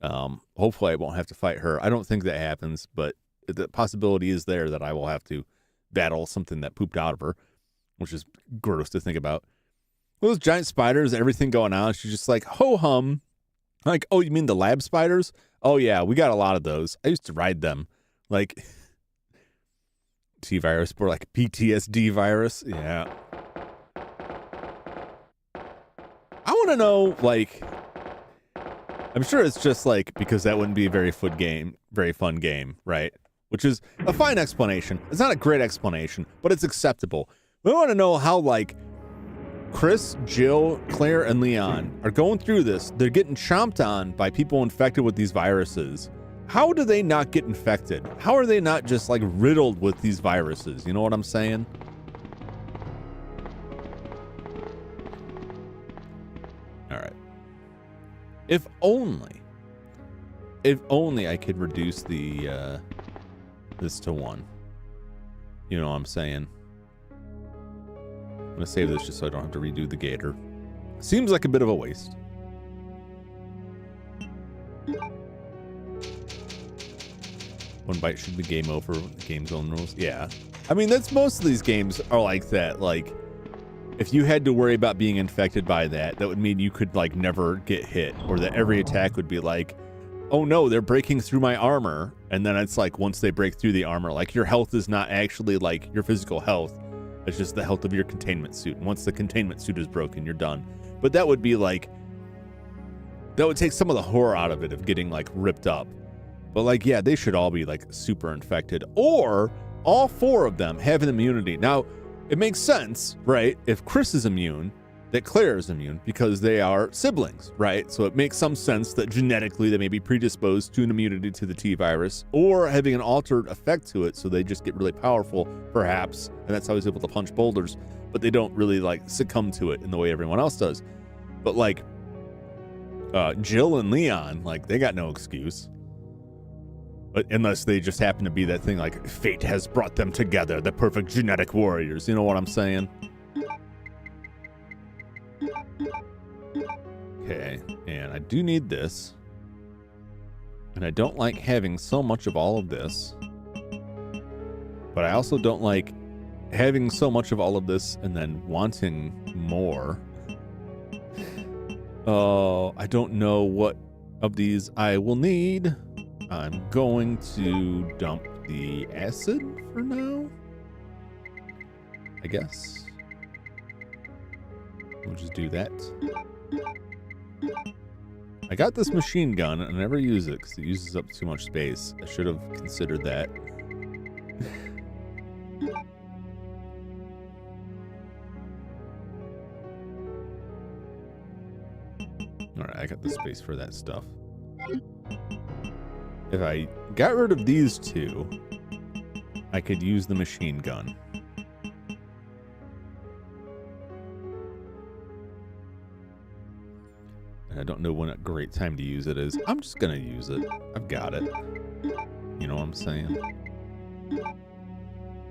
Hopefully I won't have to fight her. I don't think that happens, but the possibility is there that I will have to battle something that pooped out of her, which is gross to think about. Those giant spiders, everything going on. She's just like, ho-hum. I'm like, oh, you mean the lab spiders? Oh, yeah, we got a lot of those. I used to ride them. Like, T-virus, or like PTSD virus. Yeah. I want to know, like, I'm sure it's just like, because that wouldn't be a very fun game, right? Which is a fine explanation. It's not a great explanation, but it's acceptable. We want to know how, like, Chris, Jill, Claire, and Leon are going through this. They're getting chomped on by people infected with these viruses. How do they not get infected? How are they not just, like, riddled with these viruses? You know what I'm saying? All right. If only I could reduce the this to 1. You know what I'm saying? I'm gonna save this just so I don't have to redo the gator. Seems like a bit of a waste. One bite should be game over with the game's own rules. Yeah. I mean, that's most of these games are like that. Like, if you had to worry about being infected by that, that would mean you could, like, never get hit. Or that every attack would be like, oh no, they're breaking through my armor. And then it's like, once they break through the armor, like, your health is not actually, like, your physical health. It's just the health of your containment suit. And once the containment suit is broken, you're done. But that would be, like, that would take some of the horror out of it of getting, like, ripped up. But, like, yeah, they should all be, like, super infected. Or all 4 of them have an immunity. Now, it makes sense, right? If Chris is immune, that Claire is immune because they are siblings, right? So it makes some sense that genetically they may be predisposed to an immunity to the T-virus or having an altered effect to it, so they just get really powerful, perhaps, and that's how he's able to punch boulders, but they don't really, like, succumb to it in the way everyone else does. But, like, Jill and Leon, like, they got no excuse. But unless they just happen to be that thing like fate has brought them together, the perfect genetic warriors. You know what I'm saying? Okay, and I do need this. And I don't like having so much of all of this. But I also don't like having so much of all of this and then wanting more. Oh, I don't know what of these I will need. I'm going to dump the acid for now, I guess. We'll just do that. I got this machine gun and I never use it because it uses up too much space. I should have considered that. Alright, I got the space for that stuff. If I got rid of these 2, I could use the machine gun. And I don't know when a great time to use it is. I'm just gonna use it. I've got it. You know what I'm saying?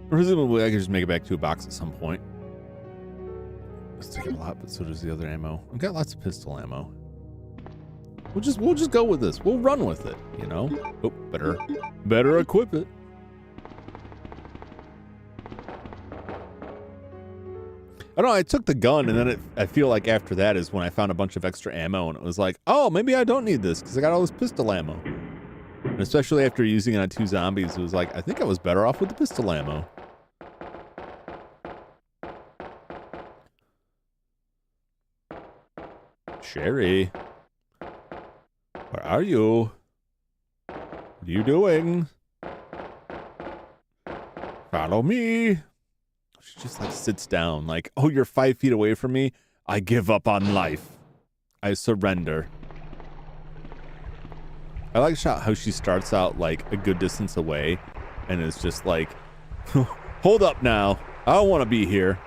Presumably I could just make it back to a box at some point. It's taking a lot, but so does the other ammo. I've got lots of pistol ammo. We'll just go with this. We'll run with it, you know? Oh, better equip it. I don't know, I took the gun and then I feel like after that is when I found a bunch of extra ammo and it was like, oh, maybe I don't need this because I got all this pistol ammo. And especially after using it on 2 zombies, it was like, I think I was better off with the pistol ammo. Sherry. Where are you? What are you doing? Follow me. She just like sits down like, oh, you're 5 feet away from me? I give up on life. I surrender. I like how she starts out like a good distance away and is just like, hold up now. I don't want to be here.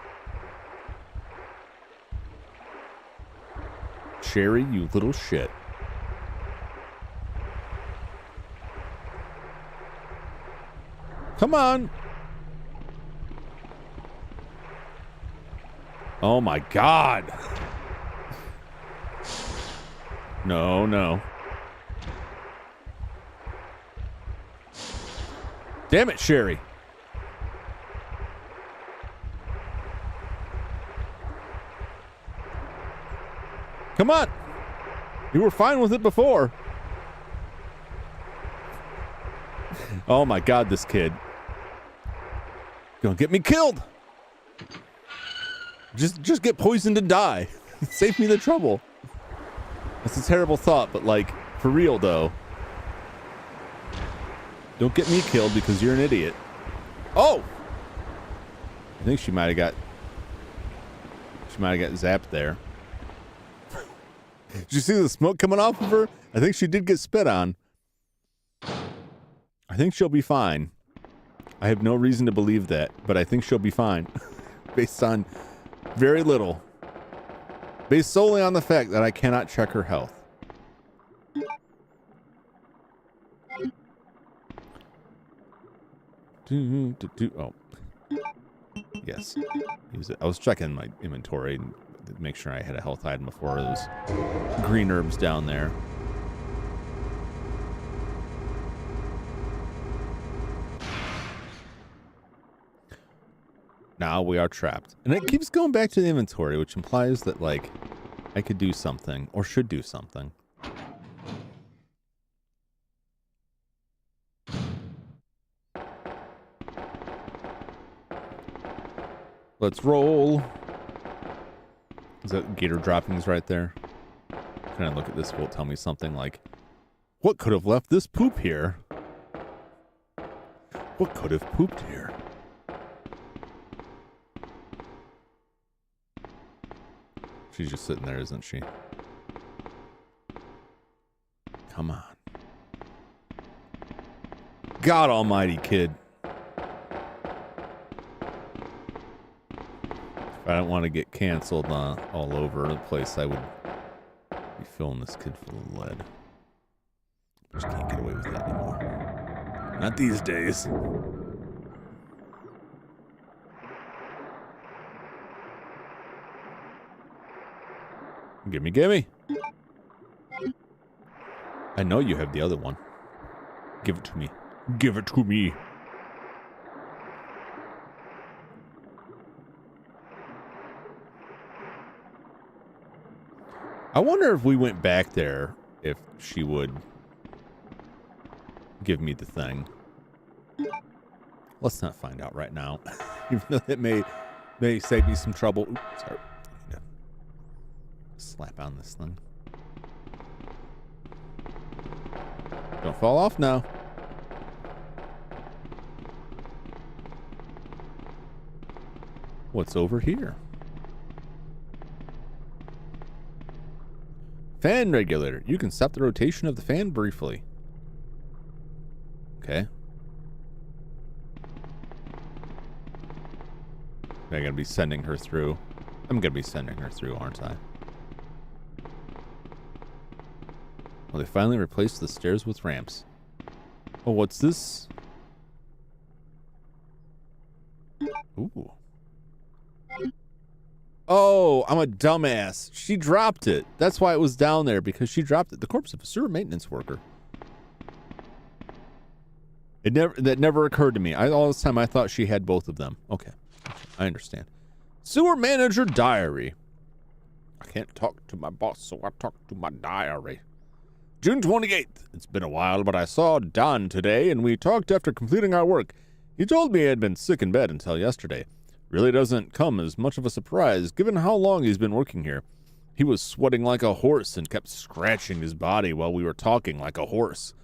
Sherry, you little shit. Come on. Oh my God. No, no. Damn it, Sherry. Come on. You were fine with it before. Oh my God, this kid. Gonna get me killed. Just get poisoned and die. Save me the trouble. That's a terrible thought, but like, for real though. Don't get me killed because you're an idiot. Oh! I think she might have got zapped there. Did you see the smoke coming off of her? I think she did get spit on. I think she'll be fine. I have no reason to believe that, but I think she'll be fine. Based on very little. Based solely on the fact that I cannot check her health. Oh. Yes. Use it. I was checking my inventory and to make sure I had a health item before those green herbs down there. Now we are trapped. And it keeps going back to the inventory, which implies that, like, I could do something or should do something. Let's roll. Is that gator droppings right there? Can I look at this? Will it tell me something like, what could have left this poop here? What could have pooped here? She's just sitting there, isn't she? Come on. God almighty, kid. If I don't want to get canceled all over the place, I would be filling this kid full of lead. Just can't get away with that anymore. Not these days. Gimme, gimme. I know you have the other one. Give it to me. Give it to me. I wonder if we went back there, if she would give me the thing. Let's not find out right now. Even though it may save me some trouble. Oops, sorry. I need to slap on this thing. Don't fall off now. What's over here? Fan regulator. You can stop the rotation of the fan briefly. Okay. I'm going to be sending her through. I'm going to be sending her through, aren't I? Well, they finally replaced the stairs with ramps. Oh, what's this? Ooh. Oh, I'm a dumbass. She dropped it. That's why it was down there, because she dropped it. The corpse of a sewer maintenance worker. That never occurred to me. All this time I thought she had both of them. Okay. I understand. Sewer manager diary. I can't talk to my boss, so I talk to my diary. June 28th. It's been a while, but I saw Don today, and we talked after completing our work. He told me he had been sick in bed until yesterday. Really doesn't come as much of a surprise, given how long he's been working here. He was sweating like a horse and kept scratching his body while we were talking like a horse.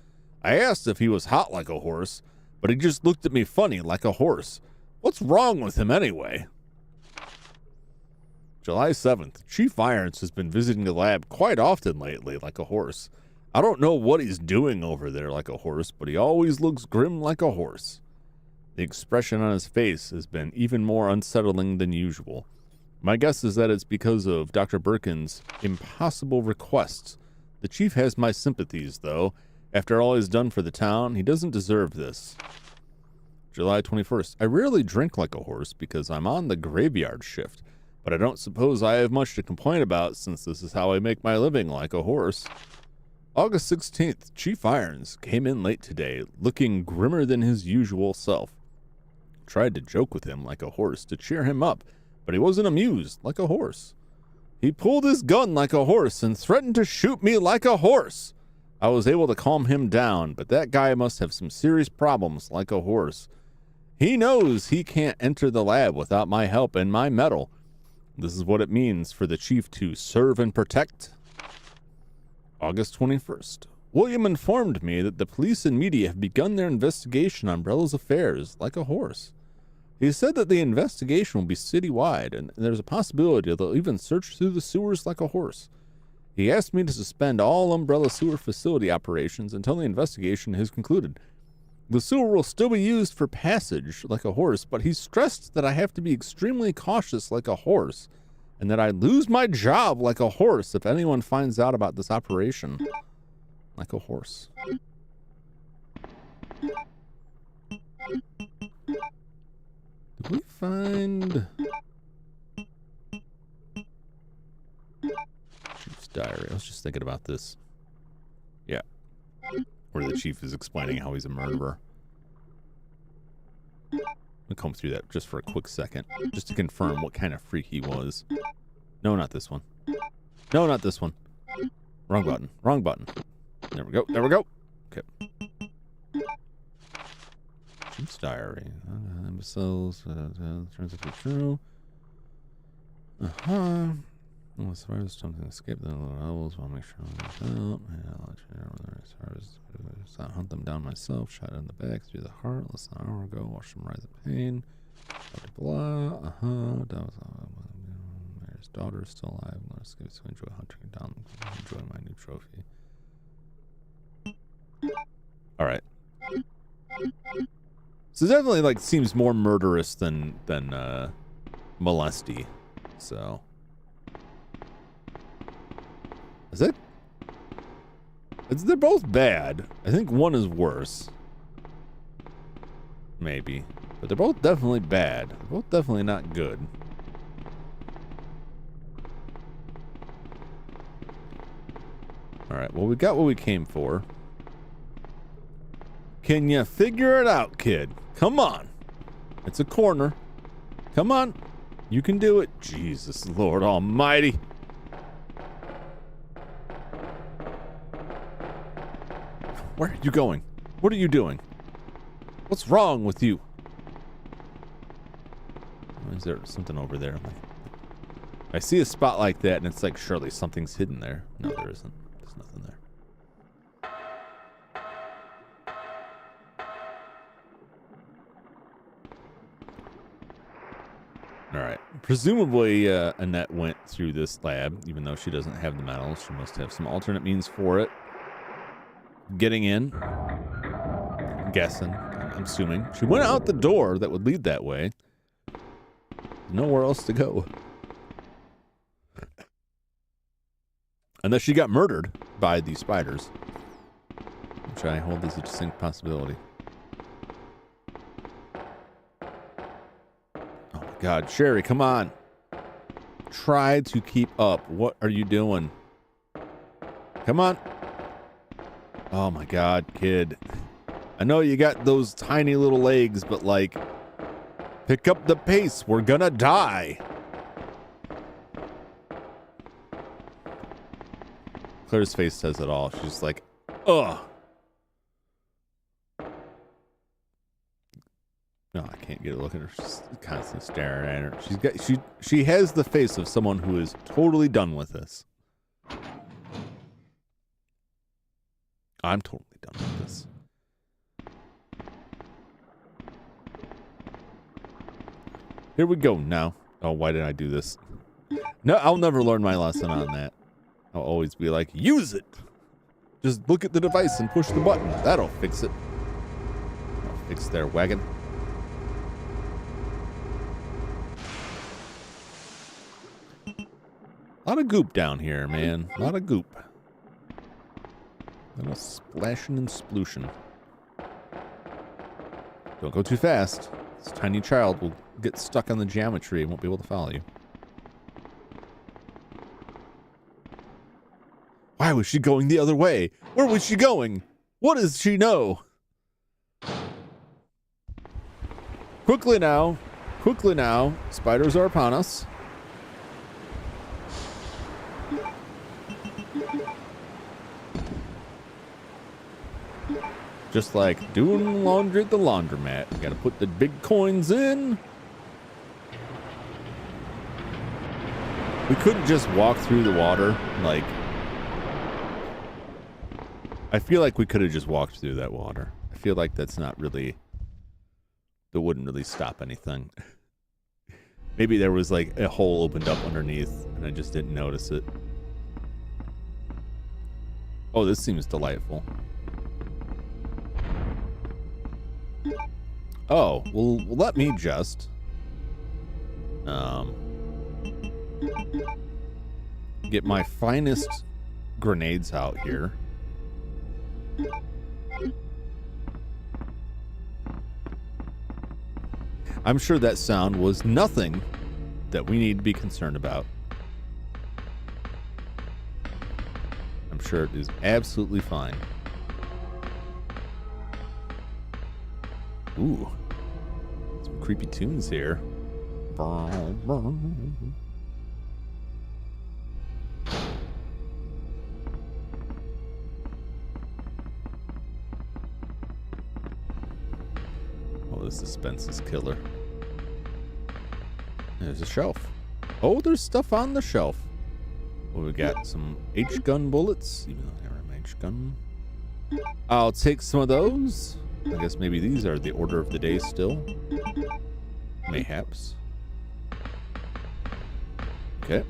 I asked if he was hot like a horse, but he just looked at me funny like a horse. What's wrong with him anyway? July 7th. Chief Irons has been visiting the lab quite often lately like a horse. I don't know what he's doing over there like a horse, but he always looks grim like a horse. The expression on his face has been even more unsettling than usual. My guess is that it's because of Dr. Birkin's impossible requests. The chief has my sympathies, though. After all he's done for the town, he doesn't deserve this. July 21st. I rarely drink like a horse because I'm on the graveyard shift, but I don't suppose I have much to complain about since this is how I make my living, like a horse. August 16th. Chief Irons came in late today, looking grimmer than his usual self. Tried to joke with him like a horse to cheer him up, but he wasn't amused like a horse. He pulled his gun like a horse and threatened to shoot me like a horse. I was able to calm him down, but that guy must have some serious problems like a horse. He knows he can't enter the lab without my help and my medal. This is what it means for the chief to serve and protect. August 21st. William informed me that the police and media have begun their investigation on Umbrella's affairs like a horse. He said that the investigation will be citywide, and there's a possibility they'll even search through the sewers like a horse. He asked me to suspend all Umbrella sewer facility operations until the investigation has concluded. The sewer will still be used for passage like a horse, but he stressed that I have to be extremely cautious like a horse, and that I lose my job like a horse if anyone finds out about this operation. Like a horse. Did we find Chief's diary? I was just thinking about this. Yeah. Where the chief is explaining how he's a murderer. I'll comb through that just for a quick second, just to confirm what kind of freak he was. No, not this one. No, not this one. Wrong button. Wrong button. There we go. There we go. Okay. Chief's diary. Imbeciles. Turns out to be true. Well, as far as something escape the little owls, I'll make sure I'm out. I'll let you know whether as far as I hunt them down myself, shot in the back, through the heart, less than an hour ago, watch them rise in pain. Blah, that was Mayor's daughter is still alive. Let's get to enjoy hunting her down, enjoy my new trophy. Alright. So it definitely like seems more murderous than molesty. So is it? They're both bad. I think one is worse. Maybe. But they're both definitely bad. They're both definitely not good. Alright, well, we got what we came for. Can you figure it out, kid? Come on. It's a corner. Come on. You can do it. Jesus, Lord Almighty. Where are you going? What are you doing? What's wrong with you? Is there something over there? I see a spot like that and it's like, surely something's hidden there. No, there isn't. There's nothing there. All right. Presumably, Annette went through this lab, even though she doesn't have the medals. She must have some alternate means for it. Getting in. I'm guessing. I'm assuming. She went out the door that would lead that way. Nowhere else to go. Unless she got murdered by these spiders. Which I hold as a distinct possibility. Oh my God, Sherry, come on. Try to keep up. What are you doing? Come on. Oh my God, kid. I know you got those tiny little legs, but like, pick up the pace. We're gonna die. Claire's face says it all. She's like, ugh. No, I can't get a look at her. She's constantly staring at her. She has the face of someone who is totally done with this. I'm totally done with this. Here we go now. Oh, why did I do this? No, I'll never learn my lesson on that. I'll always be like, use it. Just look at the device and push the button. That'll fix it. That'll fix their wagon. A lot of goop down here, man. A lot of goop. A little splashing and splooshin'. Don't go too fast. This tiny child will get stuck on the geometry and won't be able to follow you. Why was she going the other way? Where was she going? What does she know? Quickly now. Quickly now. Spiders are upon us. Just like doing laundry at the laundromat. You gotta put the big coins in. We couldn't just walk through the water. Like, I feel like we could have just walked through that water. I feel like that's not really, that wouldn't really stop anything. Maybe there was like a hole opened up underneath and I just didn't notice it. Oh, this seems delightful. Oh, well, let me just get my finest grenades out here. I'm sure that sound was nothing that we need to be concerned about. I'm sure it is absolutely fine. Ooh. Some creepy tunes here. Oh, the suspense is killer. There's a shelf. Oh, there's stuff on the shelf. Well, we got some H-gun bullets. Even though they're an H-gun. I'll take some of those. I guess maybe these are the order of the day still. Mayhaps. Okay.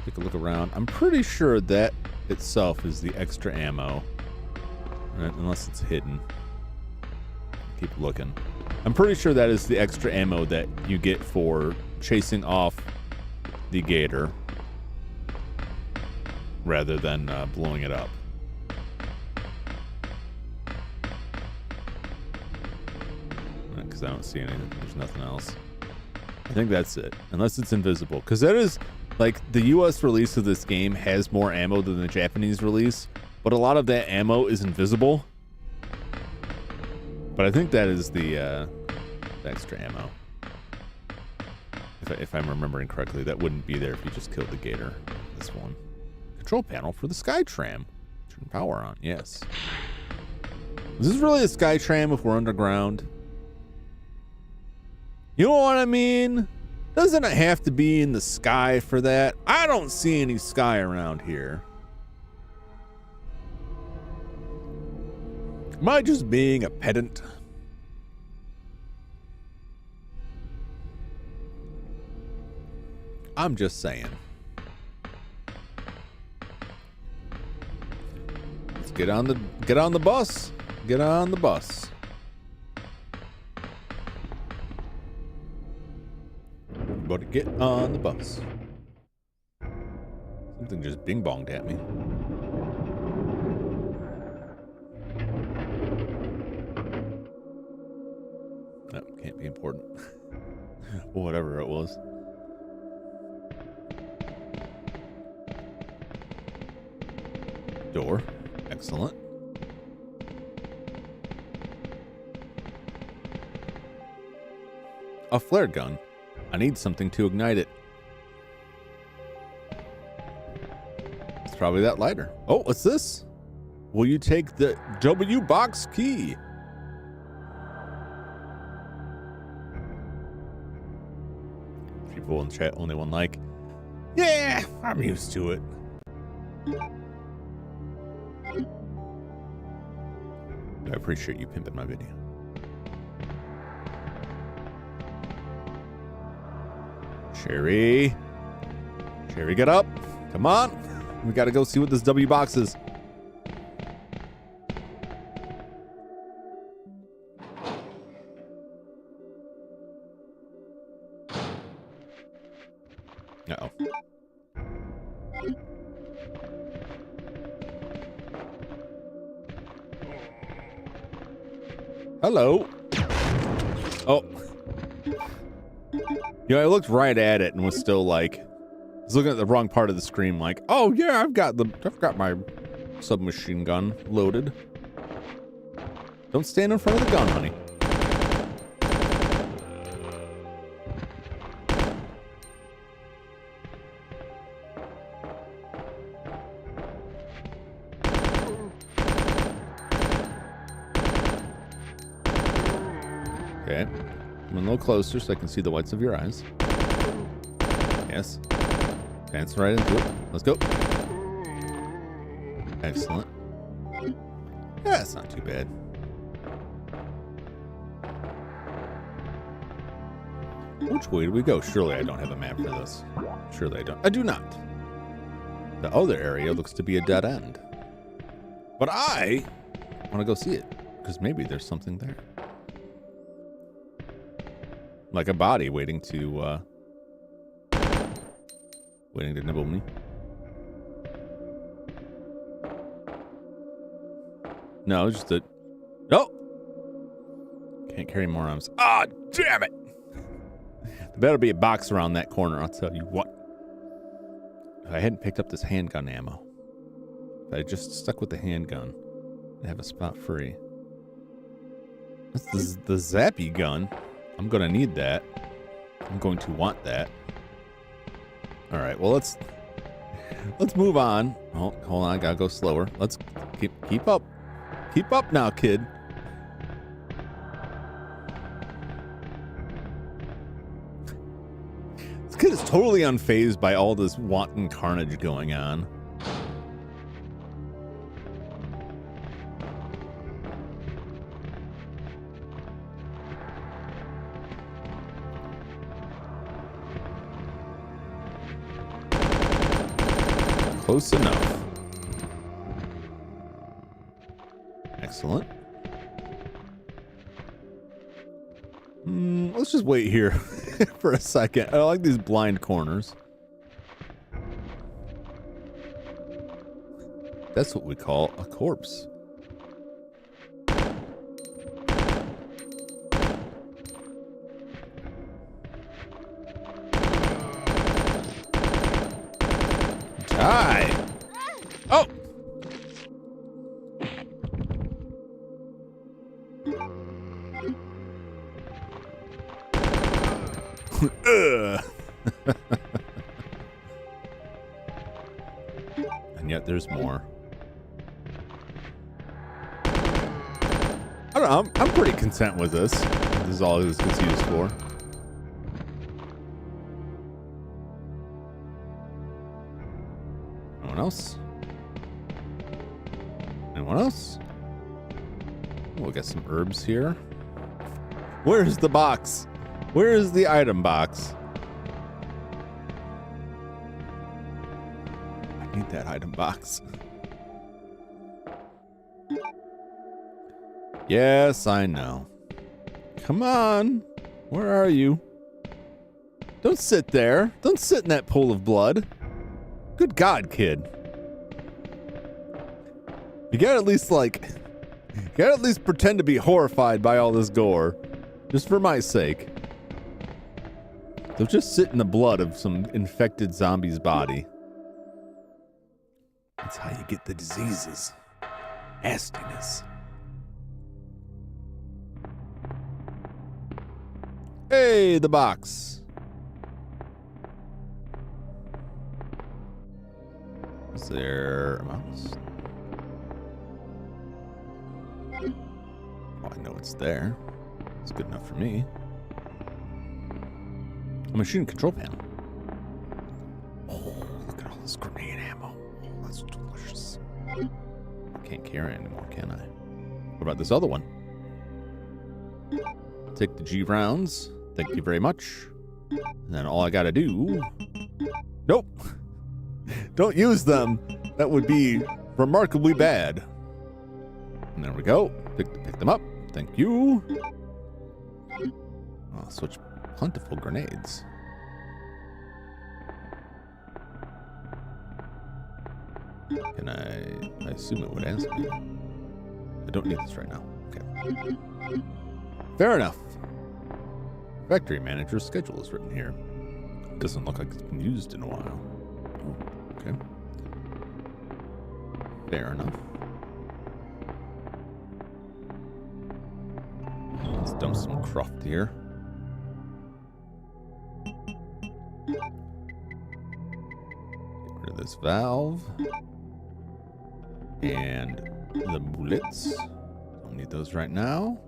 Take a look around. I'm pretty sure that itself is the extra ammo. Right? Unless it's hidden. Keep looking. I'm pretty sure that is the extra ammo that you get for chasing off the gator rather than blowing it up. Because I don't see anything. There's nothing else. I think that's it. Unless it's invisible. Because that is, like, the US release of this game has more ammo than the Japanese release. But a lot of that ammo is invisible. But I think that is the extra ammo. If I'm remembering correctly, that wouldn't be there if you just killed the gator. This one. Control panel for the Skytram. Turn power on. Yes. Is this really a Skytram if we're underground? You know what I mean? Doesn't it have to be in the sky for that? I don't see any sky around here. Am I just being a pedant? I'm just saying. Let's get on the bus. Get on the bus. Everybody get on the bus. Something just bing bonged at me. That can't be important. Whatever it was. Door. Excellent. A flare gun. I need something to ignite it. It's probably that lighter. Oh, what's this? Will you take the W box key? People in chat, only one like. Yeah, I'm used to it. I appreciate you pimping my video. Sherry, get up. Come on. We got to go see what this W box is. Uh-oh. Hello. Oh. You know, I looked right at it and was still like, I was looking at the wrong part of the screen like, oh yeah, I've got my submachine gun loaded. Don't stand in front of the gun, honey. Okay. Come a little closer so I can see the whites of your eyes. Yes. Dance right into it. Let's go. Excellent. Yeah, it's not too bad. Which way do we go? Surely I don't have a map for this. Surely I don't. I do not. The other area looks to be a dead end. But I want to go see it. Because maybe there's something there. Like a body waiting to Waiting to nibble me. No, just a... Oh! Can't carry more arms. Ah, damn it! There better be a box around that corner, I'll tell you what. If I hadn't picked up this handgun ammo, if I had just stuck with the handgun, I'd have a spot free. That's the zappy gun. I'm going to need that. I'm going to want that. All right, well, let's move on. Oh, hold on, I gotta go slower. Let's keep up. Keep up now, kid. This kid is totally unfazed by all this wanton carnage going on. Close enough. Excellent. Let's just wait here for a second. I like these blind corners. That's what we call a corpse. Die! Oh! And yet there's more. I don't know, I'm pretty content with this. This is all this gets used for. Anyone else? Anyone else? We'll get some herbs here. Where's the box? Where is the item box? I need that item box. Yes, I know. Come on. Where are you? Don't sit there. Don't sit in that pool of blood. Good God, kid. You gotta at least, pretend to be horrified by all this gore. Just for my sake. Don't just sit in the blood of some infected zombie's body. That's how you get the diseases. Nastiness. Hey, the box. Is there a mouse? Well, I know it's there. It's good enough for me. A machine control panel. Oh, look at all this grenade ammo. Oh, that's delicious. I can't carry it anymore, can I? What about this other one? Take the G rounds. Thank you very much. And then all I gotta do... Nope. Don't use them. That would be remarkably bad. And there we go. Pick them up. Thank you. I'll switch plentiful grenades. Can I assume it would ask me. I don't need this right now. Okay. Fair enough. Factory manager's schedule is written here. Doesn't look like it's been used in a while. Oh, okay. Fair enough. Let's dump some cruft here. Get rid of this valve. And the bullets. Don't need those right now.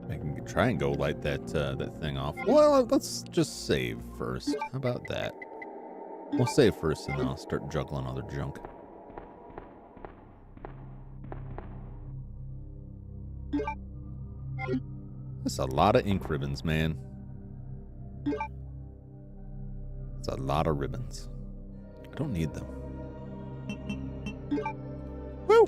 I can try and go light that thing off. Well, let's just save first. How about that? We'll save first, and then I'll start juggling other junk. That's a lot of ink ribbons, man. It's a lot of ribbons. I don't need them. Woo!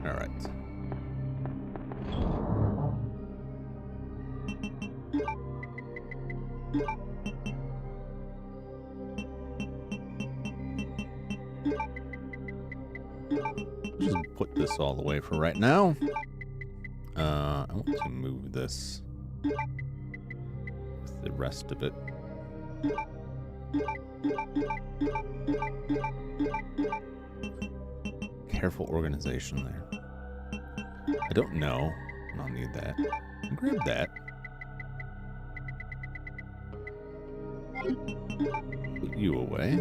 All right. Just put this all away for right now. I want to move this with the rest of it. Careful organization there. I don't know. I'll need that. Grab that. Put you away.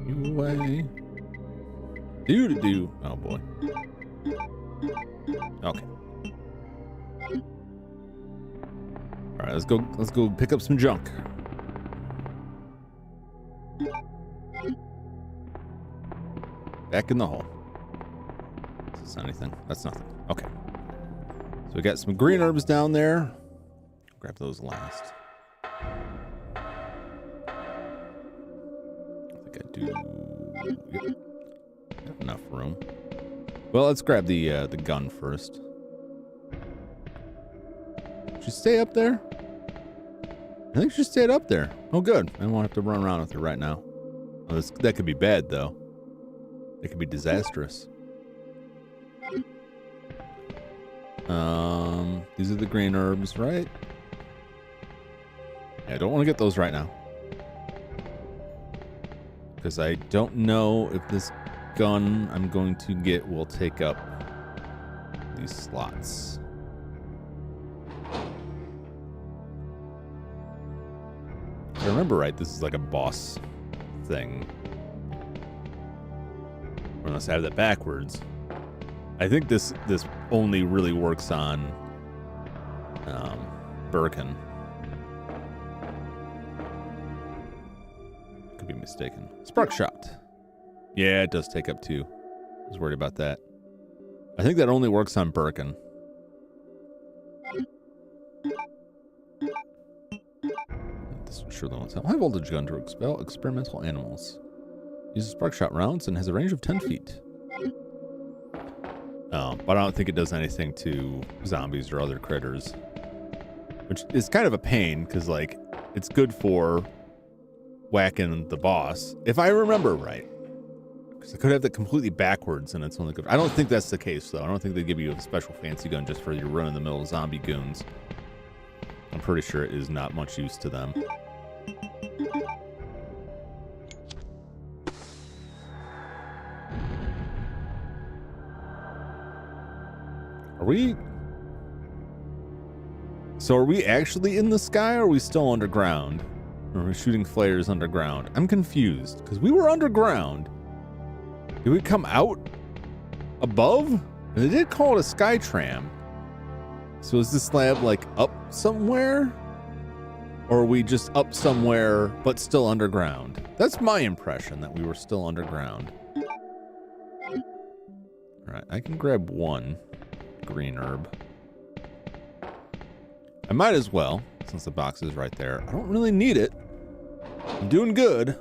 You away. Do. Oh boy. Okay. All right, let's go pick up some junk. Back in the hole. Is this anything? That's nothing. Okay. So we got some green herbs down there. Grab those last. I think I do. Yep. Got enough room. Well, let's grab the gun first. Should she stay up there? I think she stayed up there. Oh, good. I won't have to run around with her right now. Oh, that could be bad, though. It could be disastrous. These are the green herbs, right? Yeah, I don't want to get those right now. Because I don't know if this gun I'm going to get will take up these slots. If I remember right, this is like a boss thing. Unless I have that backwards. I think this only really works on Birkin. Could be mistaken. Spark shot. Yeah, it does take up 2. I was worried about that. I think that only works on Birkin. This surely won't help. High voltage gun to expel experimental animals. Uses spark shot rounds and has a range of 10 feet. But I don't think it does anything to zombies or other critters. Which is kind of a pain, because, like, it's good for whacking the boss. If I remember right. Because I could have that completely backwards, and it's only good. I don't think that's the case, though. I don't think they give you a special fancy gun just for your run-of-the-mill zombie goons. I'm pretty sure it is not much use to them. So are we actually in the sky, or are we still underground? Or are we shooting flares underground? I'm confused, because we were underground. Did we come out above? They did call it a sky tram. So is this lab like up somewhere? Or are we just up somewhere, but still underground? That's my impression, that we were still underground. All right, I can grab one green herb. I might as well, since the box is right there. I don't really need it. I'm doing good.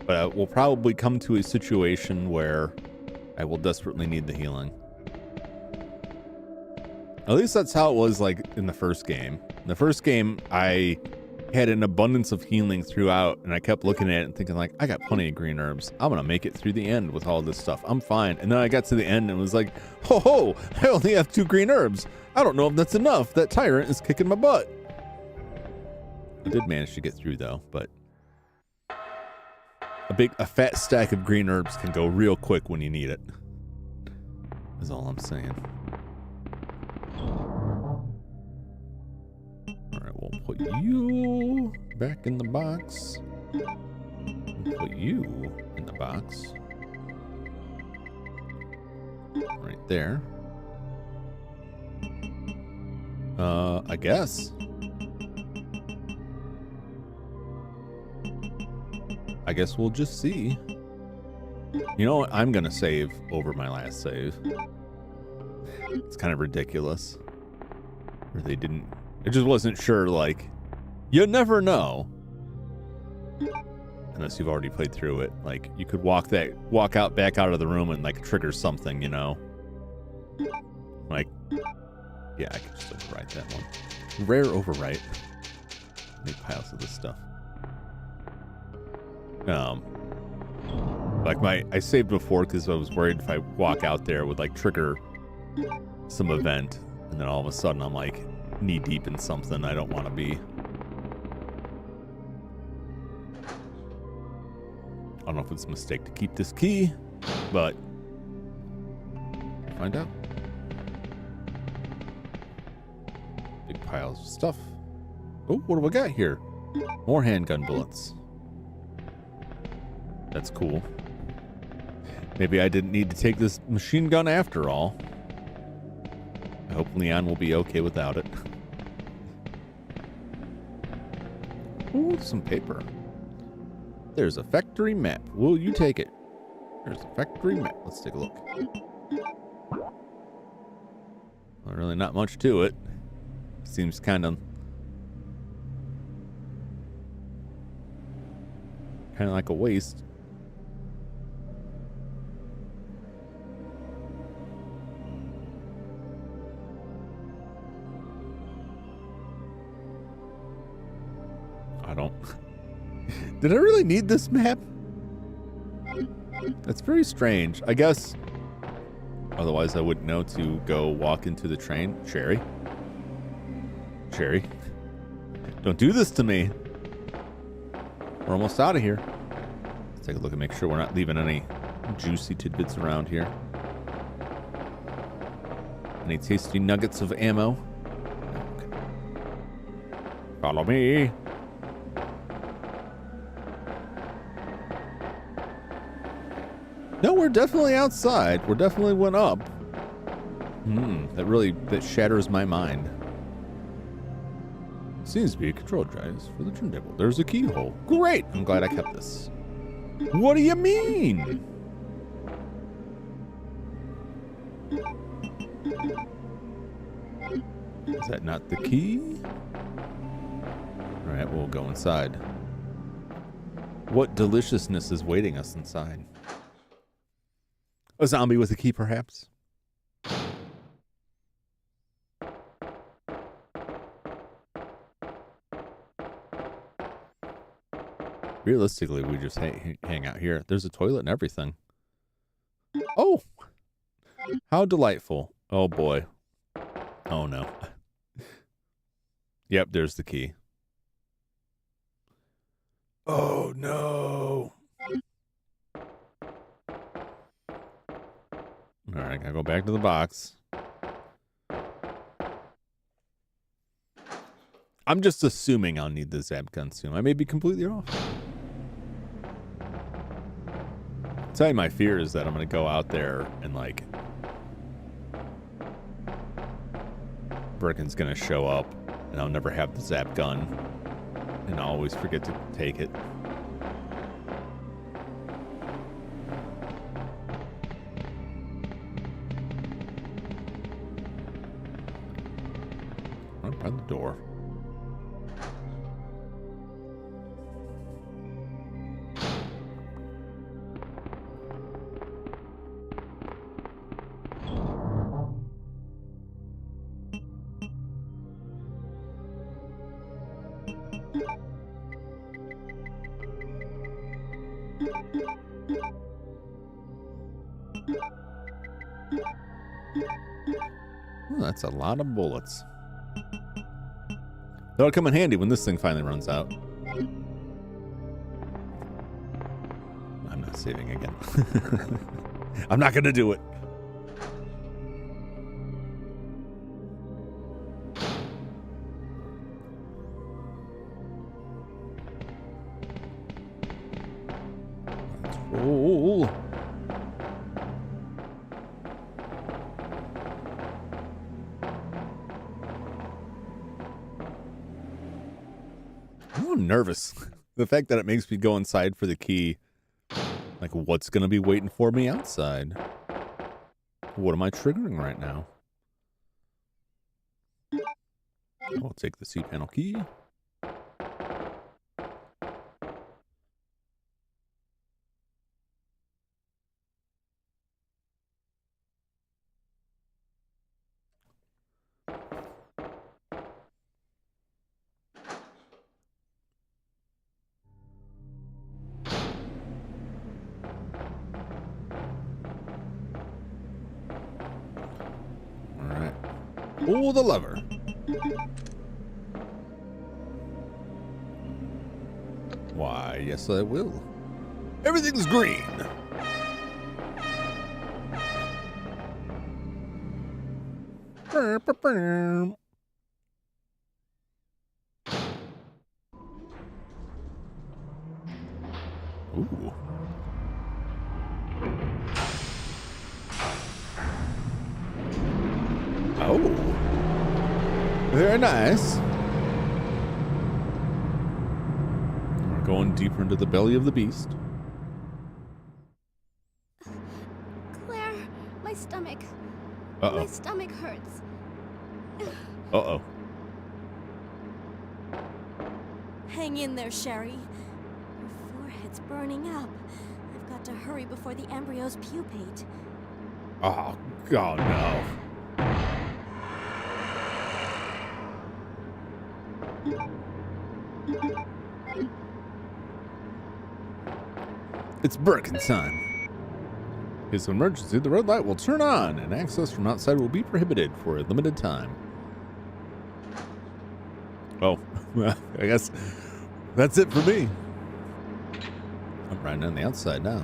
But I will probably come to a situation where I will desperately need the healing. At least that's how it was like in the first game. In the first game, I had an abundance of healing throughout, and I kept looking at it and thinking, like, I got plenty of green herbs. I'm gonna make it through the end with all this stuff. I'm fine. And then I got to the end and was like, ho ho, I only have 2 green herbs. I don't know if that's enough. That tyrant is kicking my butt. I did manage to get through though, but a fat stack of green herbs can go real quick when you need it. Is all I'm saying. Alright, we'll put you back in the box. We'll put you in the box. Right there. I guess. I guess we'll just see. You know what? I'm gonna save over my last save. It's kind of ridiculous. Or they didn't I just wasn't sure, like, you never know. Unless you've already played through it. Like, you could walk out back out of the room and, like, trigger something, you know? Like, yeah, I could just overwrite that one. Rare overwrite. Make piles of this stuff. Like I saved before because I was worried if I walk out there it would, like, trigger some event. And then all of a sudden I'm, like, knee deep in something I don't want to be. I don't know if it's a mistake to keep this key, but find out. Big piles of stuff. Oh, what do we got here? More handgun bullets. That's cool. Maybe I didn't need to take this machine gun after all. I hope Leon will be okay without it. Ooh, some paper. There's a factory map. Will you take it? There's a factory map. Let's take a look. Well, really not much to it. Seems kind of like a waste. I don't... Did I really need this map? That's very strange. I guess otherwise I wouldn't know to go walk into the train. Sherry? Sherry? Don't do this to me. We're almost out of here. Let's take a look and make sure we're not leaving any juicy tidbits around here. Any tasty nuggets of ammo? Okay. Follow me. No, we're definitely outside. We're definitely went up. That shatters my mind. Seems to be a control device for the turntable. There's a keyhole. Great! I'm glad I kept this. What do you mean? Is that not the key? Alright, we'll go inside. What deliciousness is waiting us inside? A zombie with a key, perhaps? Realistically, we just hang out here. There's a toilet and everything. Oh! How delightful. Oh, boy. Oh, no. Yep, there's the key. Oh, no. All right, gotta go back to the box. I'm just assuming I'll need the zap gun soon. I may be completely off. I'll tell you, my fear is that I'm gonna go out there and, like, Birkin's gonna show up and I'll never have the zap gun and I'll always forget to take it. Open the door. Well, that's a lot of bullets. That'll come in handy when this thing finally runs out. I'm not saving again. I'm not going to do it. Let's roll. I'm nervous. The fact that it makes me go inside for the key. Like, what's going to be waiting for me outside? What am I triggering right now? We'll take the C-panel key. Pull the lever. Why, yes, I will. Everything's green. Ooh. Oh. Very nice. We're going deeper into the belly of the beast. Claire, my stomach. Uh-oh. My stomach hurts. Uh-oh. Hang in there, Sherry. Your forehead's burning up. I've got to hurry before the embryos pupate. Oh, God, no. It's Birkin's time. In case of emergency, the red light will turn on and access from outside will be prohibited for a limited time. Oh, well, I guess that's it for me. I'm riding on the outside now.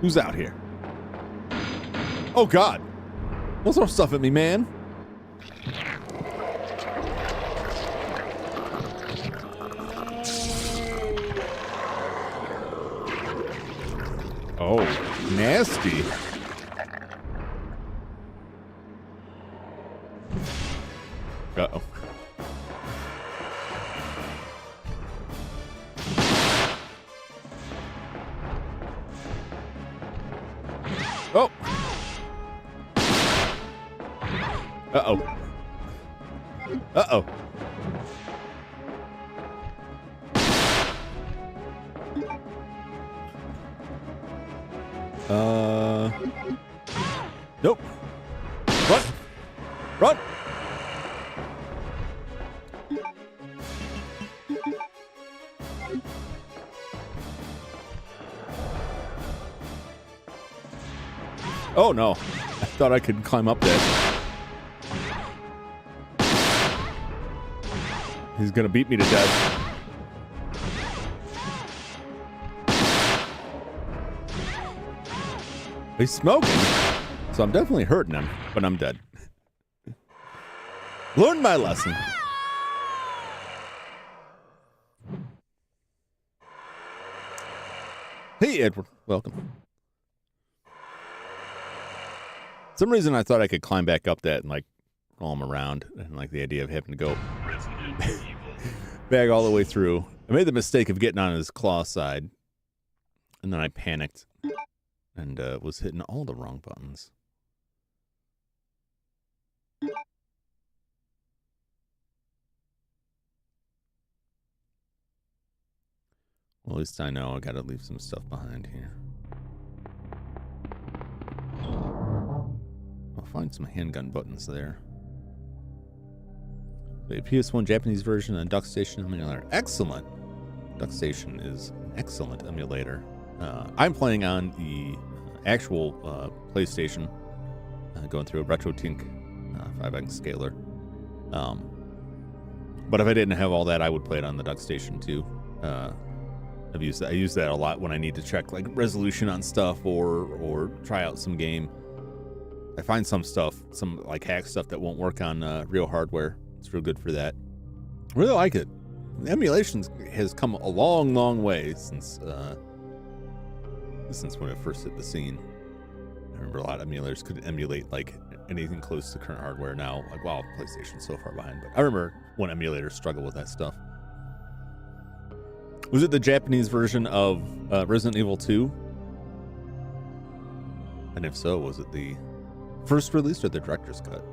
Who's out here? Oh, God. Don't throw stuff at me, man. Oh, nasty. Uh-oh. Oh. Uh-oh. Uh-oh. Nope. Run. Run. Oh, no. I thought I could climb up there. He's gonna beat me to death. He's smoking, so I'm definitely hurting him, but I'm dead. Learned my lesson. Hey, Edward. Welcome. For some reason, I thought I could climb back up that and, like, roll him around. And, like, the idea of having to go back all the way through. I made the mistake of getting on his claw side. And then I panicked. And was hitting all the wrong buttons. Well, at least I know I gotta leave some stuff behind here. I'll find some handgun buttons there. The PS1 Japanese version and Duck Station emulator. Excellent! Duck Station is an excellent emulator. I'm playing on the actual PlayStation, going through a RetroTink 5x scaler. But if I didn't have all that, I would play it on the Duck Station too. I use that a lot when I need to check like resolution on stuff or try out some game. I find some stuff, some like hack stuff that won't work on real hardware. It's real good for that. I really like it. The emulation has come a long, long way since when it first hit the scene. I remember a lot of emulators could emulate like anything close to current hardware. Now, like, wow, PlayStation's so far behind. But I remember when emulators struggled with that stuff. Was it the Japanese version of Resident Evil 2? And if so, was it the first released or the director's cut?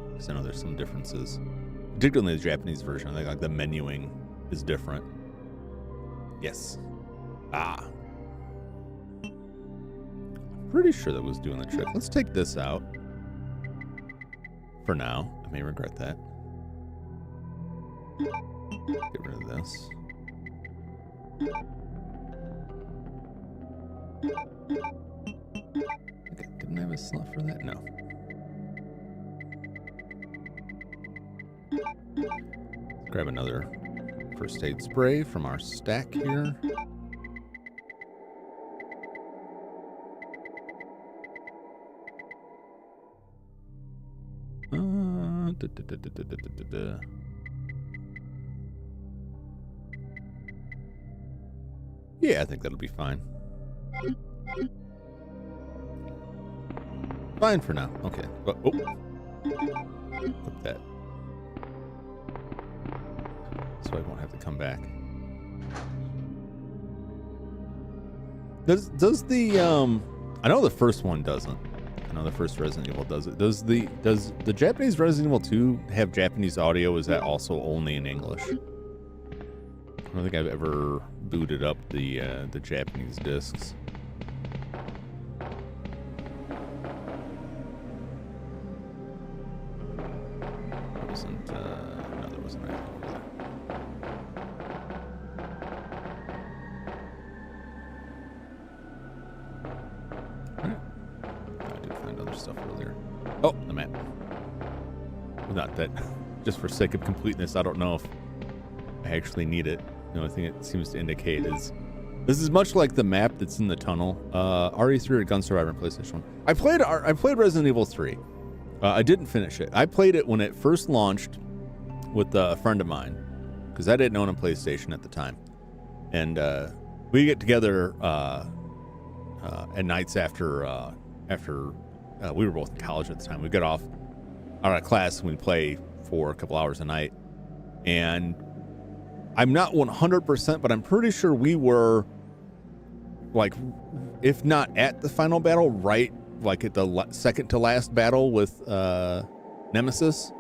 Because I know there's some differences, particularly in the Japanese version. I think like the menuing is different. Yes. Ah. Pretty sure that was doing the trick. Let's take this out for now. I may regret that. Get rid of this. Okay, didn't I have a slot for that? No. Let's grab another first aid spray from our stack here. Yeah, I think that'll be fine. Fine for now. Okay. Oh. Put that. So I won't have to come back. Does the I know the first one doesn't. I know the first Resident Evil does it. Does the Japanese Resident Evil 2 have Japanese audio? Is that also only in English? I don't think I've ever booted up the Japanese discs. There wasn't no, there wasn't anything over there. Stuff earlier. Oh, the map. Well, not that. Just for sake of completeness, I don't know if I actually need it. The only thing it seems to indicate is this is much like the map that's in the tunnel. RE3 or Gun Survivor on PlayStation 1. I played Resident Evil 3. I didn't finish it. I played it when it first launched with a friend of mine because I didn't own a PlayStation at the time, and we get together at nights after we were both in college at the time. We get off out of class and we play for a couple hours a night. And I'm not 100%, but I'm pretty sure we were, like, if not at the final battle, right, like at the second to last battle with Nemesis.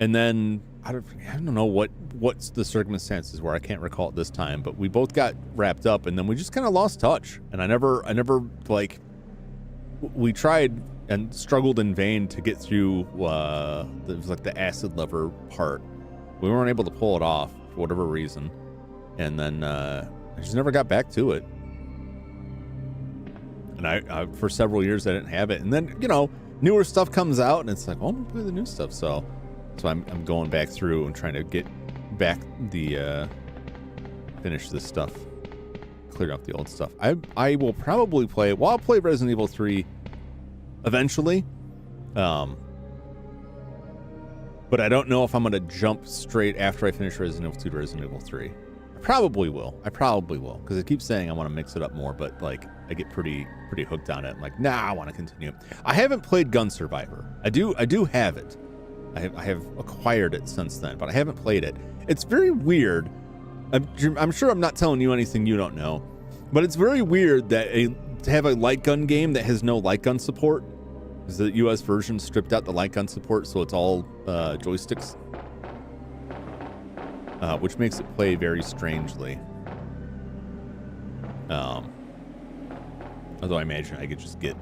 And then I don't know what's the circumstances where I can't recall it this time, but we both got wrapped up and then we just kind of lost touch. And I never like, we tried and struggled in vain to get through it was like the acid lever part. We weren't able to pull it off for whatever reason. And then I just never got back to it. And I for several years I didn't have it. And then, you know, newer stuff comes out and it's like, oh, I'm gonna play the new stuff. So I'm going back through and trying to get back the finish this stuff, clear up the old stuff. I will probably play it. Well, I'll play Resident Evil 3 eventually, but I don't know if I'm gonna jump straight after I finish Resident Evil 2 to Resident Evil 3. I probably will because I keep saying I want to mix it up more, but like I get pretty hooked on it. I'm like, nah, I want to continue. I haven't played Gun Survivor. I do have it. I have acquired it since then, but I haven't played it. It's very weird. I'm sure I'm not telling you anything you don't know, but it's very weird that to have a light gun game that has no light gun support, because the US version stripped out the light gun support, so it's all joysticks, which makes it play very strangely. Although I imagine I could just get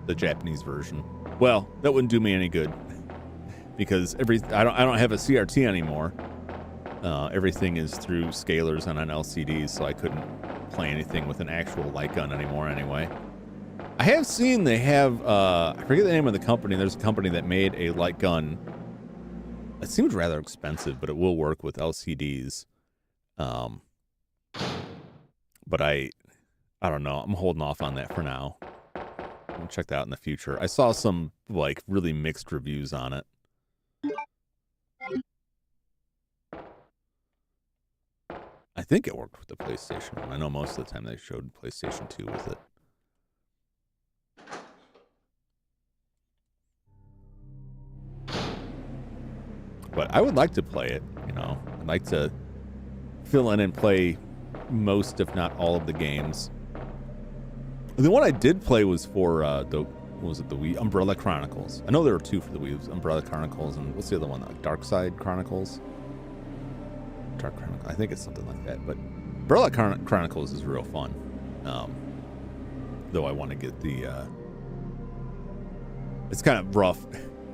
the Japanese version. Well, that wouldn't do me any good. Because I don't have a CRT anymore. Everything is through scalers and on LCDs, so I couldn't play anything with an actual light gun anymore anyway. I have seen they have, I forget the name of the company. There's a company that made a light gun. It seems rather expensive, but it will work with LCDs. But I don't know. I'm holding off on that for now. I'll check that out in the future. I saw some like really mixed reviews on it. I think it worked with the PlayStation 1. I know most of the time they showed PlayStation 2 with it. But I would like to play it, you know. I'd like to fill in and play most, if not all, of the games. The one I did play was for the what was it, the Wii Umbrella Chronicles. I know there were two for the Wii. It was Umbrella Chronicles and what's the other one? Like Dark Side Chronicles. Dark Chronicle. I think it's something like that. But Umbrella Chronicles is real fun. Though I want to get the. It's kind of rough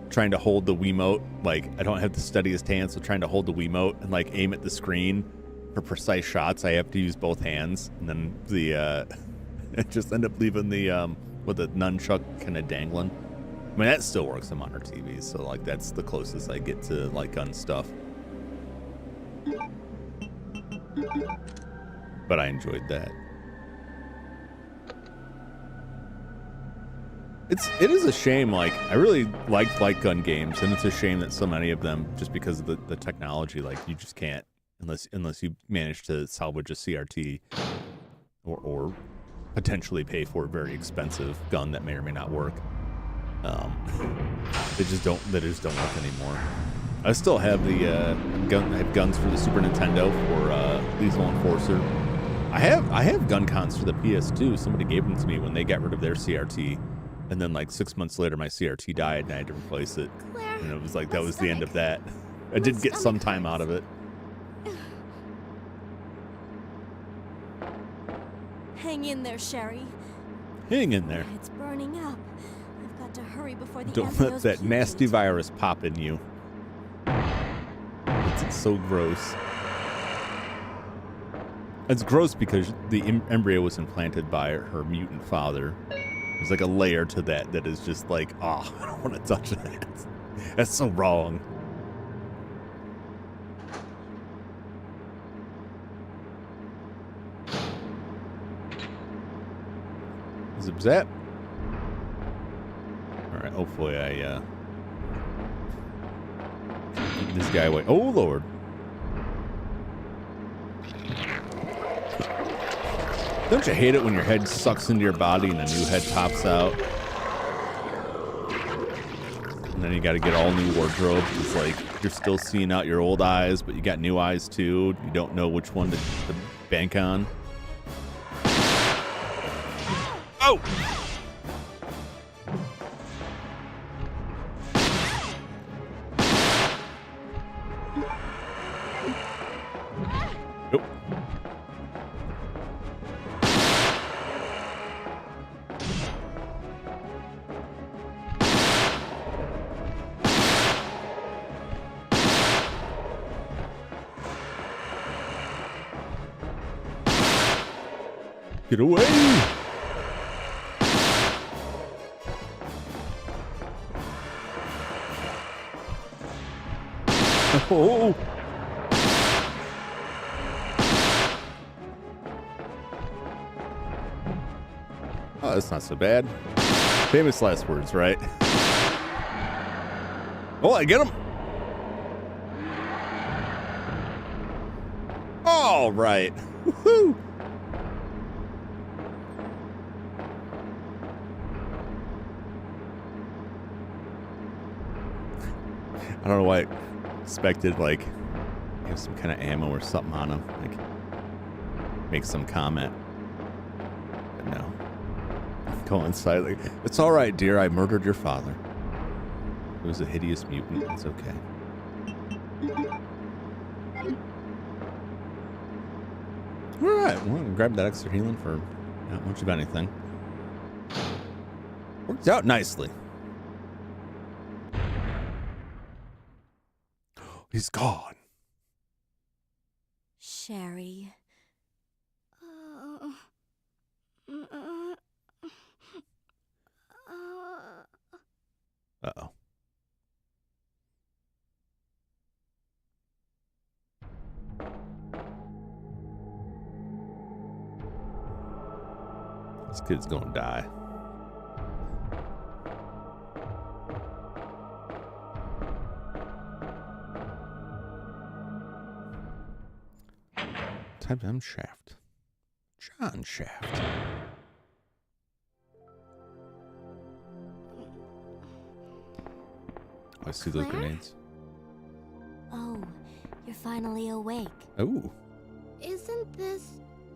trying to hold the Wiimote. Like I don't have the steadiest hand, so trying to hold the Wiimote and like aim at the screen for precise shots, I have to use both hands, and then the I just end up leaving the with the nunchuck kind of dangling. I mean that still works on modern TVs, so like that's the closest I get to like gun stuff. But I enjoyed that. It is a shame. Like I really liked light gun games, and it's a shame that so many of them, just because of the technology, like you just can't unless you manage to salvage a CRT or potentially pay for a very expensive gun that may or may not work. They just don't work anymore. I still have the I have guns for the Super Nintendo for Lethal Enforcer. I have gun cons for the PS2. Somebody gave them to me when they got rid of their CRT. And then like 6 months later, my CRT died and I had to replace it. Claire, and it was like, that was the end of that. I did get some time out of it. Hang in there, Sherry. Hang in there. It's burning up. I've got to hurry before the Don't let embryos that nasty pupate. virus pop in you. It's so gross. It's gross because the embryo was implanted by her mutant father. There's like a layer to that is just like, oh, I don't want to touch that. That's so wrong. Zip zap. All right, hopefully I keep this guy away. Oh Lord. Don't you hate it when your head sucks into your body and a new head pops out? And then you got to get all new wardrobe. It's like you're still seeing out your old eyes, but you got new eyes too. You don't know which one to bank on. Oh! Nope. Get away! Oh! Oh, that's not so bad. Famous last words, right? Oh, I get him! All right. Woohoo! I don't know why I expected, like, have some kind of ammo or something on him. Like, make some comment. But no. Go inside, like, it's all right, dear. I murdered your father. It was a hideous mutant. It's okay. All right. Well, grab that extra healing for not much of anything. Worked out nicely. He's gone. Sherry. Uh-oh. This kid's gonna die. Type M Shaft. John Shaft. I see those Claire? grenades. Oh, you're finally awake. Oh. Isn't this...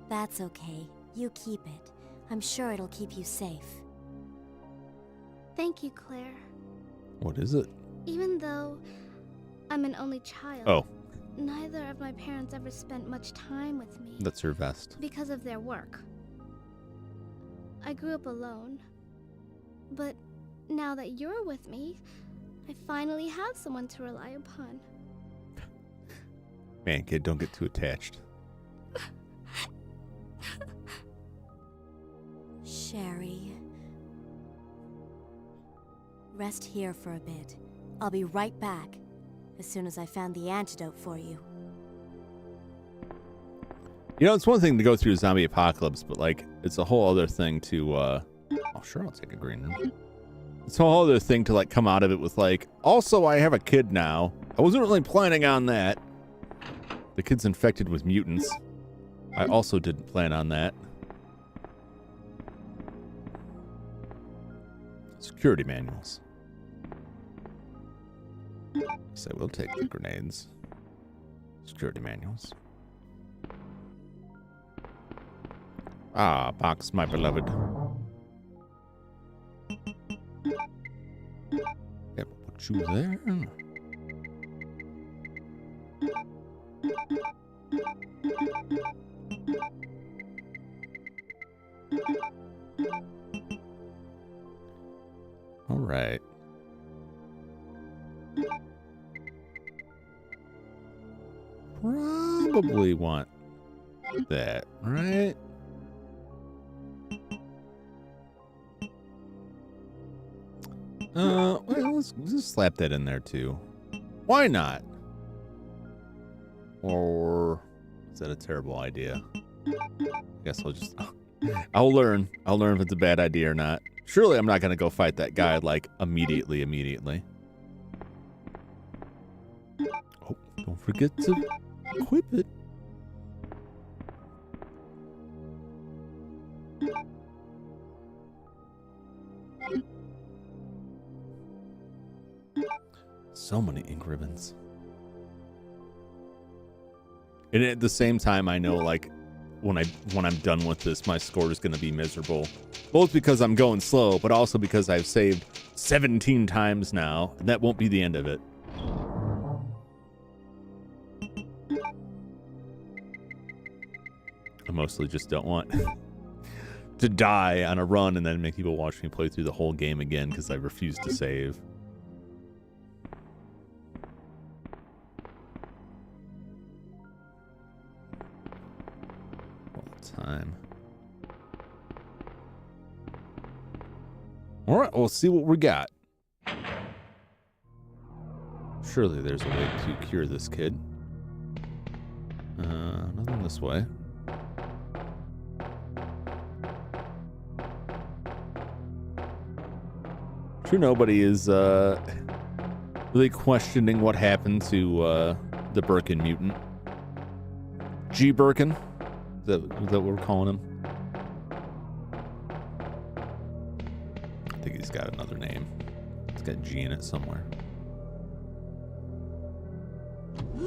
That's okay. You keep it. I'm sure it'll keep you safe. Thank you, Claire. What is it? Even though I'm an only child, Oh, neither of my parents ever spent much time with me that's her vest. because of their work. I grew up alone. But now that you're with me, I finally have someone to rely upon. Man, kid, don't get too attached. Sherry. Rest here for a bit. I'll be right back, as soon as I found the antidote for you. You know, it's one thing to go through a zombie apocalypse, but, like, it's a whole other thing to, oh, sure, I'll take a green room. It's a whole other thing to, like, come out of it with, like, also, I have a kid now. I wasn't really planning on that. The kid's infected with mutants. I also didn't plan on that. Security manuals. So we'll take the grenades. Security manuals. Ah, box, my beloved. Yep, put you there. All right. Probably want that, right? Well, let's just slap that in there too. Why not? Or is that a terrible idea? I guess I'll just... I'll learn. I'll learn if it's a bad idea or not. Surely I'm not going to go fight that guy, like, immediately. Oh, don't forget to equip it. So many ink ribbons. And at the same time, I know, like, when I'm done with this, my score is going to be miserable. Both because I'm going slow, but also because I've saved 17 times now, and that won't be the end of it. I mostly just don't want to die on a run and then make people watch me play through the whole game again because I refuse to save. Time. All right, we'll see what we got. Surely there's a way to cure this kid. Nothing this way. Sure, nobody is really questioning what happened to the Birkin mutant. G. Birkin. Is that what we're calling him? I think he's got another name. It's got G in it somewhere. I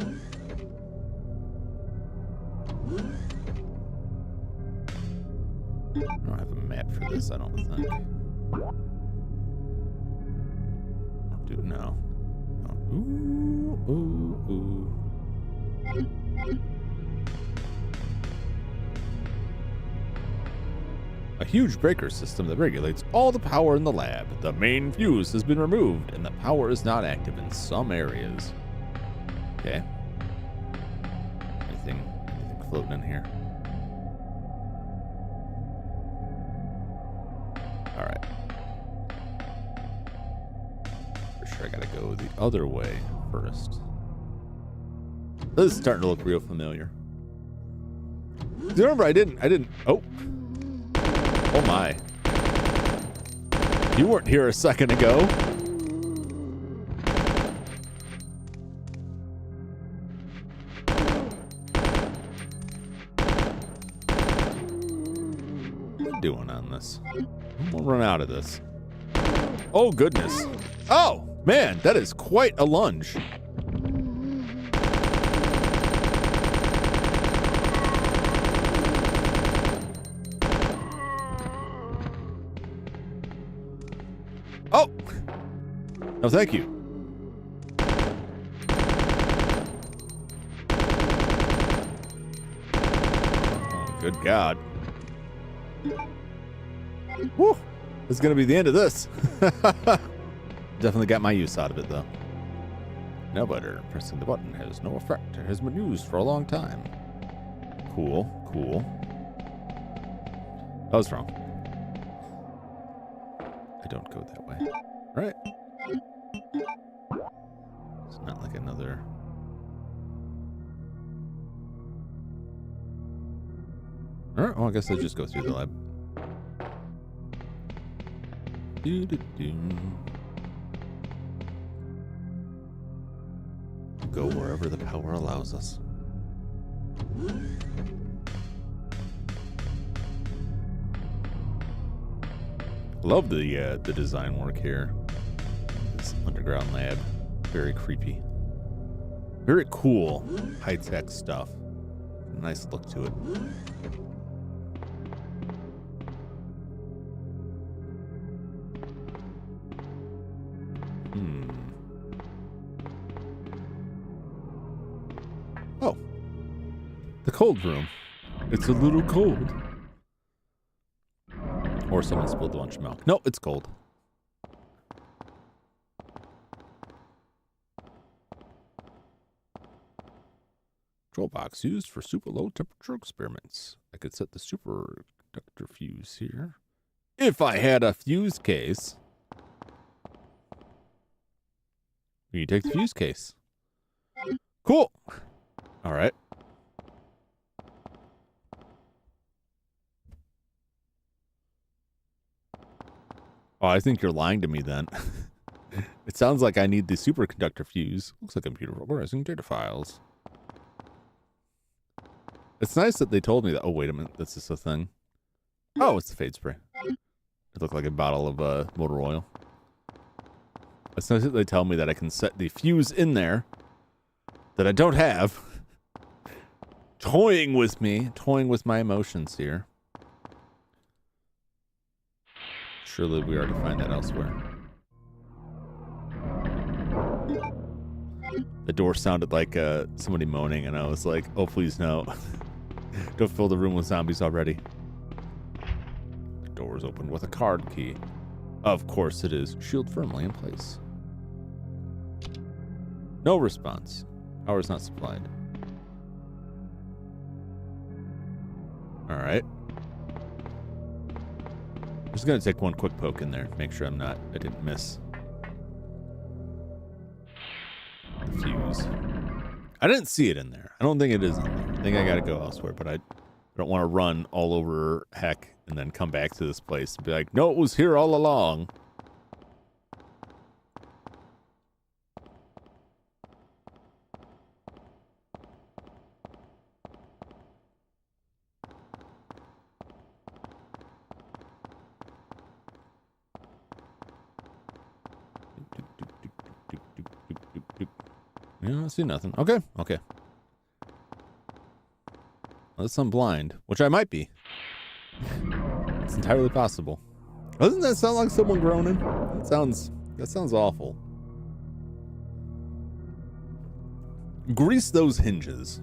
don't have a map for this, I don't think. I'll do it now. Ooh, ooh, ooh. A huge breaker system that regulates all the power in the lab. The main fuse has been removed, and the power is not active in some areas. Okay. Anything floating in here? All right. For sure, I gotta go the other way first. This is starting to look real familiar. Do you remember I didn't. Oh. Oh my. You weren't here a second ago. What am I doing on this? I'm gonna run out of this. Oh goodness. Oh man, that is quite a lunge. Oh! No, thank you. Oh, good God. Woo! This is going to be the end of this. Definitely got my use out of it, though. No butter. Pressing the button has no effect. It has been used for a long time. Cool, cool. I was wrong. I don't go that way. All right. It's not like another... All right, well, I guess I just go through the lab. Go wherever the power allows us. Love the design work here. This underground lab, very creepy, very cool, high-tech stuff. Nice look to it. Oh, the cold room. It's a little cold. Or someone spilled a bunch of milk. No, it's cold. Control box used for super low temperature experiments. I could set the superconductor fuse here. If I had a fuse case. You take the fuse case. Cool. All right. Oh, I think you're lying to me then. It sounds like I need the superconductor fuse. Looks like computer organizing data files. It's nice that they told me that. Oh, wait a minute. This is a thing. Oh, it's the fade spray. It looked like a bottle of motor oil. It's nice that they tell me that I can set the fuse in there that I don't have. Toying with me. Toying with my emotions here. Surely we already find that elsewhere. The door sounded like somebody moaning, and I was like, oh, please no. Don't fill the room with zombies already. The door is opened with a card key. Of course it is. Shield firmly in place. No response. Power is not supplied. All right. I'm just going to take one quick poke in there. Make sure I didn't miss the fuse. I didn't see it in there. I don't think it is in there. I think I got to go elsewhere, but I don't want to run all over heck and then come back to this place and be like, no, it was here all along. Yeah, I see nothing. Okay, okay. Unless I'm blind, which I might be. It's entirely possible. Doesn't that sound like someone groaning? That sounds awful. Grease those hinges,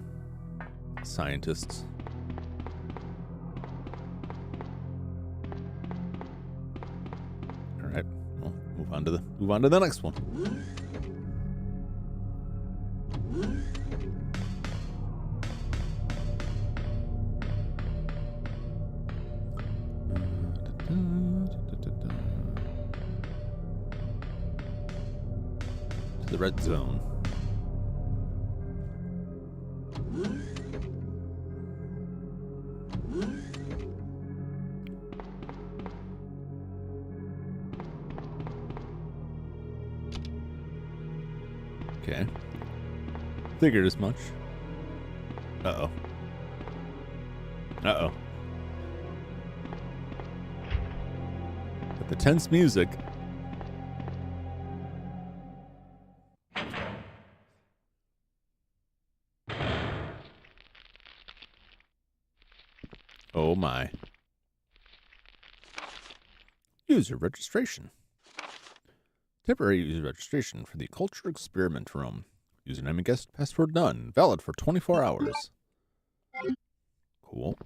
scientists. All right, well, move on to the next one. To the red zone. Okay. Figured as much. Uh-oh. Uh-oh. But the tense music. Oh my. User registration. Temporary user registration for the Culture Experiment Room. Username and guest password none. Valid for 24 hours. Cool.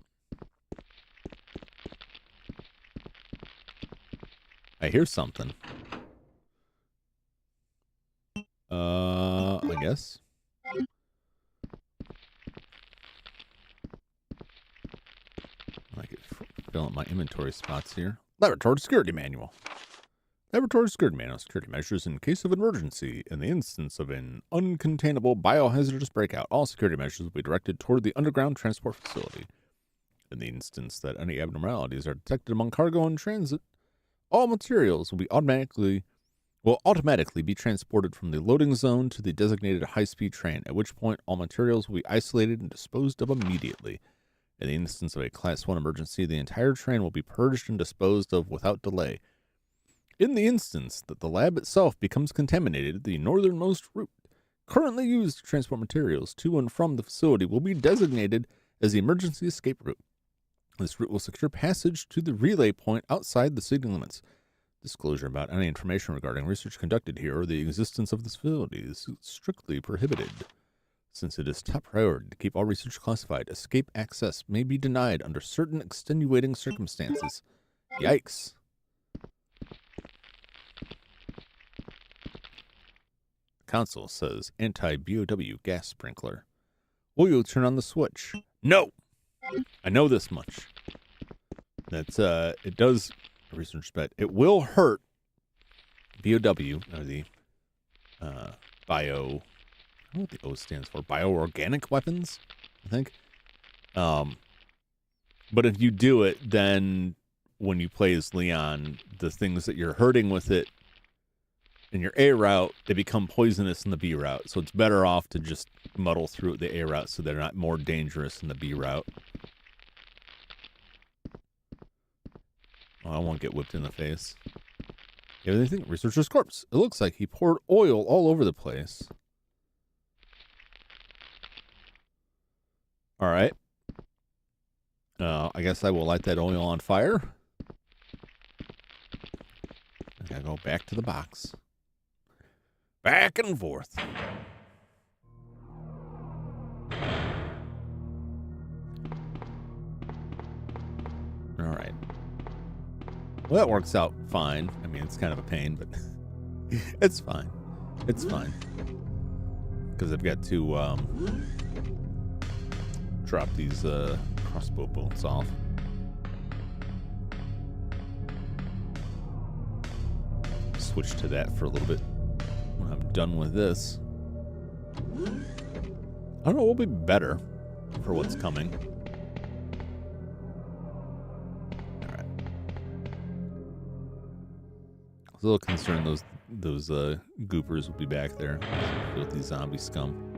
I hear something. I guess. I could fill out my inventory spots here. Laboratory Security Manual. Laboratory Security Manual. Security measures in case of emergency. In the instance of an uncontainable biohazardous breakout, all security measures will be directed toward the underground transport facility. In the instance that any abnormalities are detected among cargo in transit, all materials will automatically be transported from the loading zone to the designated high-speed train, at which point all materials will be isolated and disposed of immediately. In the instance of a Class 1 emergency, the entire train will be purged and disposed of without delay. In the instance that the lab itself becomes contaminated, the northernmost route currently used to transport materials to and from the facility will be designated as the emergency escape route. This route will secure passage to the relay point outside the city limits. Disclosure about any information regarding research conducted here or the existence of this facility is strictly prohibited. Since it is top priority to keep all research classified, escape access may be denied under certain extenuating circumstances. Yikes. Console says anti-BOW gas sprinkler. Will you turn on the switch? No! I know this much. That's, it does, research bet, it will hurt BOW, or the, bio, I don't know what the O stands for, bioorganic weapons, I think. But if you do it, then when you play as Leon, the things that you're hurting with it in your A route, they become poisonous in the B route. So it's better off to just muddle through the A route so they're not more dangerous in the B route. Oh, I won't get whipped in the face. You have anything? Researcher's corpse. It looks like he poured oil all over the place. All right. I guess I will light that oil on fire. I gotta go back to the box. Back and forth. All right. Well, that works out fine. I mean, it's kind of a pain, but it's fine. It's fine. Because I've got to drop these crossbow bolts off. Switch to that for a little bit when I'm done with this. I don't know, we'll be better for what's coming. Alright. I was a little concerned those goopers will be back there with these zombie scum.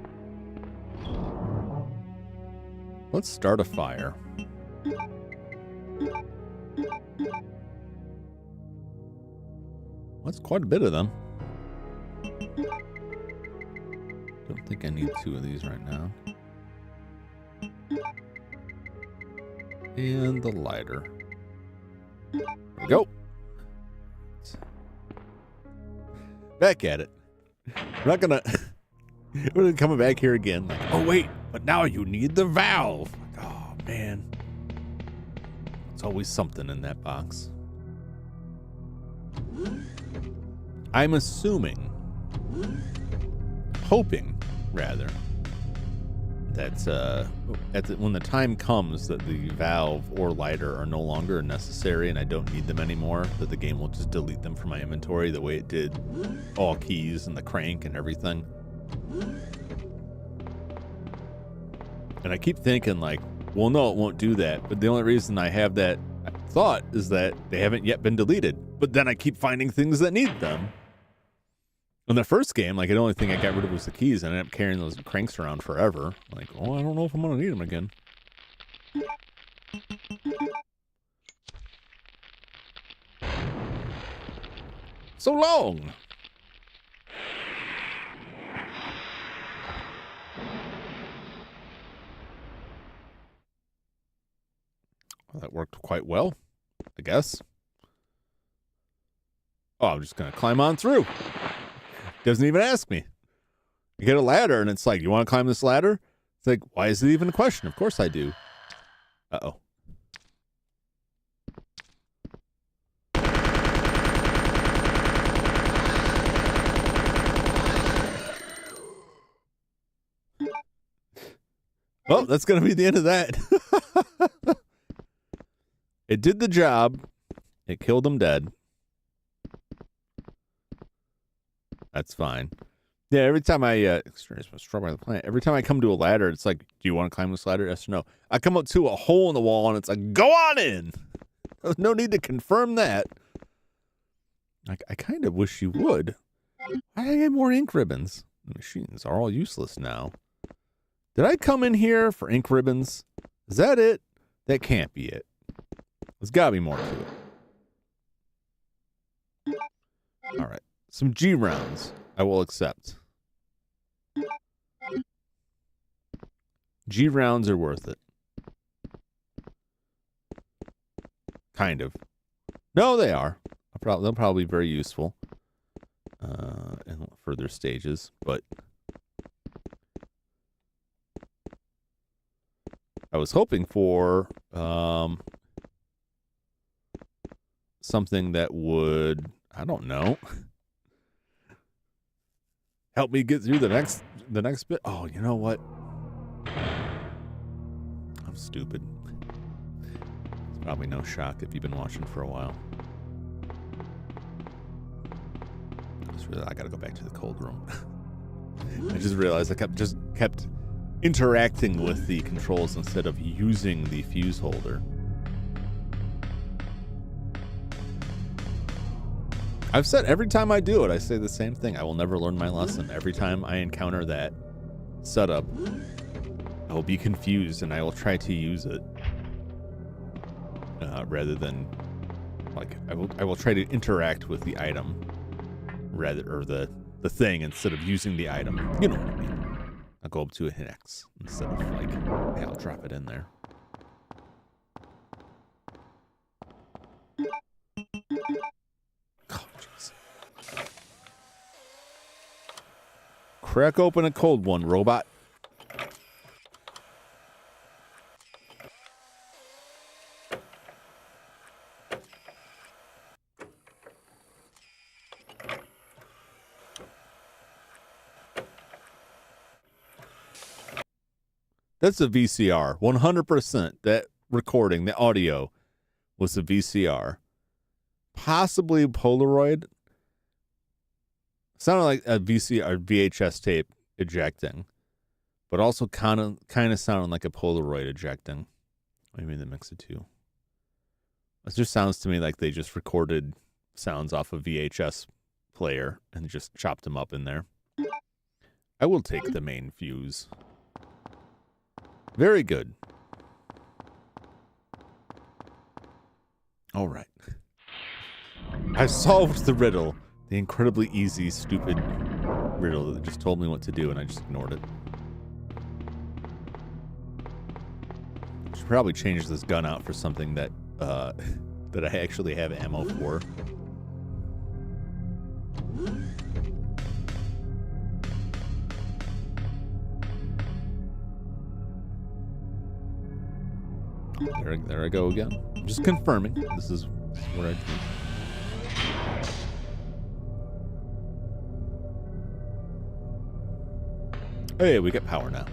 Let's start a fire. That's quite a bit of them. Don't think I need 2 of these right now. And the lighter. There we go. Back at it. We're not gonna... We're coming back here again. Like, oh wait, but now you need the valve. Like, oh man. There's always something in that box. I'm assuming, hoping rather, that when the time comes that the valve or lighter are no longer necessary and I don't need them anymore, that the game will just delete them from my inventory the way it did all keys and the crank and everything. And I keep thinking like, well, no, it won't do that. But the only reason I have that thought is that they haven't yet been deleted. But then I keep finding things that need them. In the first game, like, the only thing I got rid of was the keys. And I ended up carrying those cranks around forever. Like, oh, I don't know if I'm going to need them again. So long! Well, that worked quite well, I guess. Oh, I'm just going to climb on through. Doesn't even ask me. I get a ladder, and it's like, you want to climb this ladder? It's like, why is it even a question? Of course I do. Uh-oh. Well, that's going to be the end of that. It did the job. It killed him dead. That's fine. Yeah, every time I experience my struggle by the planet, every time I come to a ladder, it's like, do you want to climb this ladder? Yes or no? I come up to a hole in the wall, and it's like, go on in. There's no need to confirm that. I kind of wish you would. Why did I get more ink ribbons? The machines are all useless now. Did I come in here for ink ribbons? Is that it? That can't be it. There's got to be more to it. All right. Some G rounds I will accept. G rounds are worth it. Kind of. No, they are. They'll probably be very useful in further stages, but I was hoping for something that would, I don't know, help me get through the next bit. Oh, you know what? I'm stupid. It's probably no shock if you've been watching for a while. I gotta go back to the cold room. I just realized I kept interacting with the controls instead of using the fuse holder. I've said every time I do it, I say the same thing. I will never learn my lesson. Every time I encounter that setup, I will be confused and I will try to use it rather than like I will try to interact with the item or the thing instead of using the item. You know what I mean. I'll go up to a hit X instead of like, hey, I'll drop it in there. Oh, jeez. Crack open a cold one, robot. That's a VCR. 100%. That recording, the audio, was a VCR. Possibly Polaroid. Sounded like a VHS tape ejecting. But also kind of sounded like a Polaroid ejecting. Maybe they mix the two. It just sounds to me like they just recorded sounds off a VHS player and just chopped them up in there. I will take the main fuse. Very good. All right. I've solved the riddle. The incredibly easy, stupid riddle that just told me what to do, and I just ignored it. Should probably change this gun out for something that that I actually have ammo for. There I go again. I'm just confirming. This is what I do. Hey, we get power now.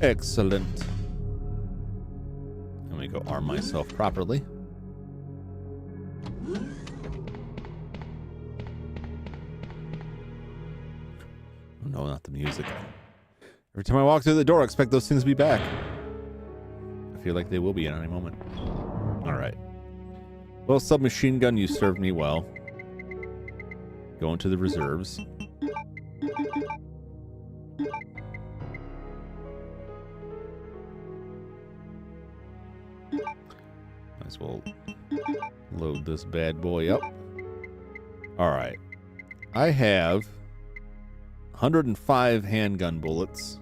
Excellent. Let me go arm myself properly. Oh, no, not the music. Every time I walk through the door, I expect those things to be back. I feel like they will be at any moment. All right. Well, submachine gun, you served me well. Go into the reserves. Might as well load this bad boy up. All right. I have 105 handgun bullets.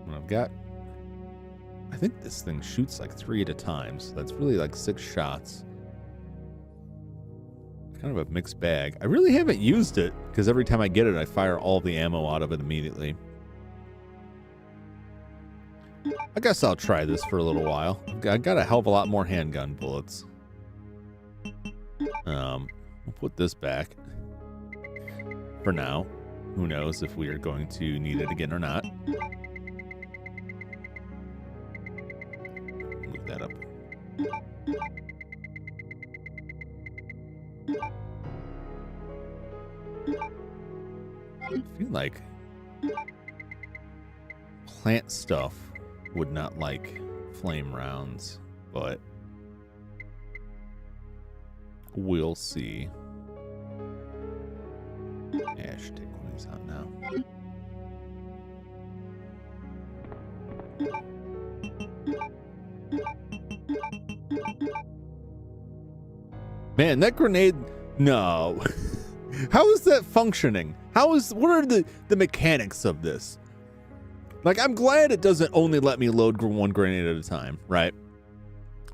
And I've got 105 handgun I think this thing shoots like 3 at a time, so that's really like 6 shots. Kind of a mixed bag. I really haven't used it because every time I get it, I fire all the ammo out of it immediately. I guess I'll try this for a little while. I got a hell of a lot more handgun bullets. We'll put this back for now. Who knows if we are going to need it again or not. Move that up. I feel like plant stuff would not like flame rounds, but we'll see. Yeah, I should take one of these out now. Man, that grenade, no. How is that functioning? What are the mechanics of this? Like, I'm glad it doesn't only let me load one grenade at a time, right?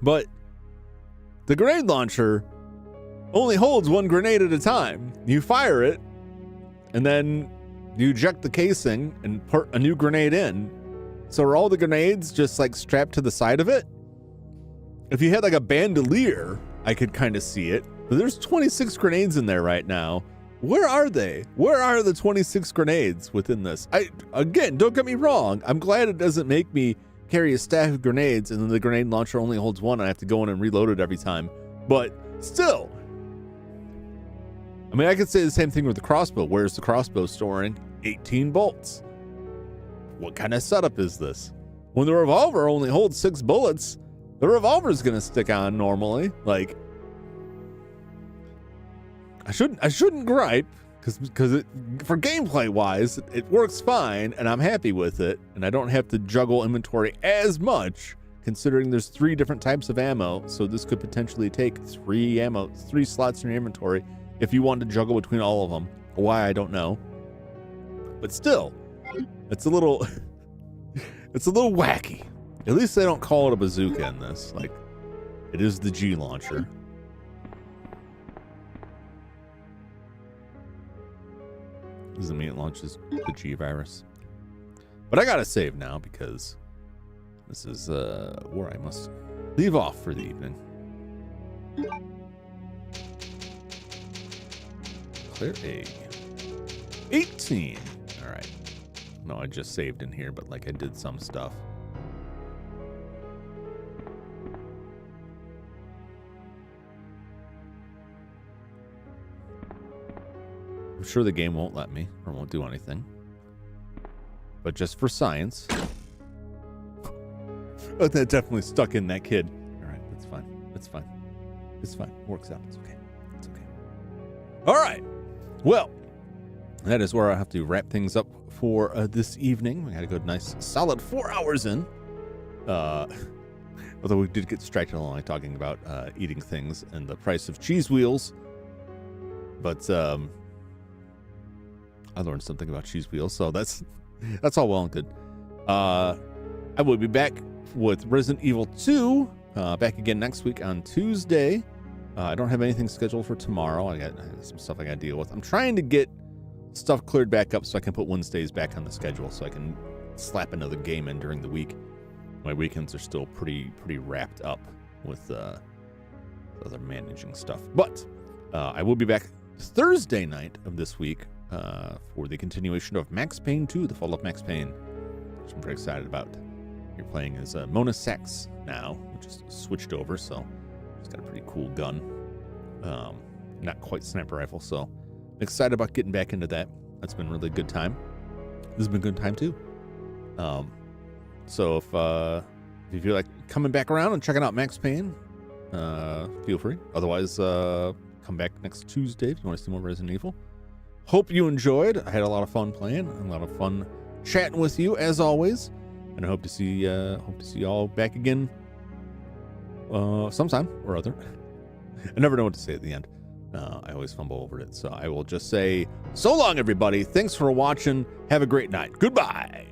But the grenade launcher only holds one grenade at a time. You fire it, and then you eject the casing and put a new grenade in. So are all the grenades just like strapped to the side of it? If you had like a bandolier, I could kind of see it. But there's 26 grenades in there right now. Where are they? Where are the 26 grenades within this? Again, don't get me wrong. I'm glad it doesn't make me carry a stack of grenades and then the grenade launcher only holds one and I have to go in and reload it every time. But still, I mean, I could say the same thing with the crossbow. Where's the crossbow storing 18 bolts? What kind of setup is this? When the revolver only holds 6 bullets, the revolver is going to stick on normally. Like, I shouldn't gripe because for gameplay wise, it works fine and I'm happy with it. And I don't have to juggle inventory as much considering there's 3 different types of ammo. So this could potentially take 3 slots in your inventory if you want to juggle between all of them. Why, I don't know. But still, it's a little wacky. At least they don't call it a bazooka in this. Like, it is the G launcher. Doesn't mean it launches the G virus. But I gotta save now because this is where I must leave off for the evening. Clear egg. 18. All right. No, I just saved in here, but like I did some stuff. I'm sure the game won't let me or won't do anything. But just for science. But that definitely stuck in that kid. All right, that's fine. That's fine. It's fine. It works out. It's okay. It's okay. All right. Well, that is where I have to wrap things up for this evening. We had a good, nice, solid 4 hours in. Although we did get distracted along talking about eating things and the price of cheese wheels. But I learned something about cheese wheels, so that's all well and good. I will be back with Resident Evil 2, back again next week on Tuesday. I don't have anything scheduled for tomorrow. I got some stuff I got to deal with. I'm trying to get stuff cleared back up so I can put Wednesdays back on the schedule so I can slap another game in during the week. My weekends are still pretty wrapped up with other managing stuff. But I will be back Thursday night of this week for the continuation of Max Payne 2, the Fall of Max Payne, which I'm pretty excited about. You're playing as Mona Sax now, which is switched over, so she's got a pretty cool gun. Not quite sniper rifle, so I'm excited about getting back into that. That's been a really good time. This has been a good time too. So if you feel like coming back around and checking out Max Payne, feel free. Otherwise, come back next Tuesday if you want to see more Resident Evil. Hope you enjoyed. I had a lot of fun playing, a lot of fun chatting with you as always, and I hope to see you all back again sometime or other. I never know what to say at the end. I always fumble over it, so I will just say so long, everybody. Thanks for watching. Have a great night. Goodbye.